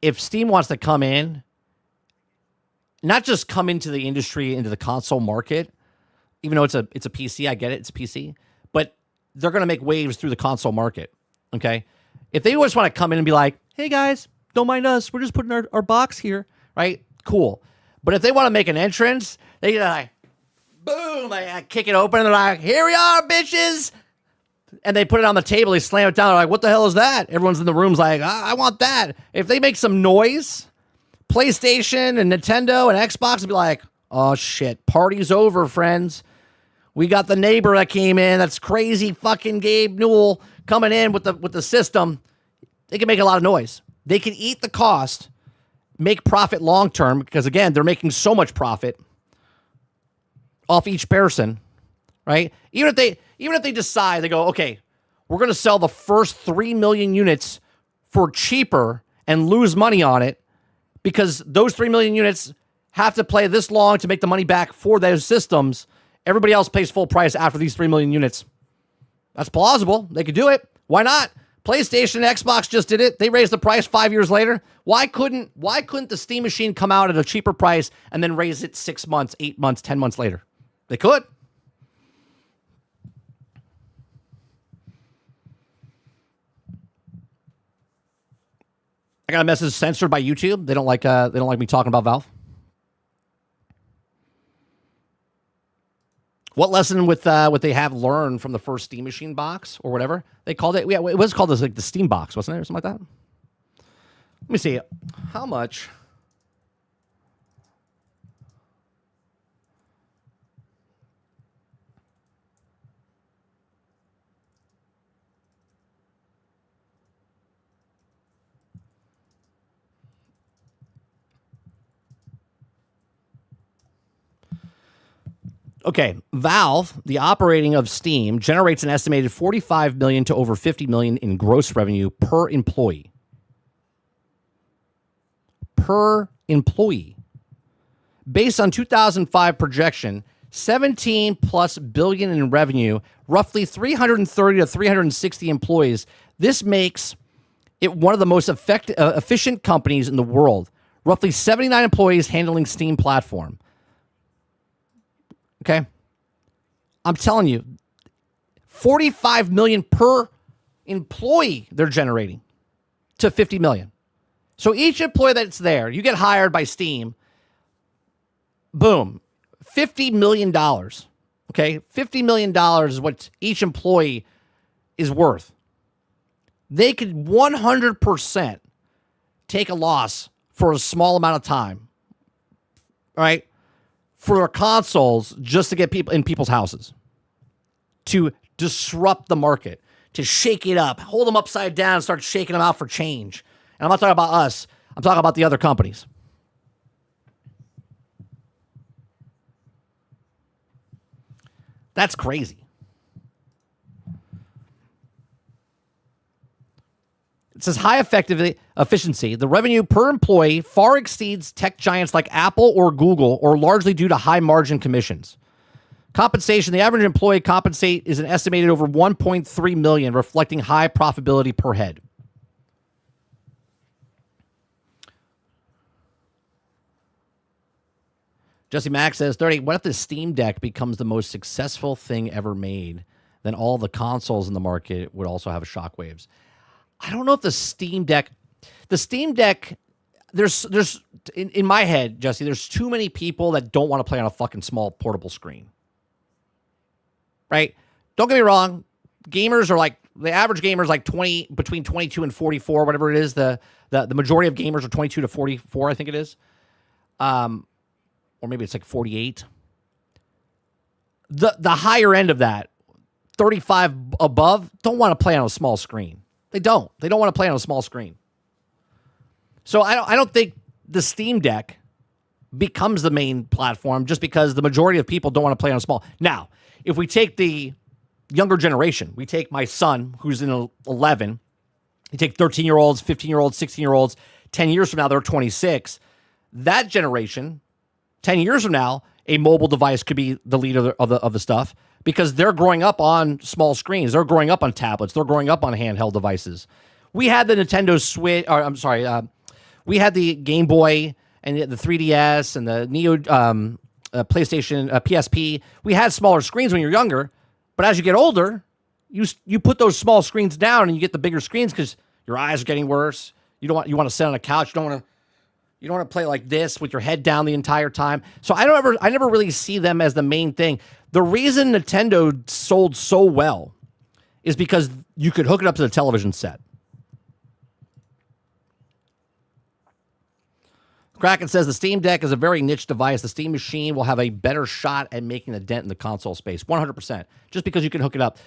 if Steam wants to come in, not just come into the industry, into the console market, even though it's a PC, I get it, it's a PC, but they're going to make waves through the console market. Okay? If they just want to come in and be like, hey guys, don't mind us. We're just putting our box here, right? Cool. But if they want to make an entrance, they like, boom, I kick it open, and they're like, here we are, bitches. And they put it on the table, they slam it down, they're like, what the hell is that? Everyone's in the room's like, I want that. If they make some noise, PlayStation and Nintendo and Xbox will be like, oh shit, party's over, friends. We got the neighbor that came in, that's crazy fucking Gabe Newell coming in with the system. They can make a lot of noise. They can eat the cost, make profit long term, because again, they're making so much profit off each person, right? Even if they decide, they go, okay, we're going to sell the first 3 million units for cheaper and lose money on it because those 3 million units have to play this long to make the money back for those systems. Everybody else pays full price after these 3 million units. That's plausible. They could do it. Why not? PlayStation and Xbox just did it. They raised the price 5 years later. Why couldn't the Steam Machine come out at a cheaper price and then raise it 6 months, 8 months, 10 months later? They could. I got a message censored by YouTube. They don't like me talking about Valve. What lesson with what they have learned from the first Steam Machine box or whatever they called it? Yeah, it was called like the Steam box, wasn't it, or something like that? Let me see how much. Okay, Valve, the operating of Steam, generates an estimated $45 million to over $50 million in gross revenue per employee. Per employee. Based on 2005 projection, 17 plus billion in revenue, roughly 330 to 360 employees. This makes it one of the most efficient companies in the world. Roughly 79 employees handling Steam platform. Okay, I'm telling you, 45 million per employee they're generating to 50 million. So each employee that's there, you get hired by Steam, boom, $50 million. Okay, $50 million is what each employee is worth. They could 100% take a loss for a small amount of time, all right? For their consoles, just to get people in people's houses, to disrupt the market, to shake it up, hold them upside down, and start shaking them out for change. And I'm not talking about us. I'm talking about the other companies. That's crazy. It says high efficiency. The revenue per employee far exceeds tech giants like Apple or Google, or largely due to high margin commissions. Compensation, the average employee compensate is an estimated over 1.3 million, reflecting high profitability per head. Jesse Mack says, 30, what if the Steam Deck becomes the most successful thing ever made? Then all the consoles in the market would also have shockwaves. I don't know if the Steam Deck, there's in my head, Jesse, there's too many people that don't want to play on a fucking small portable screen. Right? Don't get me wrong. Gamers are like, the average gamer is like between 22 and 44, whatever it is. The majority of gamers are 22 to 44, I think it is. Or maybe it's like 48. The higher end of that, 35 above, don't want to play on a small screen. They don't want to play on a small screen. So I don't think the Steam Deck becomes the main platform just because the majority of people don't want to play on a small. Now, if we take the younger generation, we take my son who's in 11, you take 13-year-olds, 15-year-olds, 16-year-olds, 10 years from now they're 26. That generation, 10 years from now, a mobile device could be the lead of the stuff because they're growing up on small screens. They're growing up on tablets. They're growing up on handheld devices. We had the Nintendo Switch, we had the Game Boy and the 3DS and the Neo PlayStation, PSP. We had smaller screens when you're younger, but as you get older, you put those small screens down and you get the bigger screens because your eyes are getting worse. You want to sit on a couch. You don't want to play like this with your head down the entire time. So I never really see them as the main thing. The reason Nintendo sold so well is because you could hook it up to the television set. Kraken says the Steam Deck is a very niche device. The Steam machine will have a better shot at making a dent in the console space. 100%. Just because you can hook it up.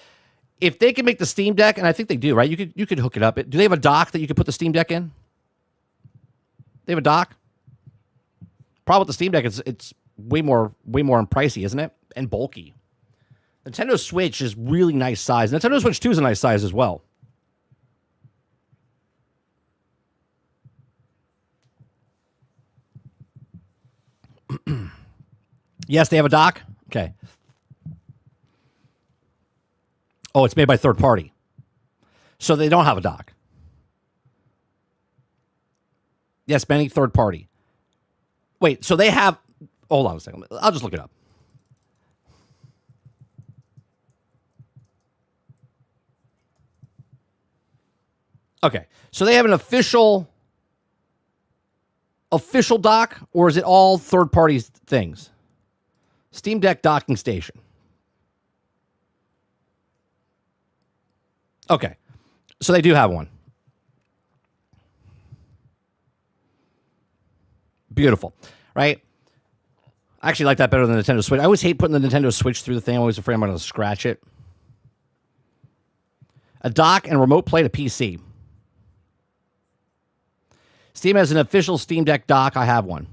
If they can make the Steam Deck, and I think they do, right? You could hook it up. Do they have a dock that you could put the Steam Deck in? They have a dock? Problem with the Steam Deck is it's way more pricey, isn't it? And bulky. Nintendo Switch is really nice size. Nintendo Switch 2 is a nice size as well. Yes, they have a dock? Okay. Oh, it's made by third party. So they don't have a dock. Yes, many third party. Wait, so they have... Hold on a second. I'll just look it up. Okay, so they have an official dock, or is it all third party things? Steam Deck docking station. Okay, so they do have one. Beautiful, right? I actually like that better than the Nintendo Switch. I always hate putting the Nintendo Switch through the thing. I'm always afraid I'm going to scratch it. A dock and remote play to PC. Steam has an official Steam Deck dock. I have one.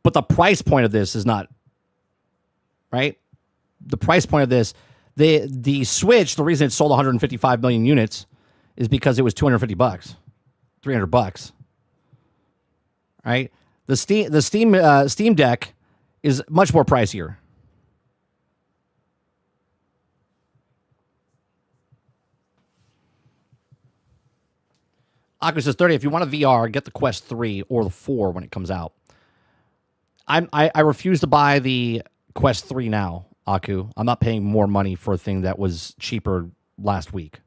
But the price point of this is not, right? The price point of this, the Switch, the reason it sold 155 million units is because it was $250, $300, right? The Steam Deck is much more pricier. Aku says 30. If you want a VR, get the Quest 3 or the 4 when it comes out. I refuse to buy the Quest 3 now, Aku. I'm not paying more money for a thing that was cheaper last week.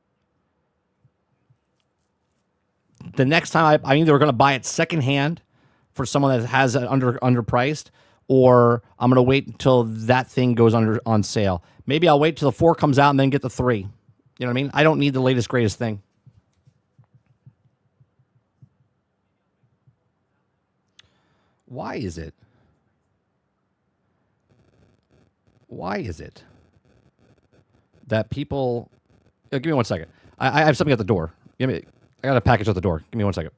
The next time I'm either going to buy it secondhand for someone that has it underpriced, or I'm going to wait until that thing goes on sale. Maybe I'll wait till the 4 comes out and then get the 3. You know what I mean? I don't need the latest, greatest thing. Why is it that people... give me 1 second. I have something at the door. I got a package at the door. Give me 1 second.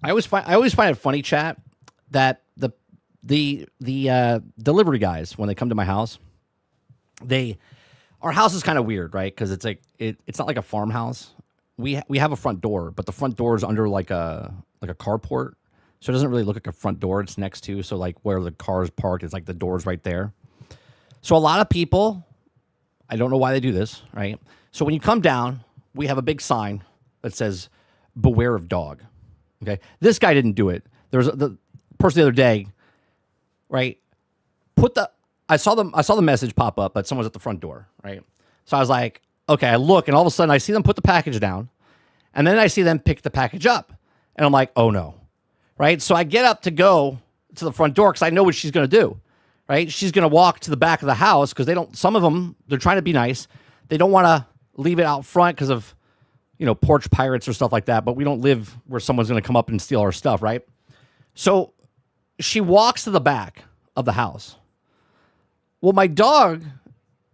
I always find it funny, chat, that the delivery guys, when they come to my house, our house is kind of weird, right? Because it's like it's not like a farmhouse. We have a front door, but the front door is under like a carport, so it doesn't really look like a front door. It's next to, so like where the car is parked, it's like the door's right there. So a lot of people, I don't know why they do this, right? So when you come down, we have a big sign that says "Beware of dog." Okay, this guy didn't do it. There was the person the other day, right? I saw the message pop up, but someone's at the front door, right? So I was like, okay, I look, and all of a sudden I see them put the package down, and then I see them pick the package up, and I'm like, oh no, right? So I get up to go to the front door because I know what she's going to do, right? She's going to walk to the back of the house because some of them, they're trying to be nice. They don't want to leave it out front because of, porch pirates or stuff like that, but we don't live where someone's going to come up and steal our stuff, right? So she walks to the back of the house. Well, my dog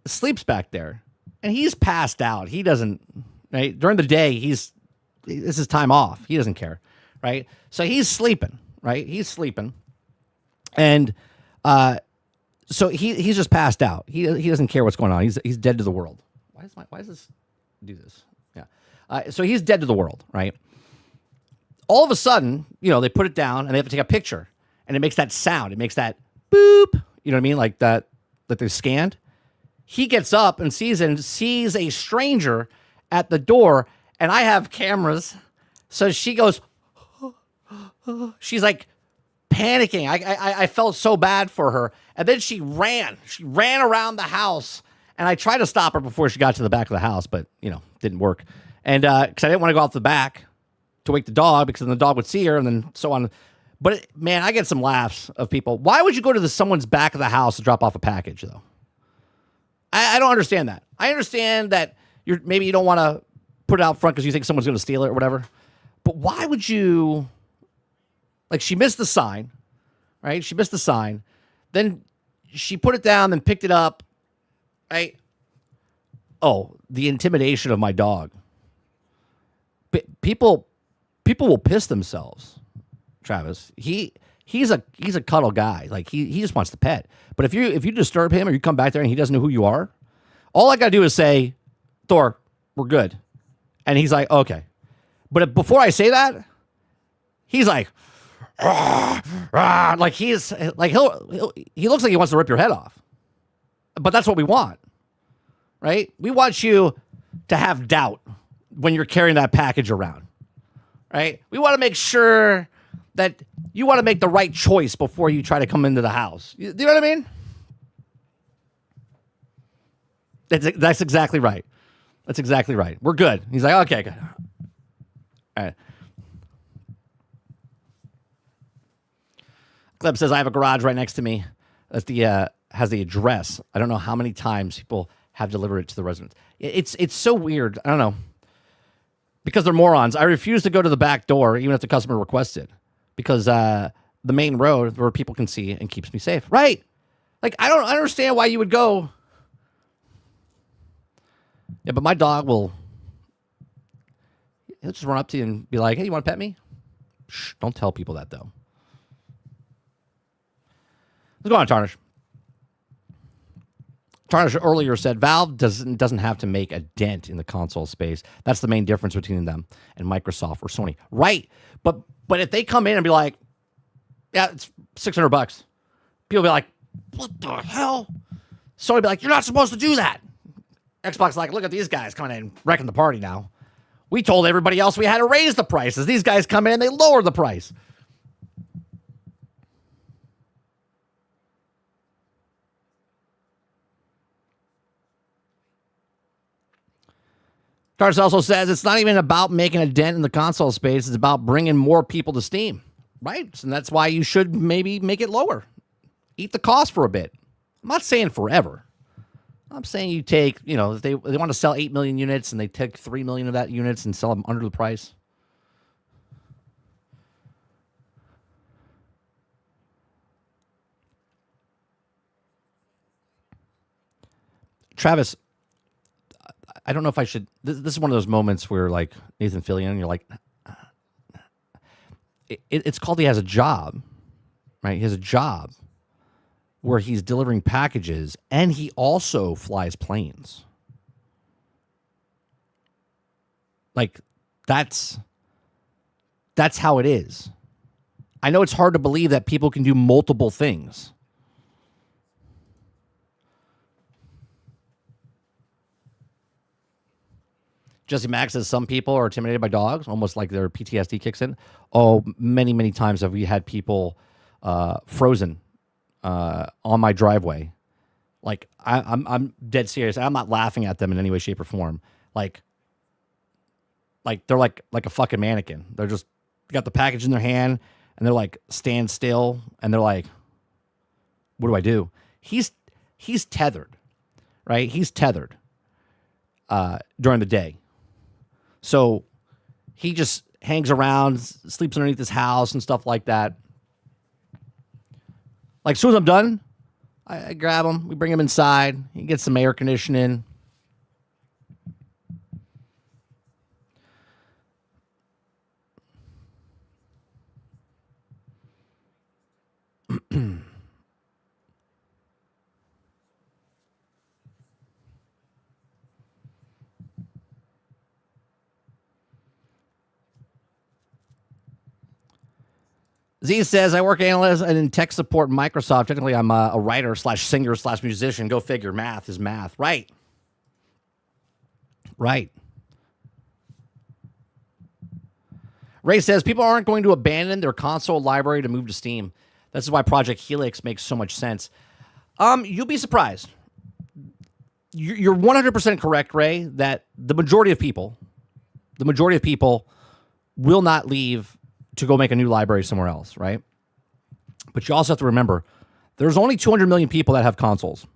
sleeps back there, and he's passed out. He doesn't, right? During the day, this is time off. He doesn't care, right? So he's sleeping, right? He's sleeping. And so he's just passed out. He doesn't care what's going on. He's dead to the world. Why does this do this? Yeah. So he's dead to the world, right? All of a sudden, they put it down and they have to take a picture, and it makes that sound. It makes that boop. You know what I mean? Like that they scanned. He gets up and sees a stranger at the door, and I have cameras. So she goes, she's like panicking. I felt so bad for her. And then she ran around the house, and I tried to stop her before she got to the back of the house, but didn't work. And because I didn't want to go out the back to wake the dog, because then the dog would see her, and then so on. But man, I get some laughs of people. Why would you go to someone's back of the house to drop off a package, though? I don't understand that. I understand that maybe you don't want to put it out front because you think someone's going to steal it or whatever. But why would you? Like, she missed the sign, right? She missed the sign. Then she put it down, then picked it up, right? Oh, the intimidation of my dog. People will piss themselves. Travis, he's a cuddle guy. Like he just wants the pet. But if you disturb him or you come back there and he doesn't know who you are, all I gotta do is say, Thor, we're good, and he's like, okay. But before I say that, he's like, like he's like he looks like he wants to rip your head off. But that's what we want, right? We want you to have doubt when you're carrying that package around, right? We want to make sure that you want to make the right choice before you try to come into the house. You know what I mean? That's exactly right. That's exactly right. We're good. He's like, okay, good. All right. Gleb says, I have a garage right next to me that has the address. I don't know how many times people have delivered it to the residents. It's so weird. I don't know. Because they're morons. I refuse to go to the back door even if the customer requests it. Because the main road where people can see and keeps me safe. Right. Like, I don't understand why you would go. Yeah, but my dog he'll just run up to you and be like, hey, you want to pet me? Shh, don't tell people that, though. Let's go on, Tarnish. Tarnish earlier said Valve doesn't have to make a dent in the console space. That's the main difference between them and Microsoft or Sony. Right. But if they come in and be like, yeah, it's $600, people be like, what the hell? Sony be like, you're not supposed to do that. Xbox like, look at these guys coming in wrecking the party now. We told everybody else we had to raise the prices. These guys come in, they lower the price. Tars also says it's not even about making a dent in the console space. It's about bringing more people to Steam, right? And that's why you should maybe make it lower. Eat the cost for a bit. I'm not saying forever. I'm saying you take, if they want to sell 8 million units and they take 3 million of that units and sell them under the price. Travis, I don't know if I should. This is one of those moments where, like, Nathan Fillion, you're like, it's called he has a job, right? He has a job where he's delivering packages and he also flies planes. Like, that's how it is. I know it's hard to believe that people can do multiple things. Jesse Mack says some people are intimidated by dogs, almost like their PTSD kicks in. Oh, many, many times have we had people frozen on my driveway. Like, I'm dead serious. I'm not laughing at them in any way, shape, or form. Like they're like a fucking mannequin. They're just got the package in their hand and they're like stand still and they're like, what do I do? He's tethered, right? He's tethered during the day. So he just hangs around, sleeps underneath his house and stuff like that. Like, as soon as I'm done, I grab him. We bring him inside. He gets some air conditioning. Z says, I work analyst and in tech support in Microsoft. Technically, I'm a writer / singer / musician. Go figure. Math is math. Right. Ray says, people aren't going to abandon their console library to move to Steam. This is why Project Helix makes so much sense. You'll be surprised. You're 100% correct, Ray, that the majority of people will not leave to go make a new library somewhere else, right? But you also have to remember, there's only 200 million people that have consoles.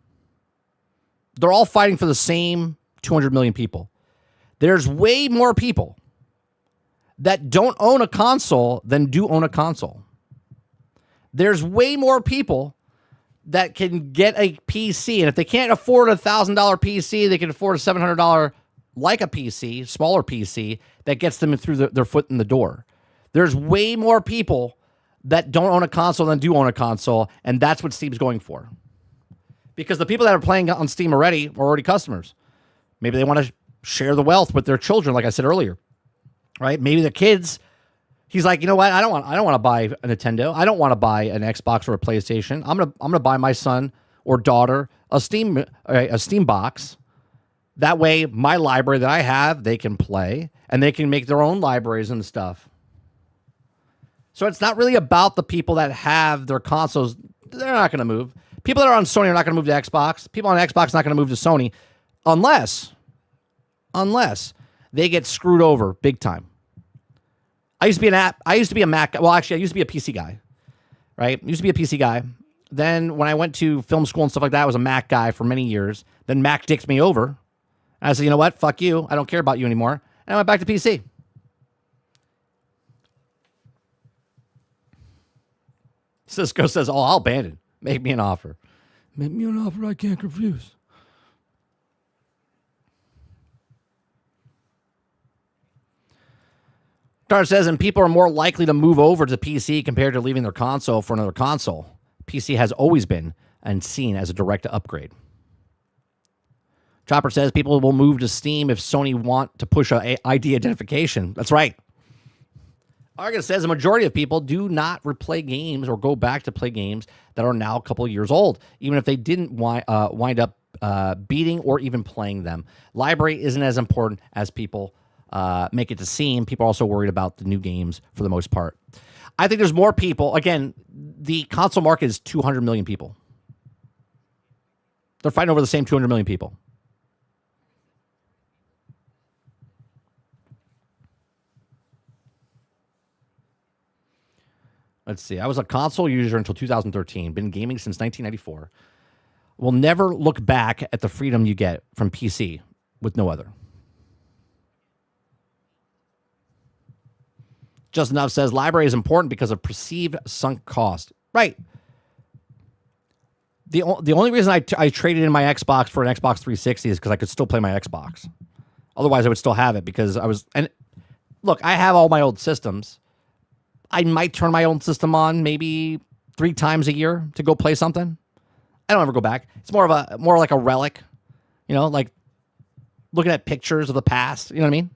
They're all fighting for the same 200 million people. There's way more people that don't own a console than do own a console. There's way more people that can get a PC, and if they can't afford a $1,000 PC, they can afford a $700 like a PC, smaller PC, that gets them through their foot in the door. There's way more people that don't own a console than do own a console, and that's what Steam's going for. Because the people that are playing on Steam already are already customers. Maybe they want to share the wealth with their children, like I said earlier, right? Maybe the kids, he's like, you know what? I don't want to buy a Nintendo. I don't want to buy an Xbox or a PlayStation. I'm gonna buy my son or daughter a Steam box. That way, my library that I have, they can play, and they can make their own libraries and stuff. So it's not really about the people that have their consoles. They're not going to move. People that are on Sony are not going to move to Xbox. People on Xbox are not going to move to Sony unless they get screwed over big time. I used to be a Mac. Well, actually, I used to be a PC guy, right? I used to be a PC guy. Then when I went to film school and stuff like that, I was a Mac guy for many years. Then Mac dicked me over. I said, you know what? Fuck you. I don't care about you anymore. And I went back to PC. Cisco says, oh, I'll abandon. Make me an offer. Make me an offer I can't refuse. Dar says, and people are more likely to move over to PC compared to leaving their console for another console. PC has always been and seen as a direct upgrade. Chopper says, people will move to Steam if Sony want to push a ID identification. That's right. Argus says a majority of people do not replay games or go back to play games that are now a couple of years old, even if they didn't wind up beating or even playing them. Library isn't as important as people make it to seem. People are also worried about the new games for the most part. I think there's more people. Again, the console market is 200 million people. They're fighting over the same 200 million people. Let's see. I was a console user until 2013. Been gaming since 1994. Will never look back at the freedom you get from PC with no other. Just Enough says library is important because of perceived sunk cost. Right. The only reason I traded in my Xbox for an Xbox 360 is because I could still play my Xbox. Otherwise, I would still have it because I was... And look, I have all my old systems. I might turn my own system on maybe 3 times a year to go play something. I don't ever go back. It's more like a relic, like looking at pictures of the past. You know what I mean?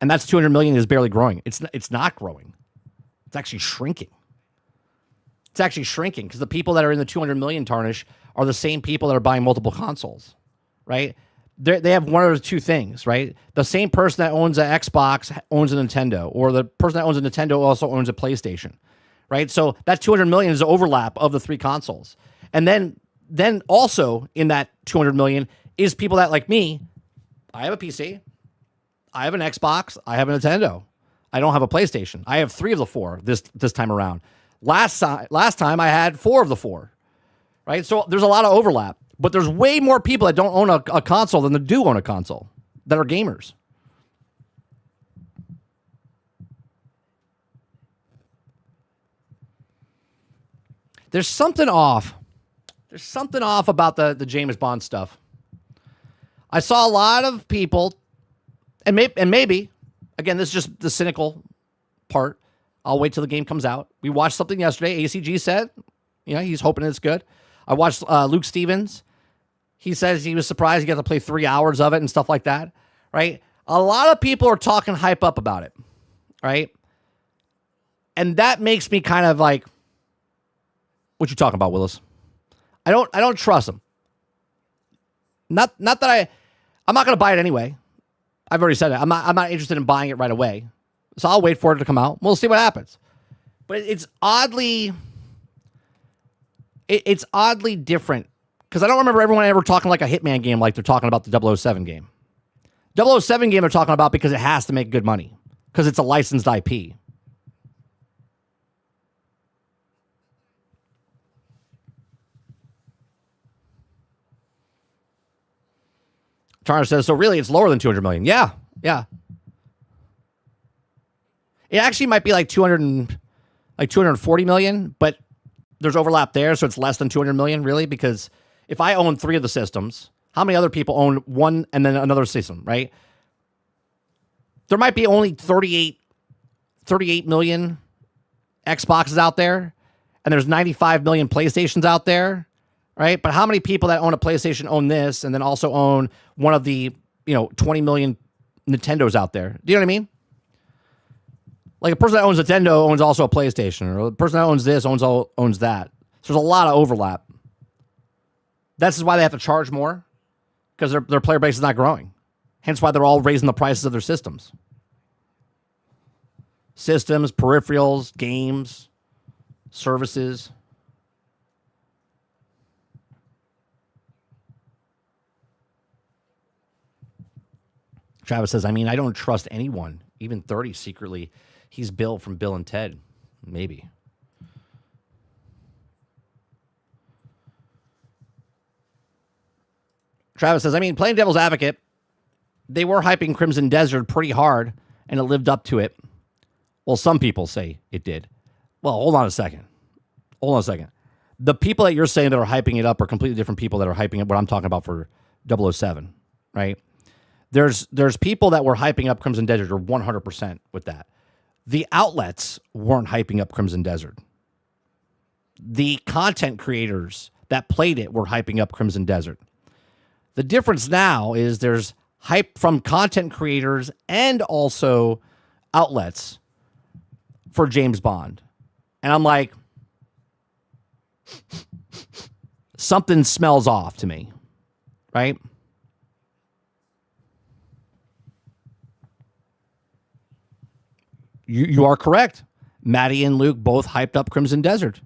And that's 200 million is barely growing. It's not growing. It's actually shrinking. It's actually shrinking because the people that are in the 200 million tarnish are the same people that are buying multiple consoles, right? They have one or two things, right? The same person that owns an Xbox owns a Nintendo, or the person that owns a Nintendo also owns a PlayStation, right? So that 200 million is the overlap of the 3 consoles. And then also in that 200 million is people that, like me, I have a PC, I have an Xbox, I have a Nintendo. I don't have a PlayStation. I have 3 of the 4 this time around. Last time I had 4 of the 4, right? So there's a lot of overlap, but there's way more people that don't own a console than that do own a console that are gamers. There's something off. There's something off about the James Bond stuff. I saw a lot of people, and maybe, again, this is just the cynical part. I'll wait till the game comes out. We watched something yesterday. ACG said, he's hoping it's good. I watched Luke Stevens. He says he was surprised he got to play 3 hours of it and stuff like that, right? A lot of people are talking hype up about it, right? And that makes me kind of like, what you talking about, Willis? I don't trust him. Not that I'm not going to buy it anyway. I've already said it. I'm not interested in buying it right away. So I'll wait for it to come out. We'll see what happens. But it's oddly different because I don't remember everyone ever talking like a Hitman game like they're talking about the 007 game. 007 game they're talking about because it has to make good money because it's a licensed IP. Charles says, so really it's lower than 200 million. Yeah. It actually might be like 240 million, but there's overlap there, so it's less than 200 million, really, because if I own 3 of the systems, how many other people own one and then another system, right? There might be only 38 million Xboxes out there, and there's 95 million PlayStations out there, right? But how many people that own a PlayStation own this and then also own one of the, 20 million Nintendos out there? Do you know what I mean? Like a person that owns a Nintendo owns also a PlayStation, or the person that owns this owns that. So there's a lot of overlap. That's why they have to charge more, because their player base is not growing. Hence why they're all raising the prices of their systems. Systems, peripherals, games, services. Travis says, I don't trust anyone, even 30 secretly. He's Bill from Bill and Ted. Maybe. Travis says, playing devil's advocate, they were hyping Crimson Desert pretty hard, and it lived up to it. Well, some people say it did. Well, hold on a second. The people that you're saying that are hyping it up are completely different people that are hyping it, what I'm talking about for 007, right? There's people that were hyping up Crimson Desert or 100% with that. The outlets weren't hyping up Crimson Desert. The content creators that played it were hyping up Crimson Desert. The difference now is there's hype from content creators and also outlets for James Bond. And I'm like, something smells off to me, right? You are correct. Maddie and Luke both hyped up Crimson Desert.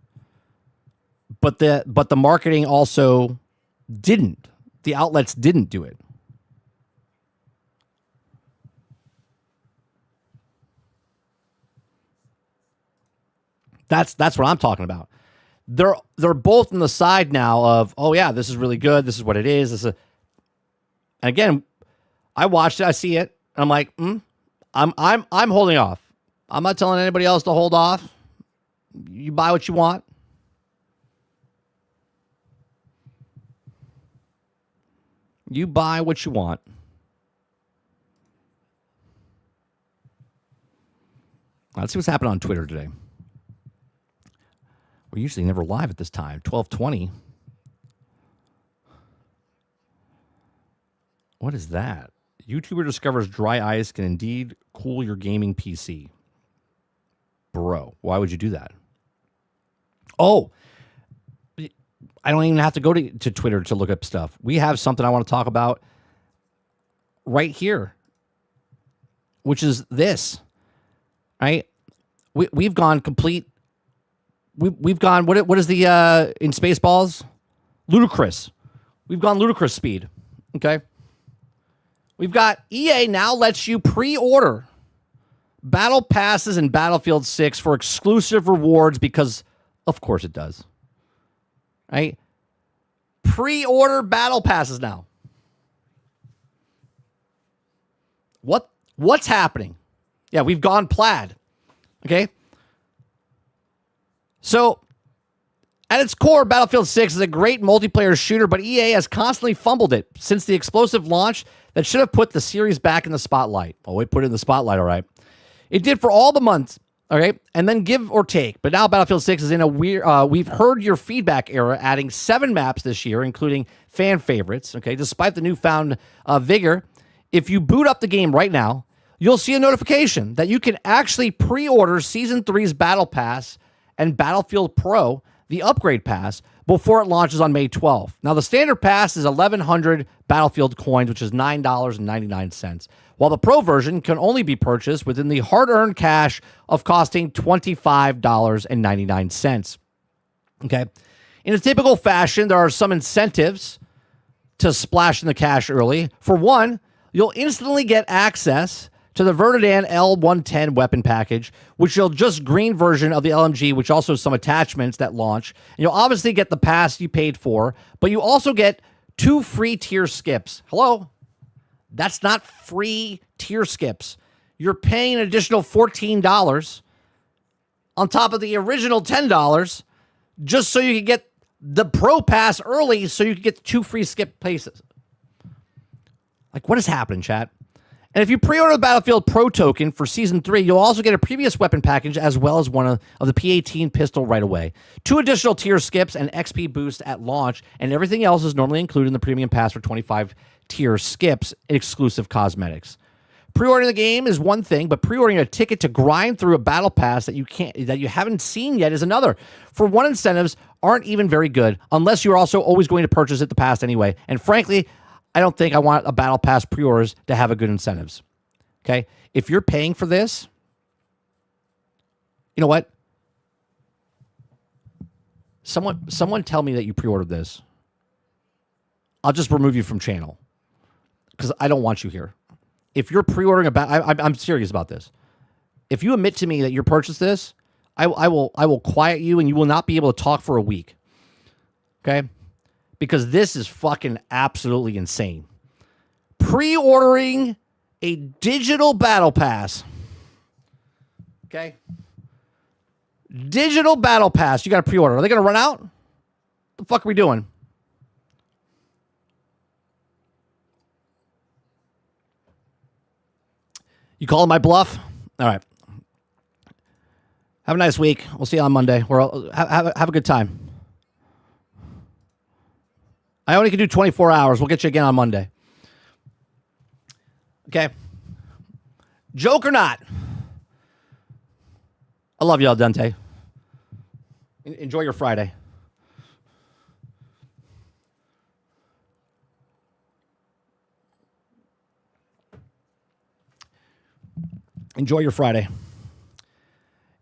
But the marketing also didn't. The outlets didn't do it. That's what I'm talking about. They're both on the side now of, oh yeah, this is really good. This is what it is. And again, I watched it. I see it. And I'm like, I'm holding off. I'm not telling anybody else to hold off. You buy what you want. You buy what you want. Let's see what's happening on Twitter today. We're usually never live at this time. 12:20. What is that? YouTuber discovers dry ice can indeed cool your gaming PC. Bro, why would you do that? Oh, I don't even have to go to Twitter to look up stuff. We have something I want to talk about right here, which is this, right? We've gone complete. We've gone, what is the, in Spaceballs? Ludicrous. We've gone ludicrous speed, okay? We've got EA now lets you pre-order battle passes in Battlefield 6 for exclusive rewards because, of course it does, right? Pre-order battle passes now. What's happening? Yeah, we've gone plaid, okay? So, at its core, Battlefield 6 is a great multiplayer shooter, but EA has constantly fumbled it since the explosive launch that should have put the series back in the spotlight. Oh, it put it in the spotlight, all right. It did for all the months, okay, and then give or take. But now Battlefield 6 is in a weird, we've heard your feedback era, adding 7 maps this year, including fan favorites, okay. Despite the newfound vigor, if you boot up the game right now, you'll see a notification that you can actually pre-order Season 3's Battle Pass and Battlefield Pro, the upgrade pass, before it launches on May 12th. Now, the standard pass is 1,100 Battlefield coins, which is $9.99, while the Pro version can only be purchased within the hard-earned cash of costing $25.99. Okay? In a typical fashion, there are some incentives to splash in the cash early. For one, you'll instantly get access to the Verdansk L110 weapon package, which is just green version of the LMG, which also has some attachments that launch. And you'll obviously get the pass you paid for, but you also get 2 free tier skips. Hello? That's not free tier skips. You're paying an additional $14 on top of the original $10 just so you can get the Pro Pass early so you can get 2 free skip places. Like, what is happening, chat? And if you pre-order the Battlefield Pro token for Season 3, you'll also get a previous weapon package as well as one of the P18 pistol right away. 2 additional tier skips and XP boost at launch, and everything else is normally included in the premium pass for 25 tier skips and exclusive cosmetics. Pre-ordering the game is one thing, but pre-ordering a ticket to grind through a battle pass that you haven't seen yet is another. For one, incentives aren't even very good unless you're also always going to purchase it the pass anyway. And frankly, I don't think I want a battle pass pre-orders to have a good incentives. Okay? If you're paying for this, you know what? Someone tell me that you pre-ordered this. I'll just remove you from channel because I don't want you here. If you're pre-ordering I'm serious about this. If you admit to me that you purchased this, I will quiet you and you will not be able to talk for a week. Okay? Because this is fucking absolutely insane. Pre-ordering a digital battle pass. Okay? Digital battle pass. You got to pre-order. Are they going to run out? What the fuck are we doing? You calling my bluff? All right. Have a nice week. We'll see you on Monday. Have a good time. I only can do 24 hours. We'll get you again on Monday. Okay. Joke or not. I love you, Al Dente. Enjoy your Friday. Enjoy your Friday.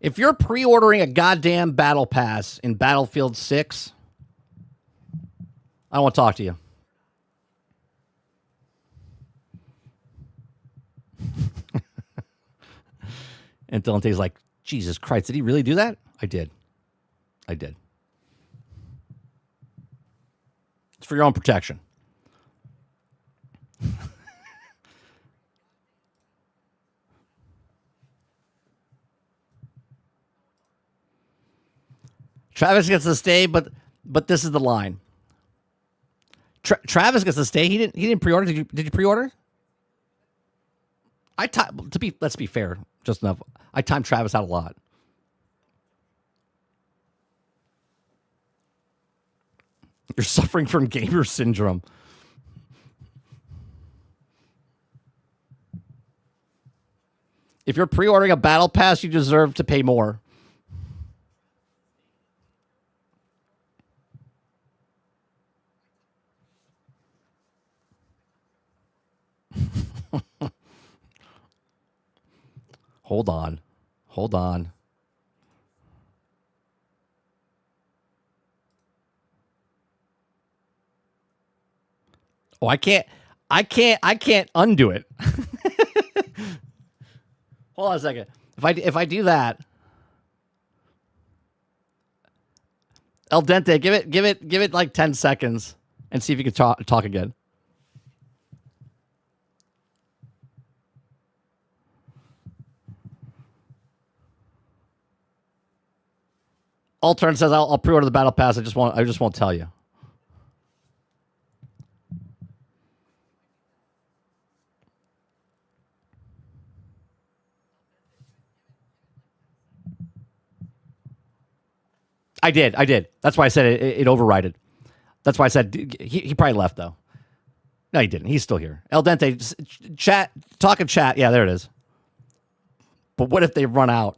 If you're pre-ordering a goddamn battle pass in Battlefield 6, I don't want to talk to you. And Dante's like, Jesus Christ, did he really do that? I did. It's for your own protection. Travis gets to stay, but this is the line. Travis gets to stay. He didn't pre-order. Did you pre-order? Let's be fair, just enough. I time Travis out a lot. You're suffering from gamer syndrome. If you're pre-ordering a battle pass, you deserve to pay more. Hold on. Oh, I can't undo it. Hold on a second. If I do that, El Dente, give it like 10 seconds and see if you can talk again. Altern says I'll pre-order the battle pass. I just won't tell you. I did. That's why I said it overrided. That's why I said he probably left though. No, he didn't. He's still here. El Dente, chat, talk in chat. Yeah, there it is. But what if they run out?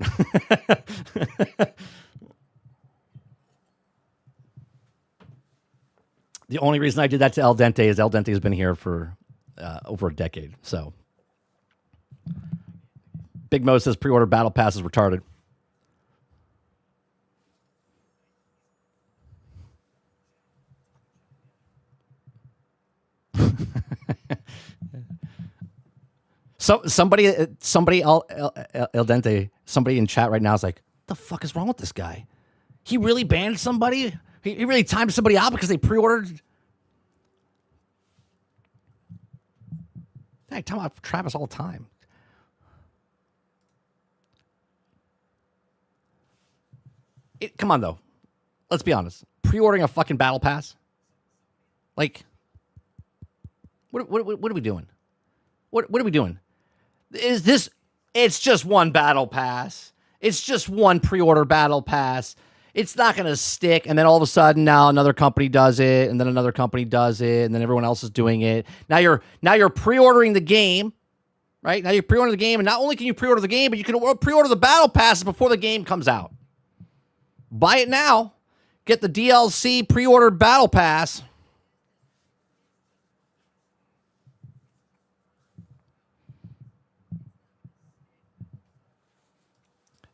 The only reason I did that to El Dente is El Dente has been here for over a decade. So, Big Mo says pre-order battle pass is retarded. Somebody El Dente, somebody in chat right now is like, the fuck is wrong with this guy? He really banned somebody? He really timed somebody out because they pre-ordered? I tell about Travis all the time. Come on, though. Let's be honest. Pre-ordering a fucking battle pass? Like, what are we doing? What are we doing? Is this... It's just one battle pass. It's just one pre-order battle pass. It's not going to stick. And then all of a sudden now another company does it, and then another company does it, and then everyone else is doing it. Now you're pre-ordering the game, right? Now you're pre-ordering the game, and not only can you pre-order the game, but you can pre-order the battle passes before the game comes out. Buy it now. Get the DLC pre-order battle pass.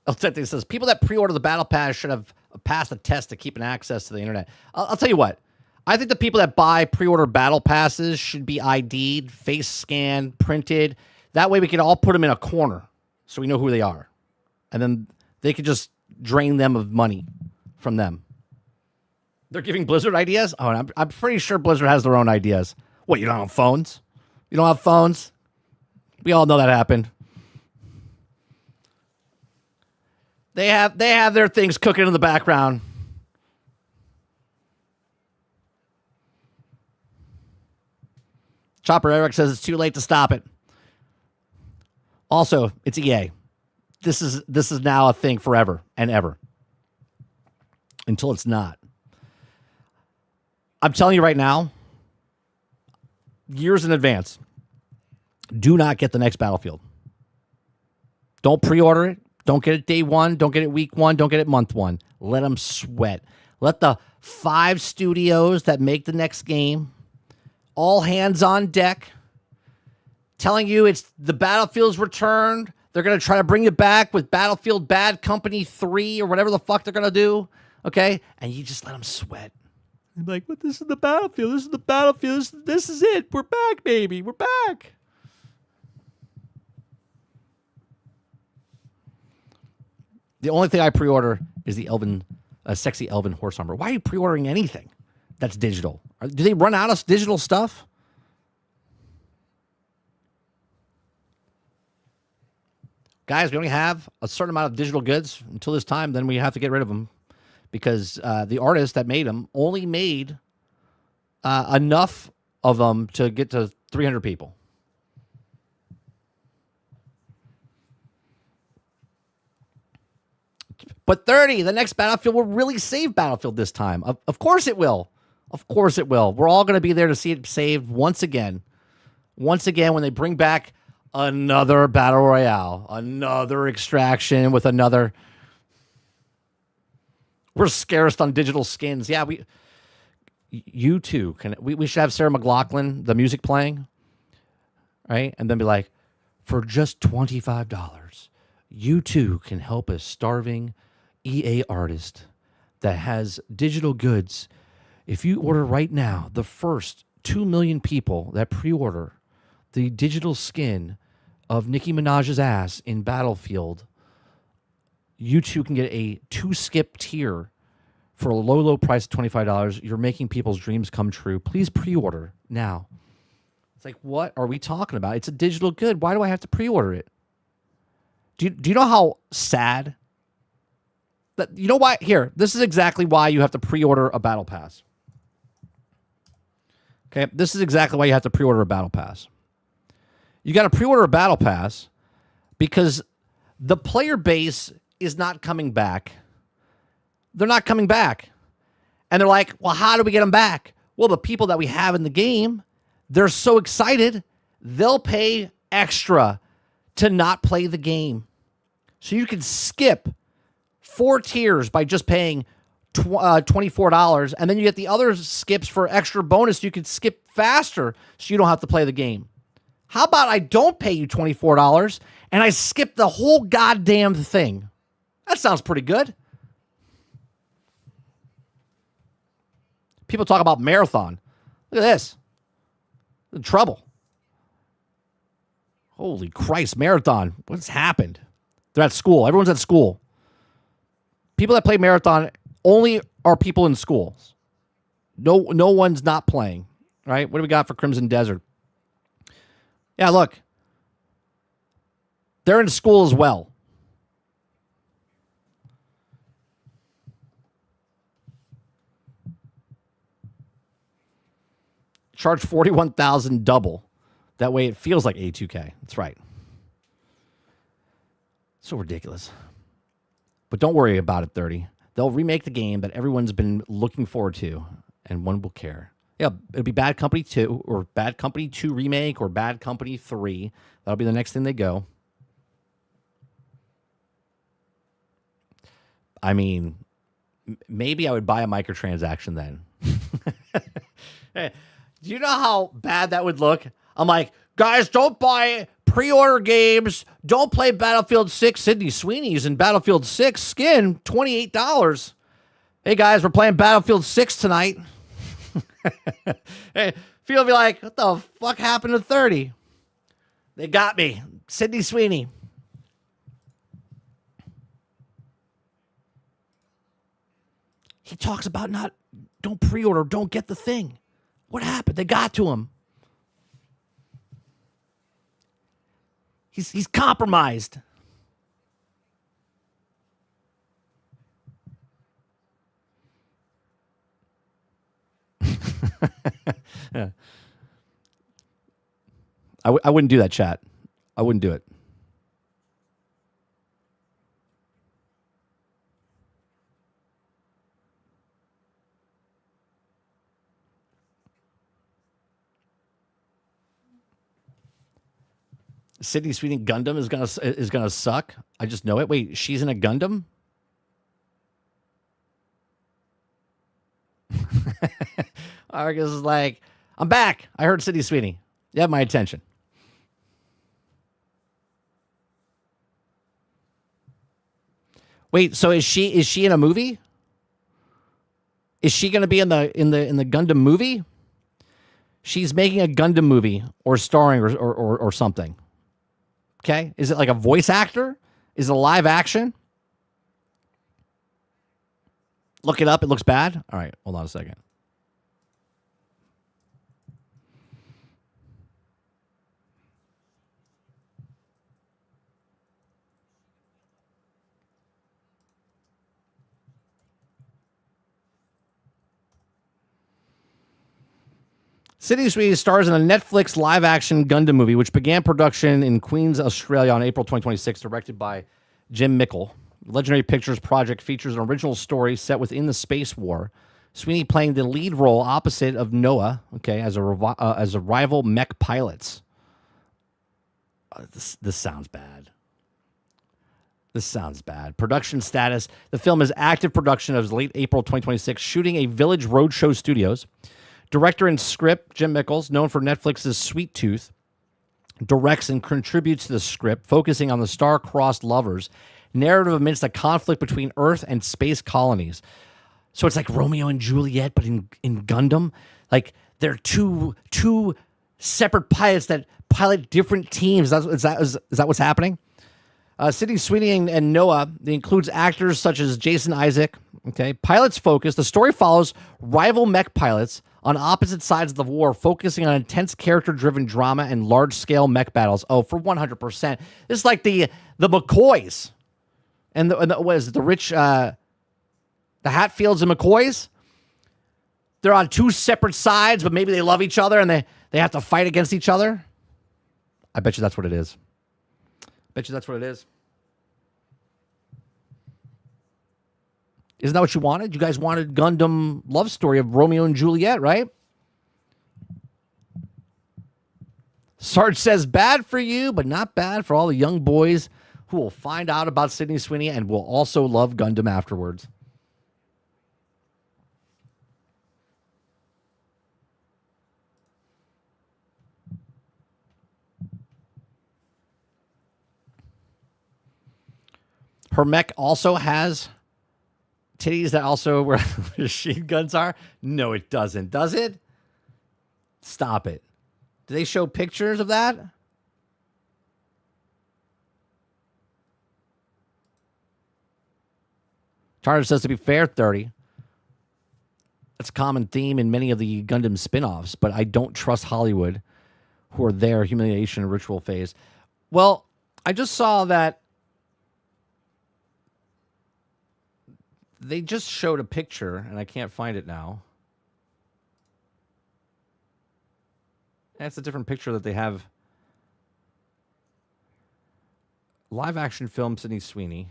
It says people that pre-order the battle pass should have passed the test to keep an access to the internet. I'll tell you what. I think the people that buy pre-order battle passes should be ID'd, face scanned, printed. That way we can all put them in a corner so we know who they are. And then they could just drain them of money from them. They're giving Blizzard ideas? Oh, I'm pretty sure Blizzard has their own ideas. What, you don't have phones? You don't have phones? We all know that happened. They have their things cooking in the background. Chopper Eric says it's too late to stop it. Also, it's EA. This is now a thing forever and ever. Until it's not. I'm telling you right now, years in advance, do not get the next Battlefield. Don't pre-order it. Don't get it day one. Don't get it week one. Don't get it month one. Let them sweat. Let the 5 studios that make the next game, all hands on deck, telling you it's the Battlefield's returned. They're going to try to bring it back with Battlefield Bad Company 3 or whatever the fuck they're going to do. Okay? And you just let them sweat. They're like, but this is the Battlefield. This is the Battlefield. This is it. We're back, baby. We're back. The only thing I pre-order is the sexy elven horse armor. Why are you pre-ordering anything that's digital? Do they run out of digital stuff? Guys, we only have a certain amount of digital goods until this time. Then we have to get rid of them because the artist that made them only made enough of them to get to 300 people. But 30, the next Battlefield will really save Battlefield this time. Of course it will. Of course it will. We're all going to be there to see it saved once again. Once again, when they bring back another Battle Royale, another Extraction with another... We're scarce on digital skins. Yeah, you too. We should have Sarah McLachlan, the music playing, right? And then be like, for just $25, you too can help a starving EA artist that has digital goods. If you order right now, the first 2 million people that pre-order the digital skin of Nicki Minaj's ass in Battlefield, you too can get a 2-skip tier for a low, low price of $25. You're making people's dreams come true. Please pre-order now. It's like, what are we talking about? It's a digital good. Why do I have to pre-order it? Do you know how sad? You know why? Here, this is exactly why you have to pre-order a Battle Pass. Okay, this is exactly why you have to pre-order a Battle Pass. You got to pre-order a Battle Pass because the player base is not coming back. They're not coming back. And they're like, well, how do we get them back? Well, the people that we have in the game, they're so excited, they'll pay extra to not play the game. So you can skip 4 tiers by just paying $24, and then you get the other skips for extra bonus. You can skip faster so you don't have to play the game. How about I don't pay you $24 and I skip the whole goddamn thing? That sounds pretty good. People talk about marathon. Look at this. In trouble. Holy Christ, marathon. What's happened? They're at school. Everyone's at school. People that play marathon only are people in schools. No one's not playing. Right? What do we got for Crimson Desert? Yeah, look. They're in school as well. Charge $41,000 double. That way it feels like A2K. That's right. So ridiculous. But don't worry about it, 30. They'll remake the game that everyone's been looking forward to, and one will care. Yeah, it'll be Bad Company 2, or Bad Company 2 Remake, or Bad Company 3. That'll be the next thing they go. I mean, maybe I would buy a microtransaction then. Hey, do you know how bad that would look? I'm like, guys, don't buy pre-order games. Don't play Battlefield 6 Sydney Sweeney's and Battlefield 6 skin, $28. Hey, guys, we're playing Battlefield 6 tonight. Hey, people will be like, what the fuck happened to 30? They got me. Sydney Sweeney. He talks about don't pre-order, don't get the thing. What happened? They got to him. He's compromised. Yeah. I wouldn't do that, chat. I wouldn't do it. Sydney Sweeney Gundam is gonna suck. I just know it. Wait, she's in a Gundam? Argus is like, I'm back. I heard Sydney Sweeney. You have my attention. Wait, so is she in a movie? Is she gonna be in the Gundam movie? She's making a Gundam movie or starring or something. Okay? Is it like a voice actor? Is it a live action? Look it up. It looks bad. All right. Hold on a second. Sydney Sweeney stars in a Netflix live-action Gundam movie, which began production in Queens, Australia on April 2026, directed by Jim Mickle. Legendary Pictures project features an original story set within the space war. Sweeney playing the lead role opposite of Noah, okay, as a rival mech pilots. This sounds bad. This sounds bad. Production status. The film is active production of late April 2026, shooting a Village Roadshow Studios. Director and script, Jim Mickles, known for Netflix's Sweet Tooth, directs and contributes to the script, focusing on the star-crossed lovers, narrative amidst a conflict between Earth and space colonies. So it's like Romeo and Juliet, but in Gundam. Like, they're two separate pilots that pilot different teams. Is that what's happening? Sydney Sweeney and Noah, it includes actors such as Jason Isaac. Okay, pilots focus. The story follows rival mech pilots on opposite sides of the war, focusing on intense character-driven drama and large-scale mech battles. Oh, for 100%. This is like the McCoys and what is it? The rich, the Hatfields and McCoys. They're on two separate sides, but maybe they love each other and they have to fight against each other. I bet you that's what it is. Bet you that's what it is. Isn't that what you wanted? You guys wanted Gundam love story of Romeo and Juliet, right? Sarge says, bad for you, but not bad for all the young boys who will find out about Sydney Sweeney and will also love Gundam afterwards. Her mech also has titties that also where machine guns are. No, it doesn't. Does it? Stop it. Do they show pictures of that? Charter says, to be fair, 30. That's a common theme in many of the Gundam spin-offs, but I don't trust Hollywood, who are there, humiliation and ritual phase. Well, I just saw that they just showed a picture, and I can't find it now. That's a different picture that they have. Live action film, Sydney Sweeney.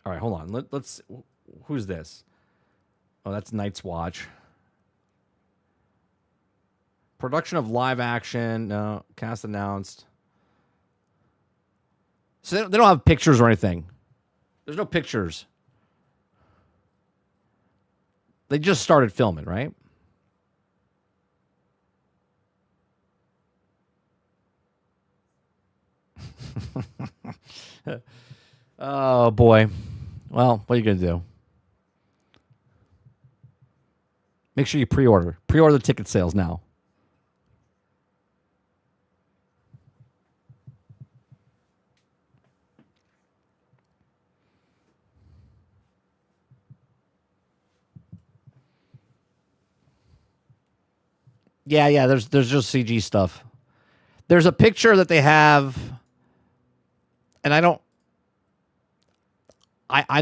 All right, hold on. Let's. Who's this? Oh, that's Night's Watch. Production of live action. No, cast announced. So they don't have pictures or anything. There's no pictures. They just started filming, right? Oh, boy. Well, what are you going to do? Make sure you pre-order. Pre-order the ticket sales now. Yeah, there's just CG stuff. There's a picture that they have, and I'm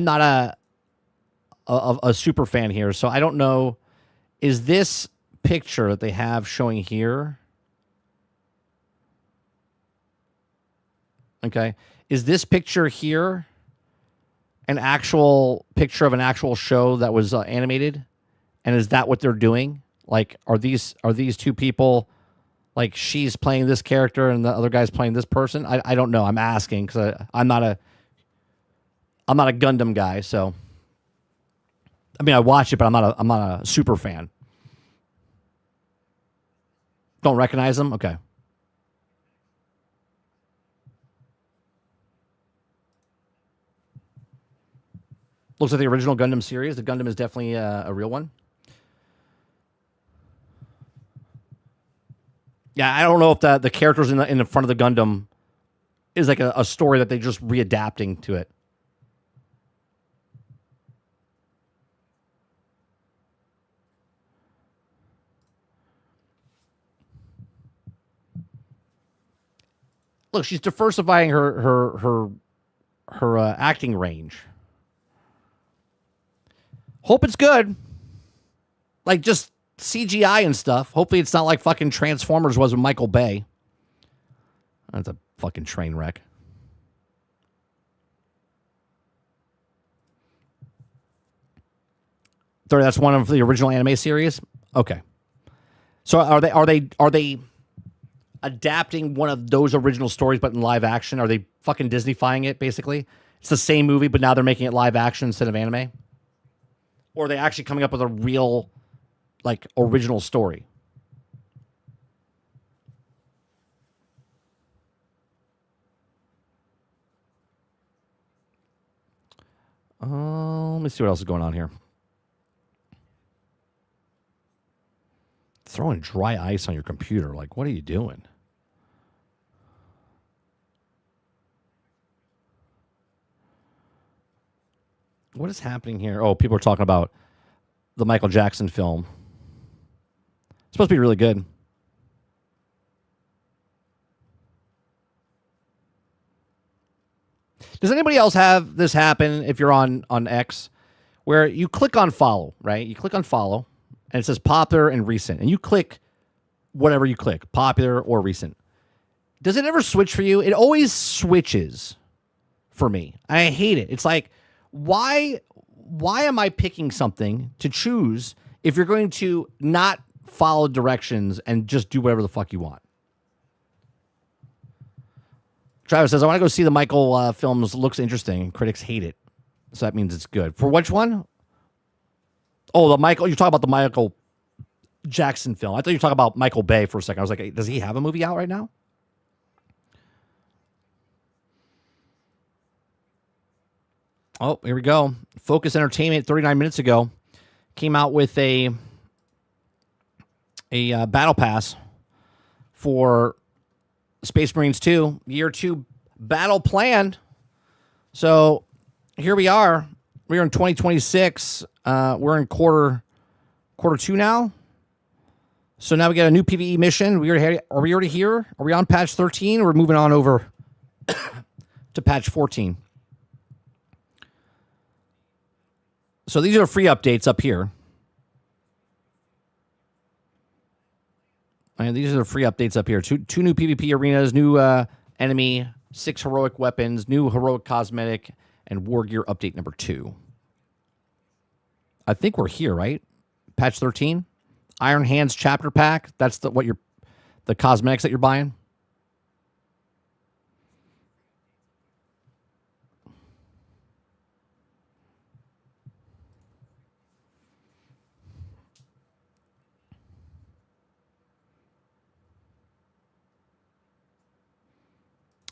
not a super fan here, so I don't know. Is this picture that they have showing here? Okay. Is this picture here an actual picture of an actual show that was animated? And is that what they're doing? Like, are these two people, like, she's playing this character and the other guy's playing this person? I don't know. I'm asking because I'm not a Gundam guy. So, I mean, I watch it, but I'm not a super fan. Don't recognize them? Okay. Looks like the original Gundam series. The Gundam is definitely a real one. Yeah, I don't know if the characters in the front of the Gundam is like a story that they're just readapting to it. Look, she's diversifying her acting range. Hope it's good. Like, just CGI and stuff. Hopefully it's not like fucking Transformers was with Michael Bay. That's a fucking train wreck. That's one of the original anime series. Okay. So are they adapting one of those original stories but in live action? Are they fucking Disneyfying it basically? It's the same movie but now they're making it live action instead of anime? Or are they actually coming up with a real like original story? Let me see what else is going on here. Throwing dry ice on your computer. Like, what are you doing? What is happening here? Oh, people are talking about the Michael Jackson film. It's supposed to be really good. Does anybody else have this happen if you're on X, where you click on follow, right? You click on follow, and it says popular and recent, and you click whatever you click, popular or recent. Does it ever switch for you? It always switches for me. I hate it. It's like, why am I picking something to choose if you're going to not follow directions and just do whatever the fuck you want? Travis says, I want to go see the Michael films. Looks interesting. Critics hate it. So that means it's good. For which one? Oh, the Michael. You're talking about the Michael Jackson film. I thought you were talking about Michael Bay for a second. I was like, hey, does he have a movie out right now? Oh, here we go. Focus Entertainment 39 minutes ago came out with a battle pass for Space Marines 2, Year 2 battle plan. So here we are. We're in 2026. We're in quarter 2 now. So now we got a new PvE mission. Are we already here? Are we on patch 13? Or we're moving on over to patch 14. So these are free updates up here. And these are the free updates up here. Two new PvP arenas, new enemy, 6 heroic weapons, new heroic cosmetic, and war gear update number 2. I think we're here, right? Patch 13. Iron Hands chapter pack. That's the cosmetics that you're buying.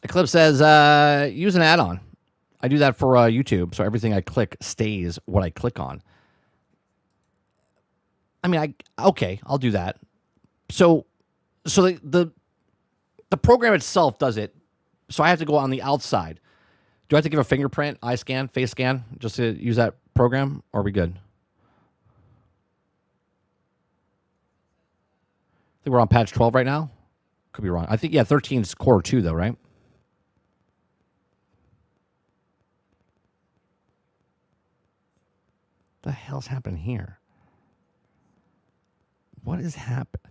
Eclipse says, use an add-on. I do that for YouTube, so everything I click stays what I click on. I mean, okay, I'll do that. So the program itself does it. So I have to go on the outside. Do I have to give a fingerprint, eye scan, face scan, just to use that program? Or are we good? I think we're on patch 12 right now. Could be wrong. I think, yeah, 13 is core 2, though, right? What the hell's happening here? What is happening?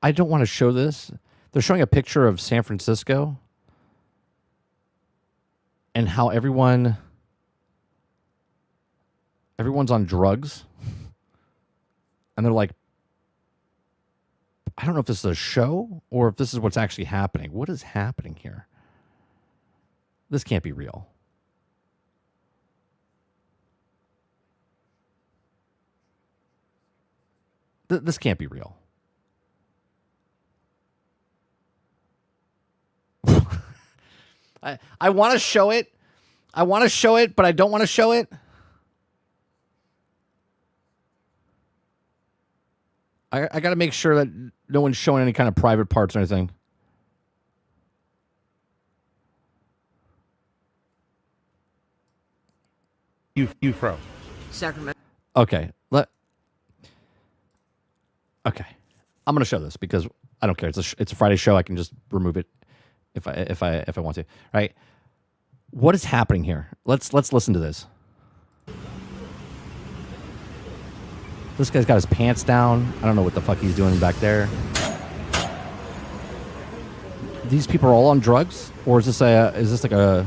I don't want to show this. They're showing a picture of San Francisco and how everyone's on drugs. And they're like, I don't know if this is a show or if this is what's actually happening. What is happening here? This can't be real. This can't be real. I want to show it. I want to show it, but I don't want to show it. I got to make sure that no one's showing any kind of private parts or anything. You fro. Sacramento. Okay. Okay. I'm going to show this because I don't care. It's a Friday show. I can just remove it if I want to. All right. What is happening here? Let's listen to this. This guy's got his pants down. I don't know what the fuck he's doing back there. These people are all on drugs, or is this like a?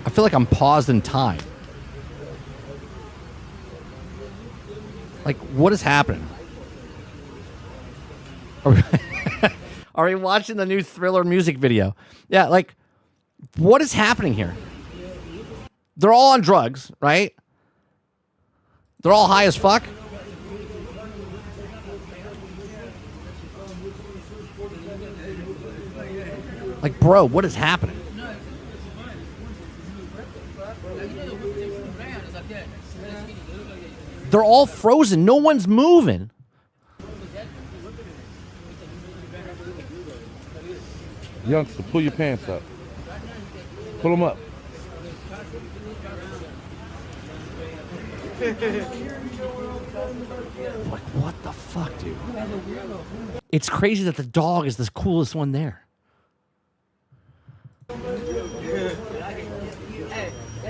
I feel like I'm paused in time. Like, what is happening? Are we watching the new Thriller music video? Yeah, like, what is happening here? They're all on drugs, right? They're all high as fuck. Like, bro, what is happening? They're all frozen. No one's moving. Youngster, pull your pants up. Pull them up. Like, what the fuck, dude? It's crazy that the dog is the coolest one there.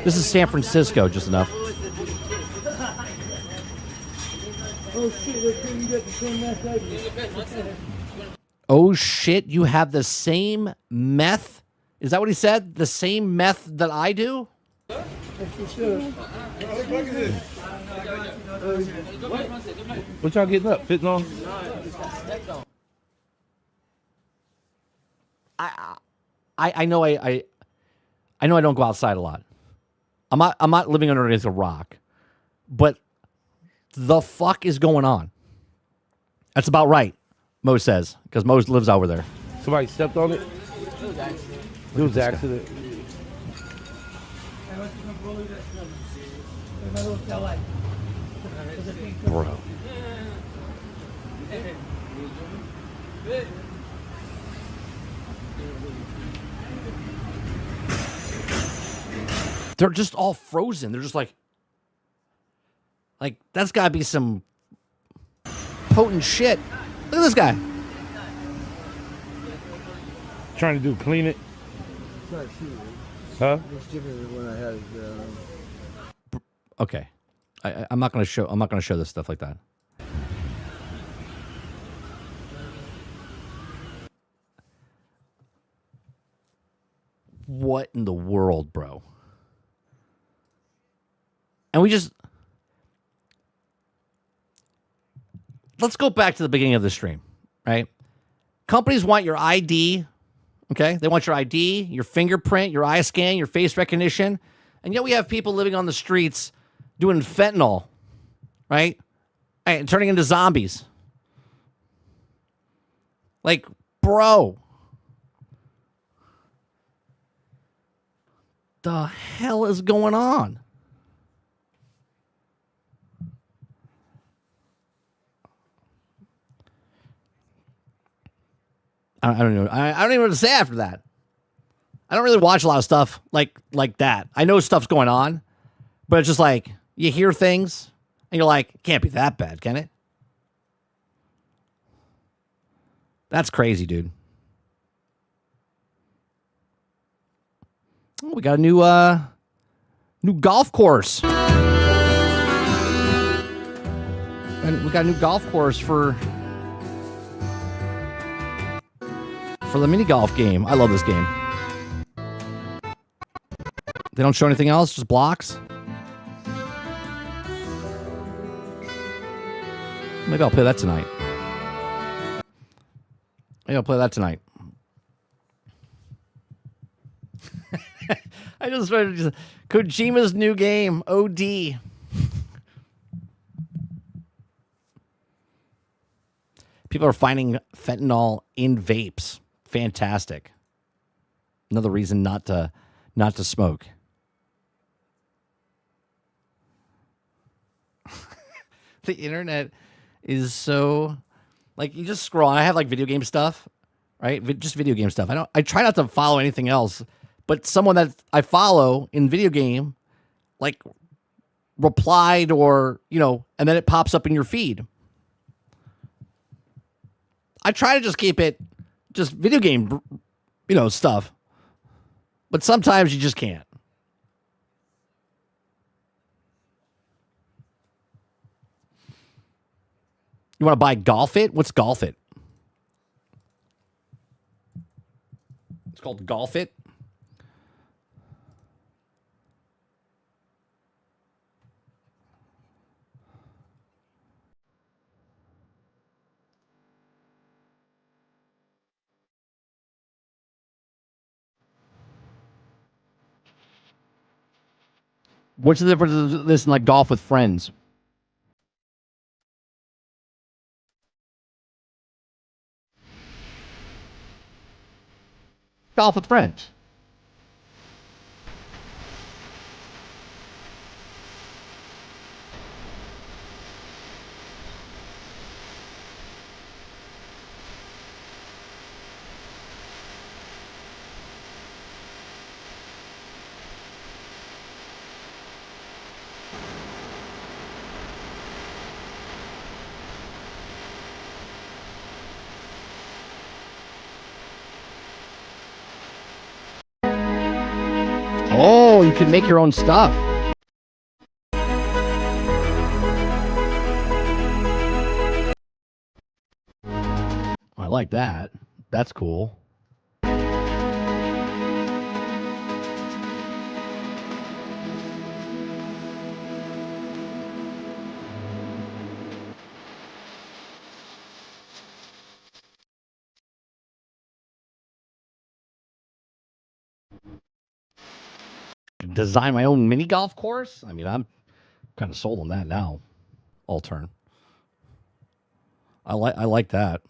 This is San Francisco, just enough. Oh shit, you have the same meth? Is that what he said? The same meth that I do? What y'all getting up? Fitting on? I know I know I don't go outside a lot. I'm not living underneath a rock. But the fuck is going on? That's about right, Mo says, because Mo lives over there. Somebody stepped on it? It was an accident. Bro. They're just all frozen. They're just like that's got to be some potent shit. Look at this guy. Trying to do clean it? It's not cheating. Huh? It's different than when I had Okay. I'm not going to show this stuff like that. What in the world, bro? And let's go back to the beginning of the stream, right? Companies want your ID, okay? They want your ID, your fingerprint, your eye scan, your face recognition. And yet we have people living on the streets doing fentanyl, right? And turning into zombies. Like, bro. The hell is going on? I don't know. I don't even know what to say after that. I don't really watch a lot of stuff like that. I know stuff's going on, but it's just like you hear things and you're like, it can't be that bad, can it? That's crazy, dude. Oh, we got a new golf course. And we got a new golf course for the mini golf game. I love this game. They don't show anything else, just blocks. Maybe I'll play that tonight. I just read Kojima's new game, OD. People are finding fentanyl in vapes. Fantastic. Another reason not to smoke. The internet is so like you just scroll. I have like video game stuff, right? Just video game stuff. I try not to follow anything else, but someone that I follow in video game like replied or, and then it pops up in your feed. I try to just keep it just video game, stuff. But sometimes you just can't. You want to buy Golf It? What's Golf It? It's called Golf It. What's the difference of this and like golf with friends? Golf with friends. Oh, you can make your own stuff. I like that. That's cool. Design my own mini golf course? I mean, I'm kind of sold on that now. All turn. I like that.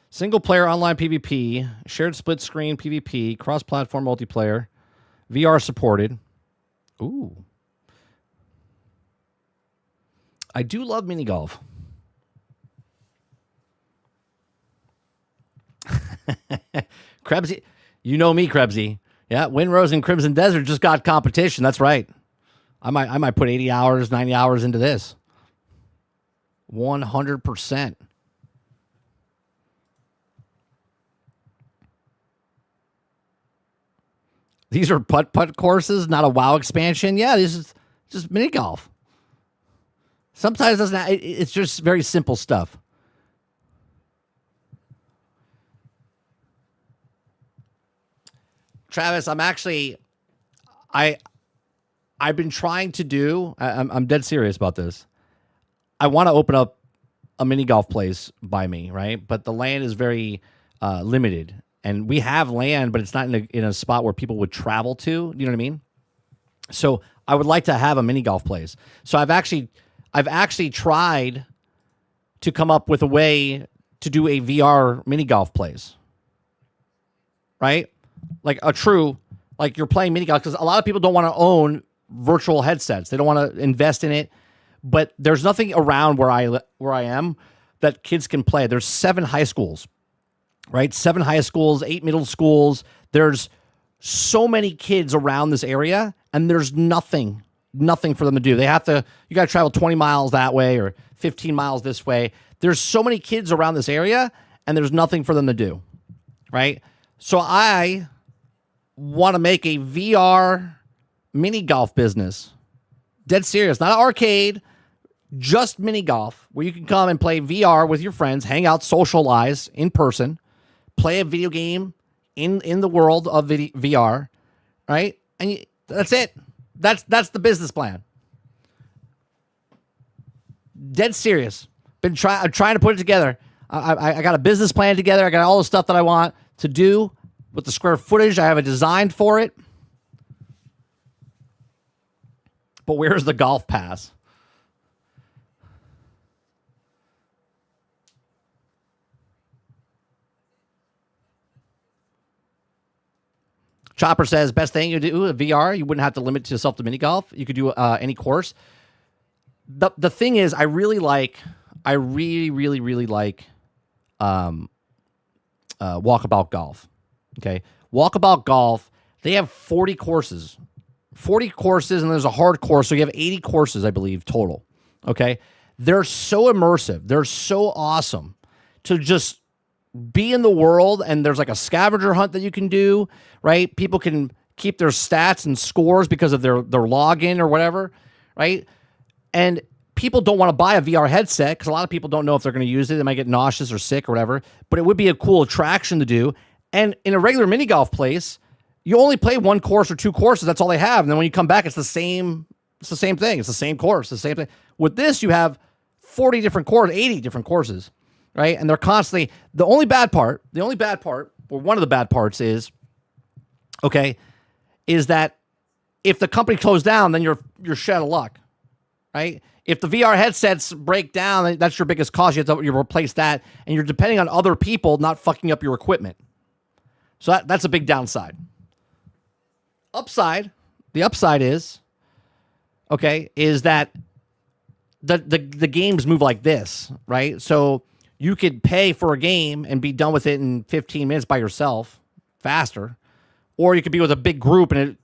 Single player online PvP, shared split screen PvP, cross platform multiplayer, VR supported. Ooh. I do love mini golf. Krebsy, you know me, Krebsy. Yeah, Windrose and Crimson Desert just got competition. That's right. I might put 80 hours, 90 hours into this. 100%. These are putt-putt courses, not a WoW expansion. Yeah, this is just mini golf. Sometimes it's just very simple stuff. Travis, I've been trying to do, I'm dead serious about this. I want to open up a mini golf place by me, right? But the land is very limited. And we have land, but it's not in a spot where people would travel to. You know what I mean? So I would like to have a mini golf place. So I've actually tried to come up with a way to do a VR mini golf place. Right? Like a true, like you're playing mini golf, because a lot of people don't want to own virtual headsets. They don't want to invest in it. But there's nothing around where I am that kids can play. There's 7 high schools, right? 7 high schools, 8 middle schools. There's so many kids around this area, and there's nothing for them to do. You got to travel 20 miles that way or 15 miles this way. There's so many kids around this area, and there's nothing for them to do, right? So I want to make a VR mini golf business. Dead serious, not an arcade, just mini golf, where you can come and play VR with your friends, hang out, socialize in person, play a video game in the world of VR, right? And that's it. That's the business plan. Dead serious. I'm trying to put it together. I got a business plan together. I got all the stuff that I want to do with the square footage. I have a design for it. But where's the golf pass? Chopper says, best thing you do with VR, you wouldn't have to limit yourself to mini golf. You could do any course. The thing is, I really like Walkabout Golf. Okay. Walkabout Golf, they have 40 courses. 40 courses, and there's a hard course, so you have 80 courses, I believe, total. Okay? They're so immersive. They're so awesome to just be in the world, and there's like a scavenger hunt that you can do, right? People can keep their stats and scores because of their login or whatever, right? And people don't want to buy a VR headset because a lot of people don't know if they're going to use it. They might get nauseous or sick or whatever. But it would be a cool attraction to do. And in a regular mini golf place, you only play one course or two courses. That's all they have. And then when you come back, it's the same. It's the same thing. It's the same course. The same thing. With this, you have 40 different courses, 80 different courses, right? And they're constantly. The only bad part, or one of the bad parts is, okay, is that if the company closed down, then you're shit out of luck, right? If the VR headsets break down, that's your biggest cost. You have to replace that, and you're depending on other people not fucking up your equipment. So that's a big downside. The upside is, okay, is that the games move like this, right? So you could pay for a game and be done with it in 15 minutes by yourself, faster, or you could be with a big group and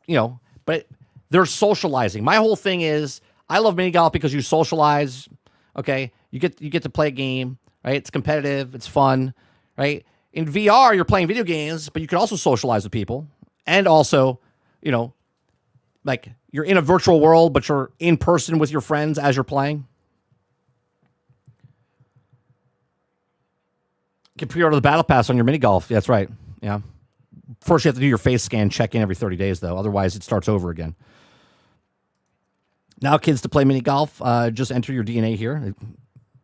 but they're socializing. My whole thing is, I love mini golf because you socialize. Okay, you get to play a game, right? It's competitive, it's fun, right? In VR, you're playing video games, but you can also socialize with people, and also, like you're in a virtual world, but you're in person with your friends as you're playing. You can pre-order the battle pass on your mini golf. That's right. Yeah. First, you have to do your face scan, check in every 30 days, though. Otherwise, it starts over again. Now, kids, to play mini golf, just enter your DNA here.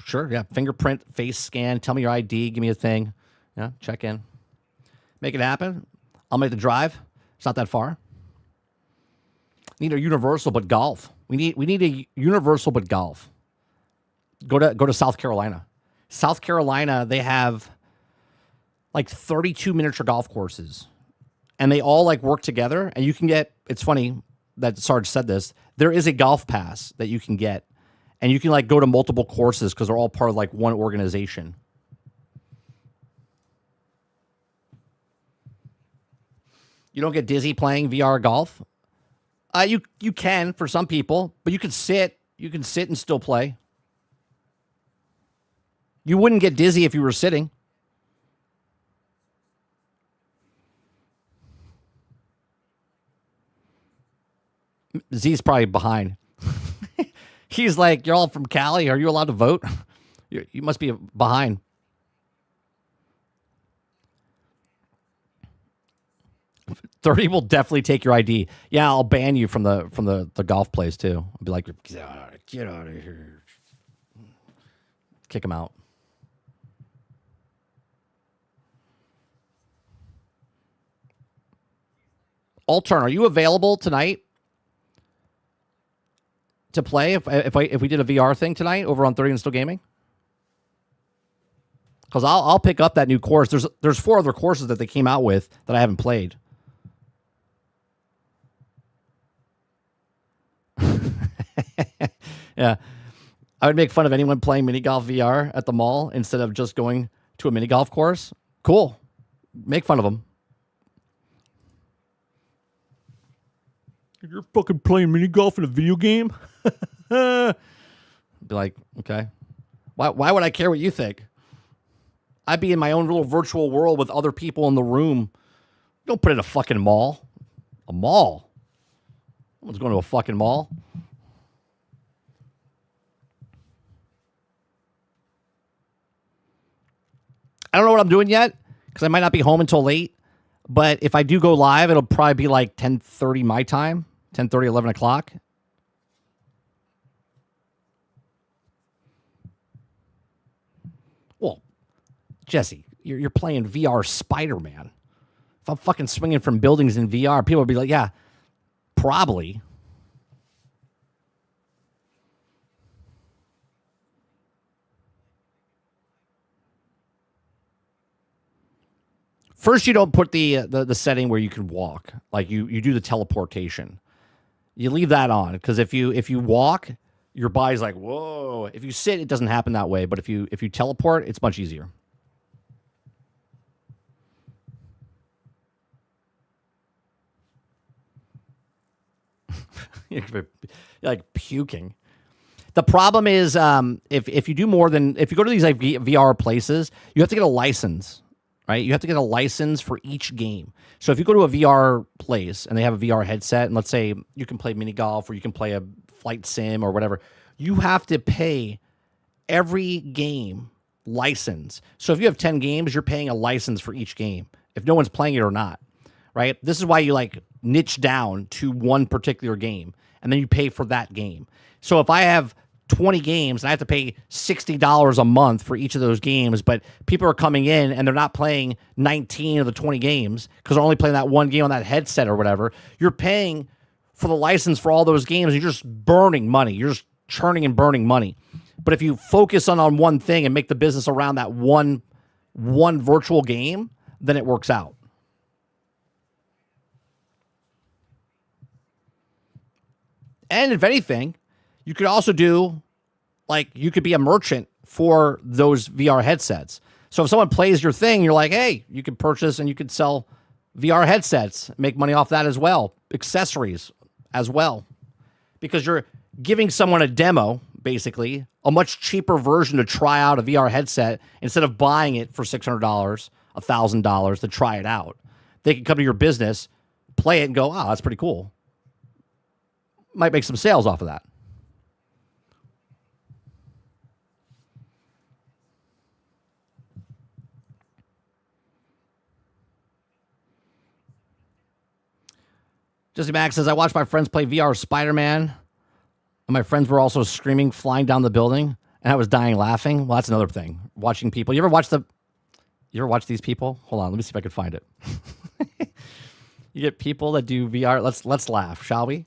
Sure, yeah. Fingerprint, face scan, tell me your ID, give me a thing. Yeah, check in. Make it happen. I'll make the drive. It's not that far. Need a universal but golf. We need a universal but golf. Go to South Carolina. South Carolina, they have like 32 miniature golf courses. And they all like work together, and you can get, it's funny that Sarge said this, there is a golf pass that you can get, and you can like go to multiple courses because they're all part of like one organization. You don't get dizzy playing VR golf? You can for some people, but you can sit and still play. You wouldn't get dizzy if you were sitting. Z's probably behind. He's like, you're all from Cali. Are you allowed to vote? You must be behind. $30 will definitely take your ID. Yeah, I'll ban you from the golf place too. I'll be like, get out of here. Kick him out. Altern, are you available tonight to play if we did a VR thing tonight over on 30 and Still Gaming? Because I'll pick up that new course. There's 4 other courses that they came out with that I haven't played. Yeah. I would make fun of anyone playing mini golf VR at the mall instead of just going to a mini golf course. Cool. Make fun of them. You're fucking playing mini golf in a video game? Be like, okay. Why would I care what you think? I'd be in my own little virtual world with other people in the room. Don't put it in a fucking mall. A mall? No one's going to a fucking mall. I don't know what I'm doing yet because I might not be home until late. But if I do go live, it'll probably be like 10:30 my time, 10:30, 11 o'clock. Well, Jesse, you're playing VR Spider-Man. If I'm fucking swinging from buildings in VR, people will be like, yeah, probably. First, you don't put the setting where you can walk. Like you do the teleportation. You leave that on because if you walk, your body's like, whoa. If you sit, it doesn't happen that way. But if you teleport, it's much easier. You're like puking. The problem is if you do more than if you go to these like VR places, you have to get a license. Right? You have to get a license for each game. So if you go to a VR place and they have a VR headset, and let's say you can play mini golf or you can play a flight sim or whatever, you have to pay every game license. So if you have 10 games, you're paying a license for each game, if no one's playing it or not, right? This is why you like niche down to one particular game, and then you pay for that game. So if I have 20 games and I have to pay $60 a month for each of those games, but people are coming in and they're not playing 19 of the 20 games because they're only playing that one game on that headset or whatever, you're paying for the license for all those games and you're just burning money. You're just churning and burning money. But if you focus on one thing and make the business around that one virtual game, then it works out. And if anything, you could also do, like, you could be a merchant for those VR headsets. So if someone plays your thing, you're like, hey, you can purchase and you could sell VR headsets, make money off that as well, accessories as well, because you're giving someone a demo, basically, a much cheaper version to try out a VR headset instead of buying it for $600, $1,000 to try it out. They can come to your business, play it, and go, oh, that's pretty cool. Might make some sales off of that. Jesse Max says, I watched my friends play VR Spider-Man, and my friends were also screaming, flying down the building, and I was dying laughing. Well, that's another thing. Watching people. You ever watch these people? Hold on, let me see if I can find it. You get people that do VR. Let's laugh, shall we?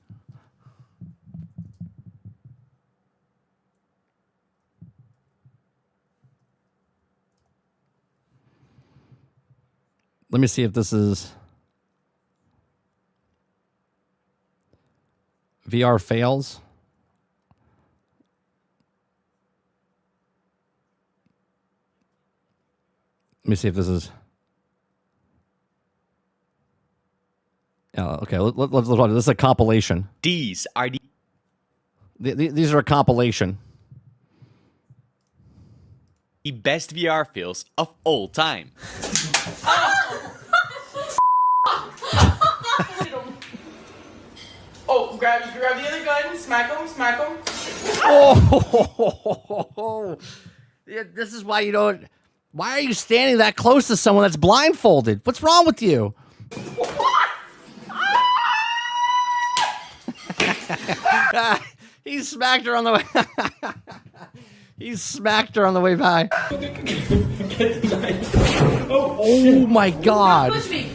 Let me see if this is VR fails. Let me see if this is. Okay, let's watch it. This is a compilation. These are These are a compilation. the best VR feels of all time. Oh, grab the other gun, smack him. Oh, yeah, this is why you don't. Why are you standing that close to someone that's blindfolded? What's wrong with you? He smacked her on the way. He smacked her on the way by. Oh my God. Push me.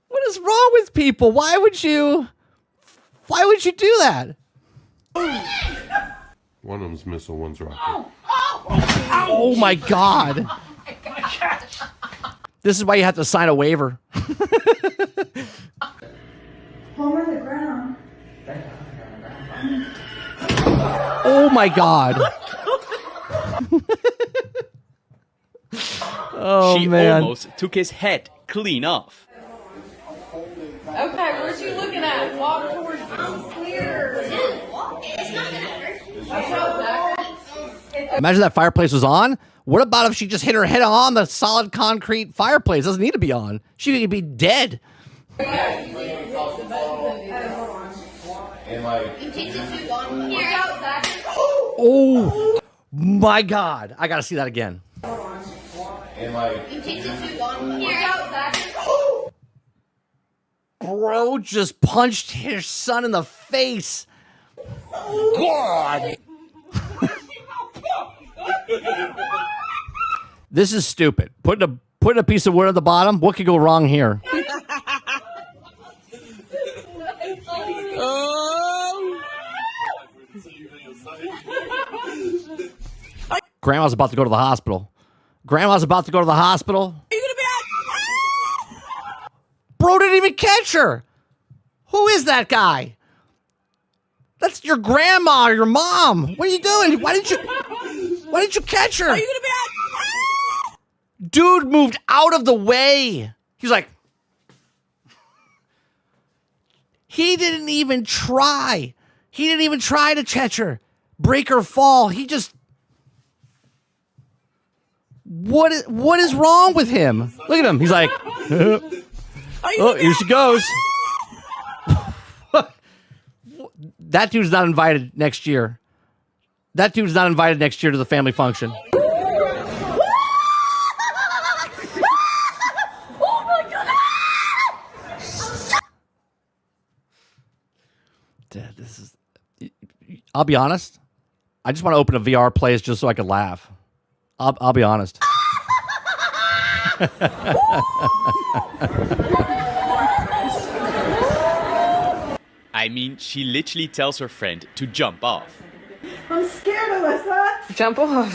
What is wrong with people? Why would you do that? One of them's missile, one's rocket. Oh my God. This is why you have to sign a waiver. Palm on the ground. Oh my God. Oh she man. almost took his head clean off. Okay, where's you looking at? Walk towards me. Clear. Imagine that fireplace was on. What about if she just hit her head on the solid concrete fireplace? Doesn't need to be on. She could be dead. Oh my God. I gotta see that again. Bro just punched his son in the face. God. This is stupid. Putting a piece of wood at the bottom. What could go wrong here? Grandma's about to go to the hospital. Grandma's about to go to the hospital. Bro didn't even catch her. Who is that guy? That's your grandma or your mom. What are you doing? Why didn't you catch her? Dude moved out of the way. He's like, he didn't even try. He didn't even try to catch her. Break her fall. He just, What is wrong with him? Look at him. He's like, oh, here she goes. That dude's not invited next year. That dude's not invited next year to the family function. Dad, this is... I'll be honest. I just want to open a VR place just so I could laugh. I'll be honest. I mean, she literally tells her friend to jump off. I'm scared, Alyssa. Jump off.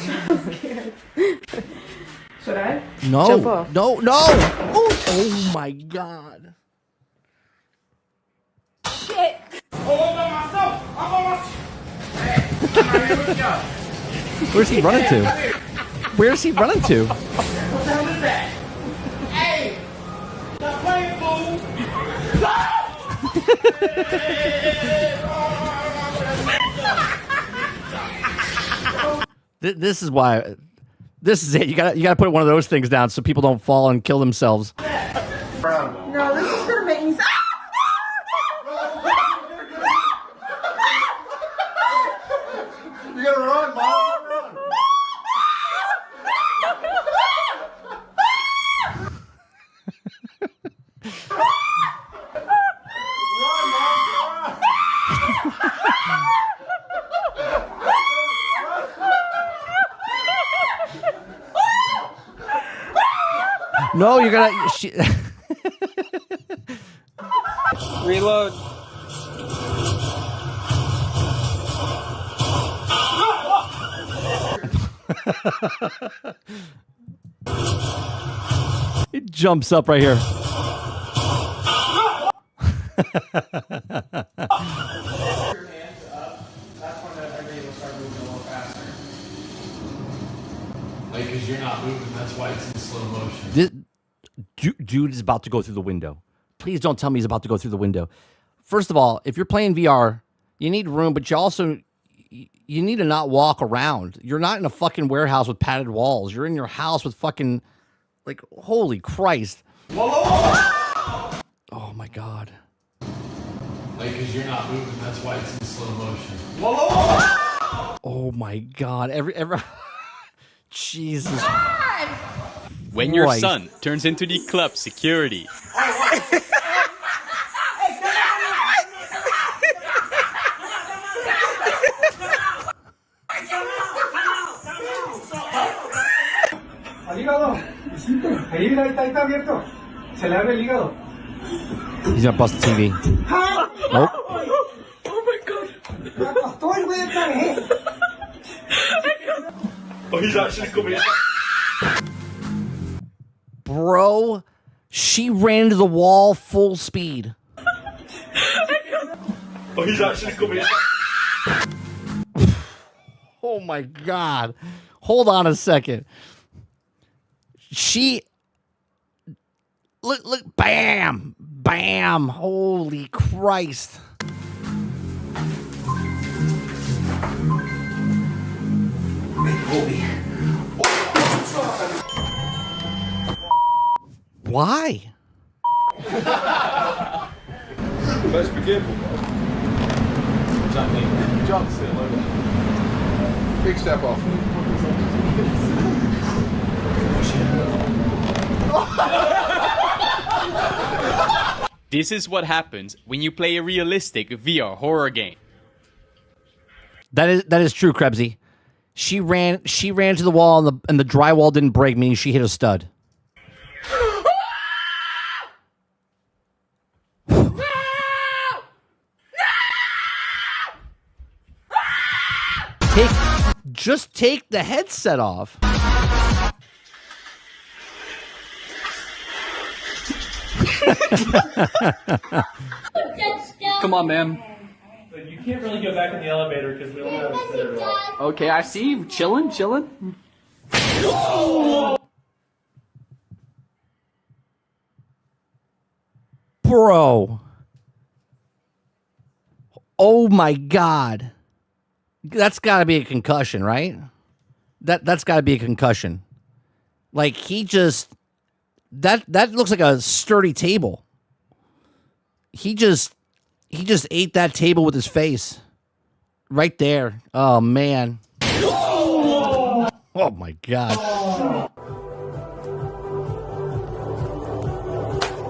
Should I? No. Jump off. No. Oh my God. Shit. Where's he running to? Where's he running to? Hey! Stop playing, fool! This is why. This is it. You gotta put one of those things down so people don't fall and kill themselves. No, this is gonna make me. You gotta run, Mom! Run! Run, Mom! No, you're gonna. Reload. It jumps up right here. Like, because you're not moving, that's why it's in slow motion. This dude is about to go through the window. Please don't tell me he's about to go through the window. First of all, if you're playing VR, you need room, but you need to not walk around. You're not in a fucking warehouse with padded walls. You're in your house with fucking, like, holy Christ. Oh my God. Like, because you're not moving, that's why it's in slow motion. Oh my God. Every Jesus. When your Christ. son turns into the club security. He's gonna bust the TV. Nope. Oh, he's actually coming. Bro, she ran into the wall full speed. Oh, he's actually coming. Oh my God. Hold on a second. Look, bam, bam. Holy Christ. Why? Best be careful, bro. Jump still, look. Big step off. This is what happens when you play a realistic VR horror game. That is true, Krebsy. She ran to the wall and the drywall didn't break, meaning she hit a stud. Just take the headset off. Come on, man. You can't really go back in the elevator because we don't have a sitter. Okay, I see you chilling. Bro. Oh my God. That's got to be a concussion, right? That's got to be a concussion. Like he just that looks like a sturdy table. He just ate that table with his face. Right there. Oh man. Oh my god.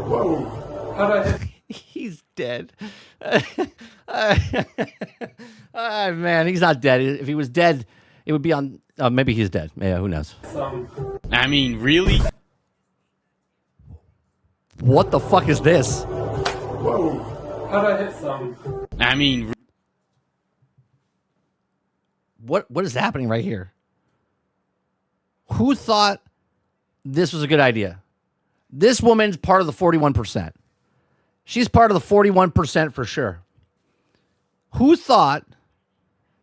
Whoa. How'd I hit? He's dead. Man, he's not dead. If he was dead, it would be on. Maybe he's dead. Yeah, who knows? I mean, really? What the fuck is this? Whoa. How'd I hit some? I mean, what is happening right here? Who thought this was a good idea? This woman's part of the 41%. She's part of the 41% for sure. Who thought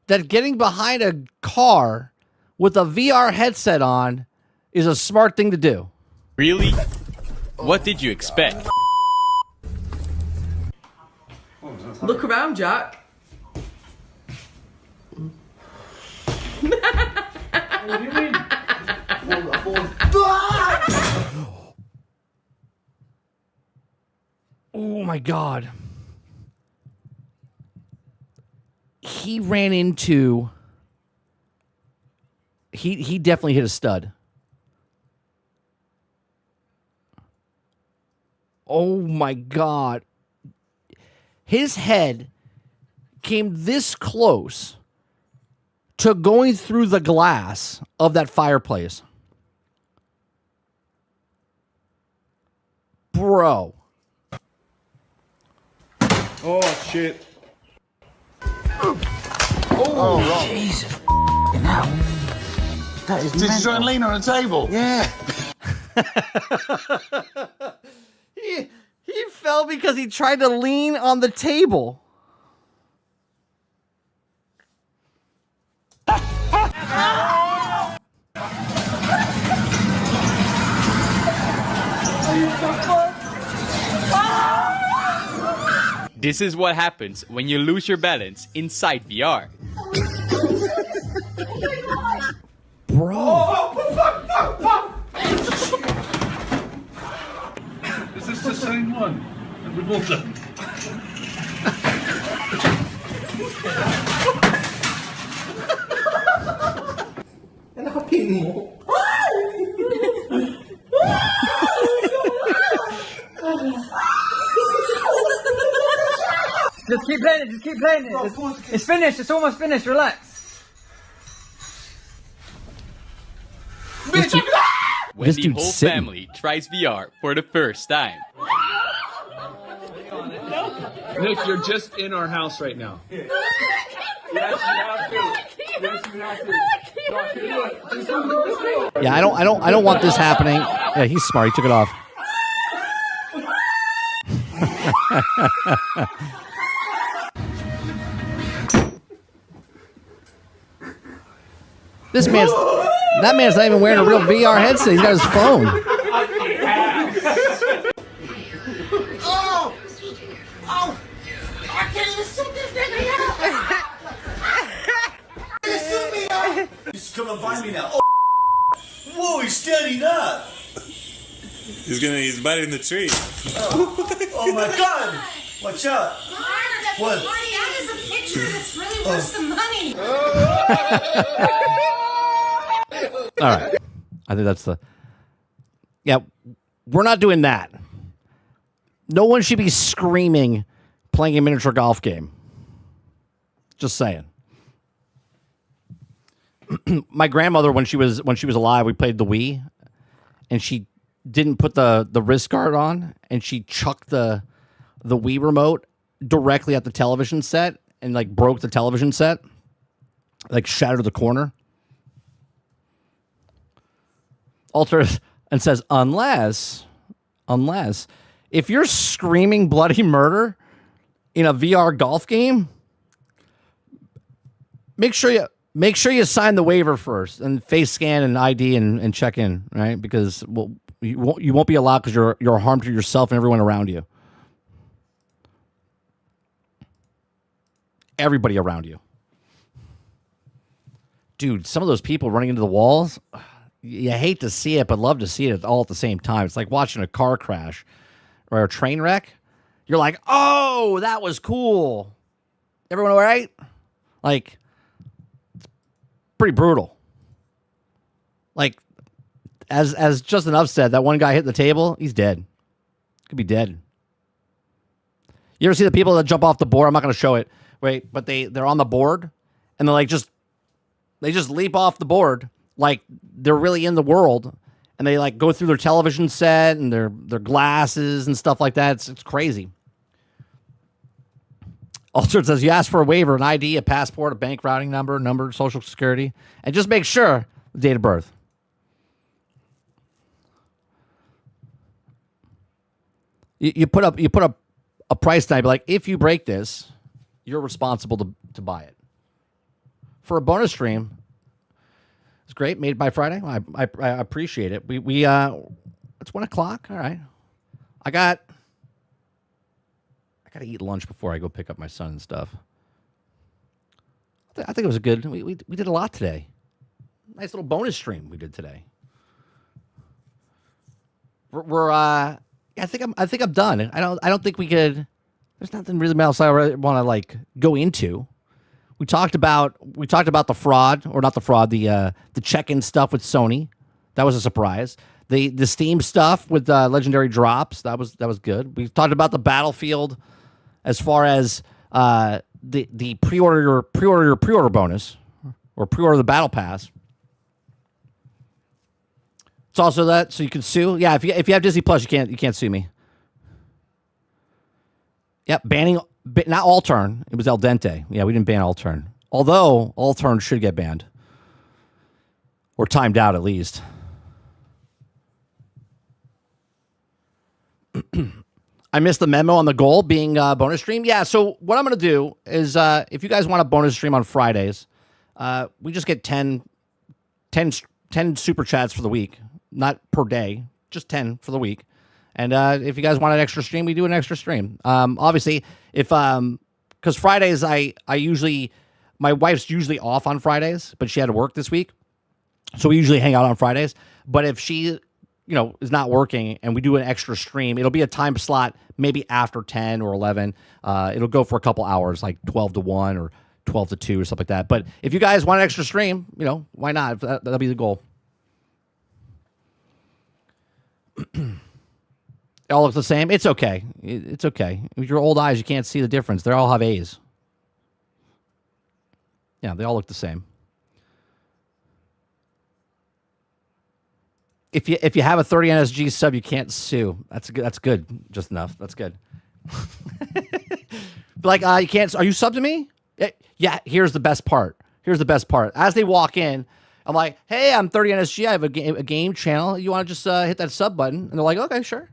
that getting behind a car with a VR headset on is a smart thing to do? really? What did you expect? Look around, Jack. What do you mean? Oh my god. He ran into... He definitely hit a stud. Oh my god. His head came this close to going through the glass of that fireplace. Bro. Oh shit. Oh, wrong. Jesus. Hell. That is. Did you try and lean on a table? Yeah. He fell because he tried to lean on the table. This is what happens when you lose your balance inside VR. Bro. Oh, Is this the same one? We've all done. And I'll be more. Just keep playing it, just keep playing it. It's finished, it's almost finished, relax. When This the dude's whole sitting. family tries VR for the first time. Nick, you're just in our house right now. Yes, you have to. Yes, you have to. Yeah, I don't want this happening. Yeah, he's smart. He took it off. That man's not even wearing a real VR headset. He's got his phone. Oh! Oh! I can't even shoot this nigga out! You shoot me out! He's coming by me now. Oh! Whoa, he's standing up! He's biting the tree. Oh my god! Watch out! What? Marty, that is a picture that's really worth some money. All right. I think that's the... Yeah, we're not doing that. No one should be screaming playing a miniature golf game. Just saying. My grandmother, when she was alive, we played the Wii, and she didn't put the wrist guard on, and she chucked the Wii remote directly at the television set and like broke the television set, like shattered the corner. Alters and says, unless if you're screaming bloody murder in a VR golf game, make sure you sign the waiver first and face scan and ID and check in, right? Because you won't be allowed because you're a harm to yourself and everyone around you. Everybody around you. Dude, some of those people running into the walls, you hate to see it, but love to see it all at the same time. It's like watching a car crash or a train wreck. You're like, oh, that was cool. Everyone all right? Like, it's pretty brutal. Like, as Justin Uff said, that one guy hit the table, he's dead. Could be dead. You ever see the people that jump off the board? I'm not going to show it. Wait, but they're on the board, and they're like they just leap off the board like they're really in the world, and they like go through their television set and their glasses and stuff like that. It's crazy. Altered says you ask for a waiver, an ID, a passport, a bank routing number, social security, and just make sure the date of birth. You put up a price tag, like if you break this, you're responsible to buy it. For a bonus stream, it's great. Made by Friday. I appreciate it. We it's 1 o'clock. All right. I got to eat lunch before I go pick up my son and stuff. I think it was a good. We did a lot today. Nice little bonus stream we did today. We're I think I'm done. I don't think we could. There's nothing really else I really want to like go into. We talked about the fraud, or not the fraud, the check-in stuff with Sony. That was a surprise. The Steam stuff with legendary drops. That was good. We talked about the Battlefield, as far as the pre-order bonus, or pre-order the Battle Pass. It's also that, so you can sue. Yeah, if you have Disney Plus, you can't sue me. Yep, banning not all turn. It was El Dente. Yeah, we didn't ban all turn. Although all turn should get banned, or timed out at least. I missed the memo on the goal being bonus stream. Yeah, so what I'm going to do is if you guys want a bonus stream on Fridays, we just get 10 super chats for the week. Not per day, just 10 for the week. And if you guys want an extra stream, we do an extra stream. Obviously, if because Fridays I usually, my wife's usually off on Fridays, but she had to work this week, so we usually hang out on Fridays. But if she, is not working and we do an extra stream, it'll be a time slot maybe after 10 or 11. It'll go for a couple hours, like 12 to 1 or 12 to 2 or something like that. But if you guys want an extra stream, why not? That'll be the goal. They all look the same. It's okay. It's okay. With your old eyes, you can't see the difference. They all have A's. Yeah, they all look the same. If you have a 30 NSG sub, you can't sue. That's good. That's good. Just enough. That's good. Like you can't. Are you sub to me? Yeah. Here's the best part. As they walk in, I'm like, hey, I'm 30 NSG. I have a game channel. You want to just hit that sub button? And they're like, okay, sure.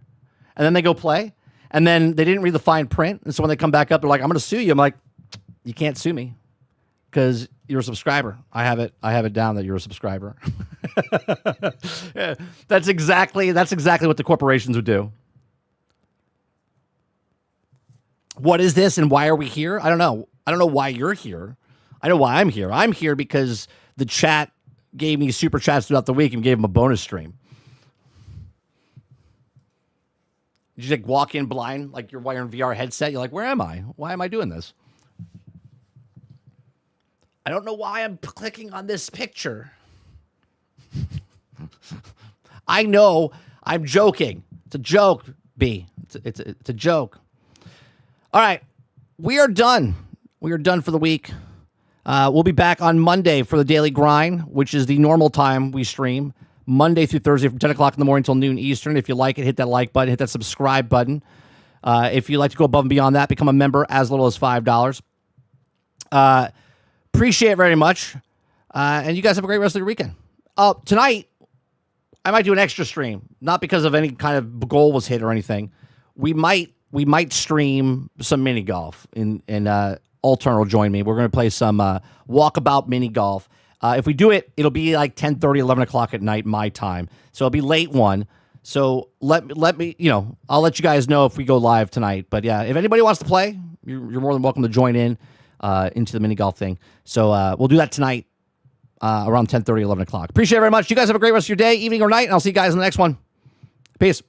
And then they go play. And then they didn't read the fine print. And so when they come back up, they're like, I'm going to sue you. I'm like, you can't sue me because you're a subscriber. I have it down that you're a subscriber. Yeah, that's exactly what the corporations would do. What is this and why are we here? I don't know. I don't know why you're here. I know why I'm here. I'm here because the chat gave me super chats throughout the week and gave them a bonus stream. You just like walk in blind, like you're wearing VR headset. You're like, where am I? Why am I doing this? I don't know why I'm clicking on this picture. I know I'm joking. It's a joke, B. It's a joke. All right. We are done. We are done for the week. We'll be back on Monday for the Daily Grind, which is the normal time we stream. Monday through Thursday from 10 o'clock in the morning until noon Eastern. If you like it, hit that like button, hit that subscribe button. If you'd like to go above and beyond that, become a member as little as $5. Appreciate it very much. And you guys have a great rest of your weekend. Tonight, I might do an extra stream, not because of any kind of goal was hit or anything. We might stream some mini golf, and Altern will join me. We're going to play some walkabout mini golf. If we do it, it'll be like 10:30, 11 o'clock at night, my time. So it'll be late one. So let me, I'll let you guys know if we go live tonight. But yeah, if anybody wants to play, you're more than welcome to join in into the mini golf thing. So we'll do that tonight. around 10:30, 11 o'clock. Appreciate it very much. You guys have a great rest of your day, evening, or night, and I'll see you guys in the next one. Peace.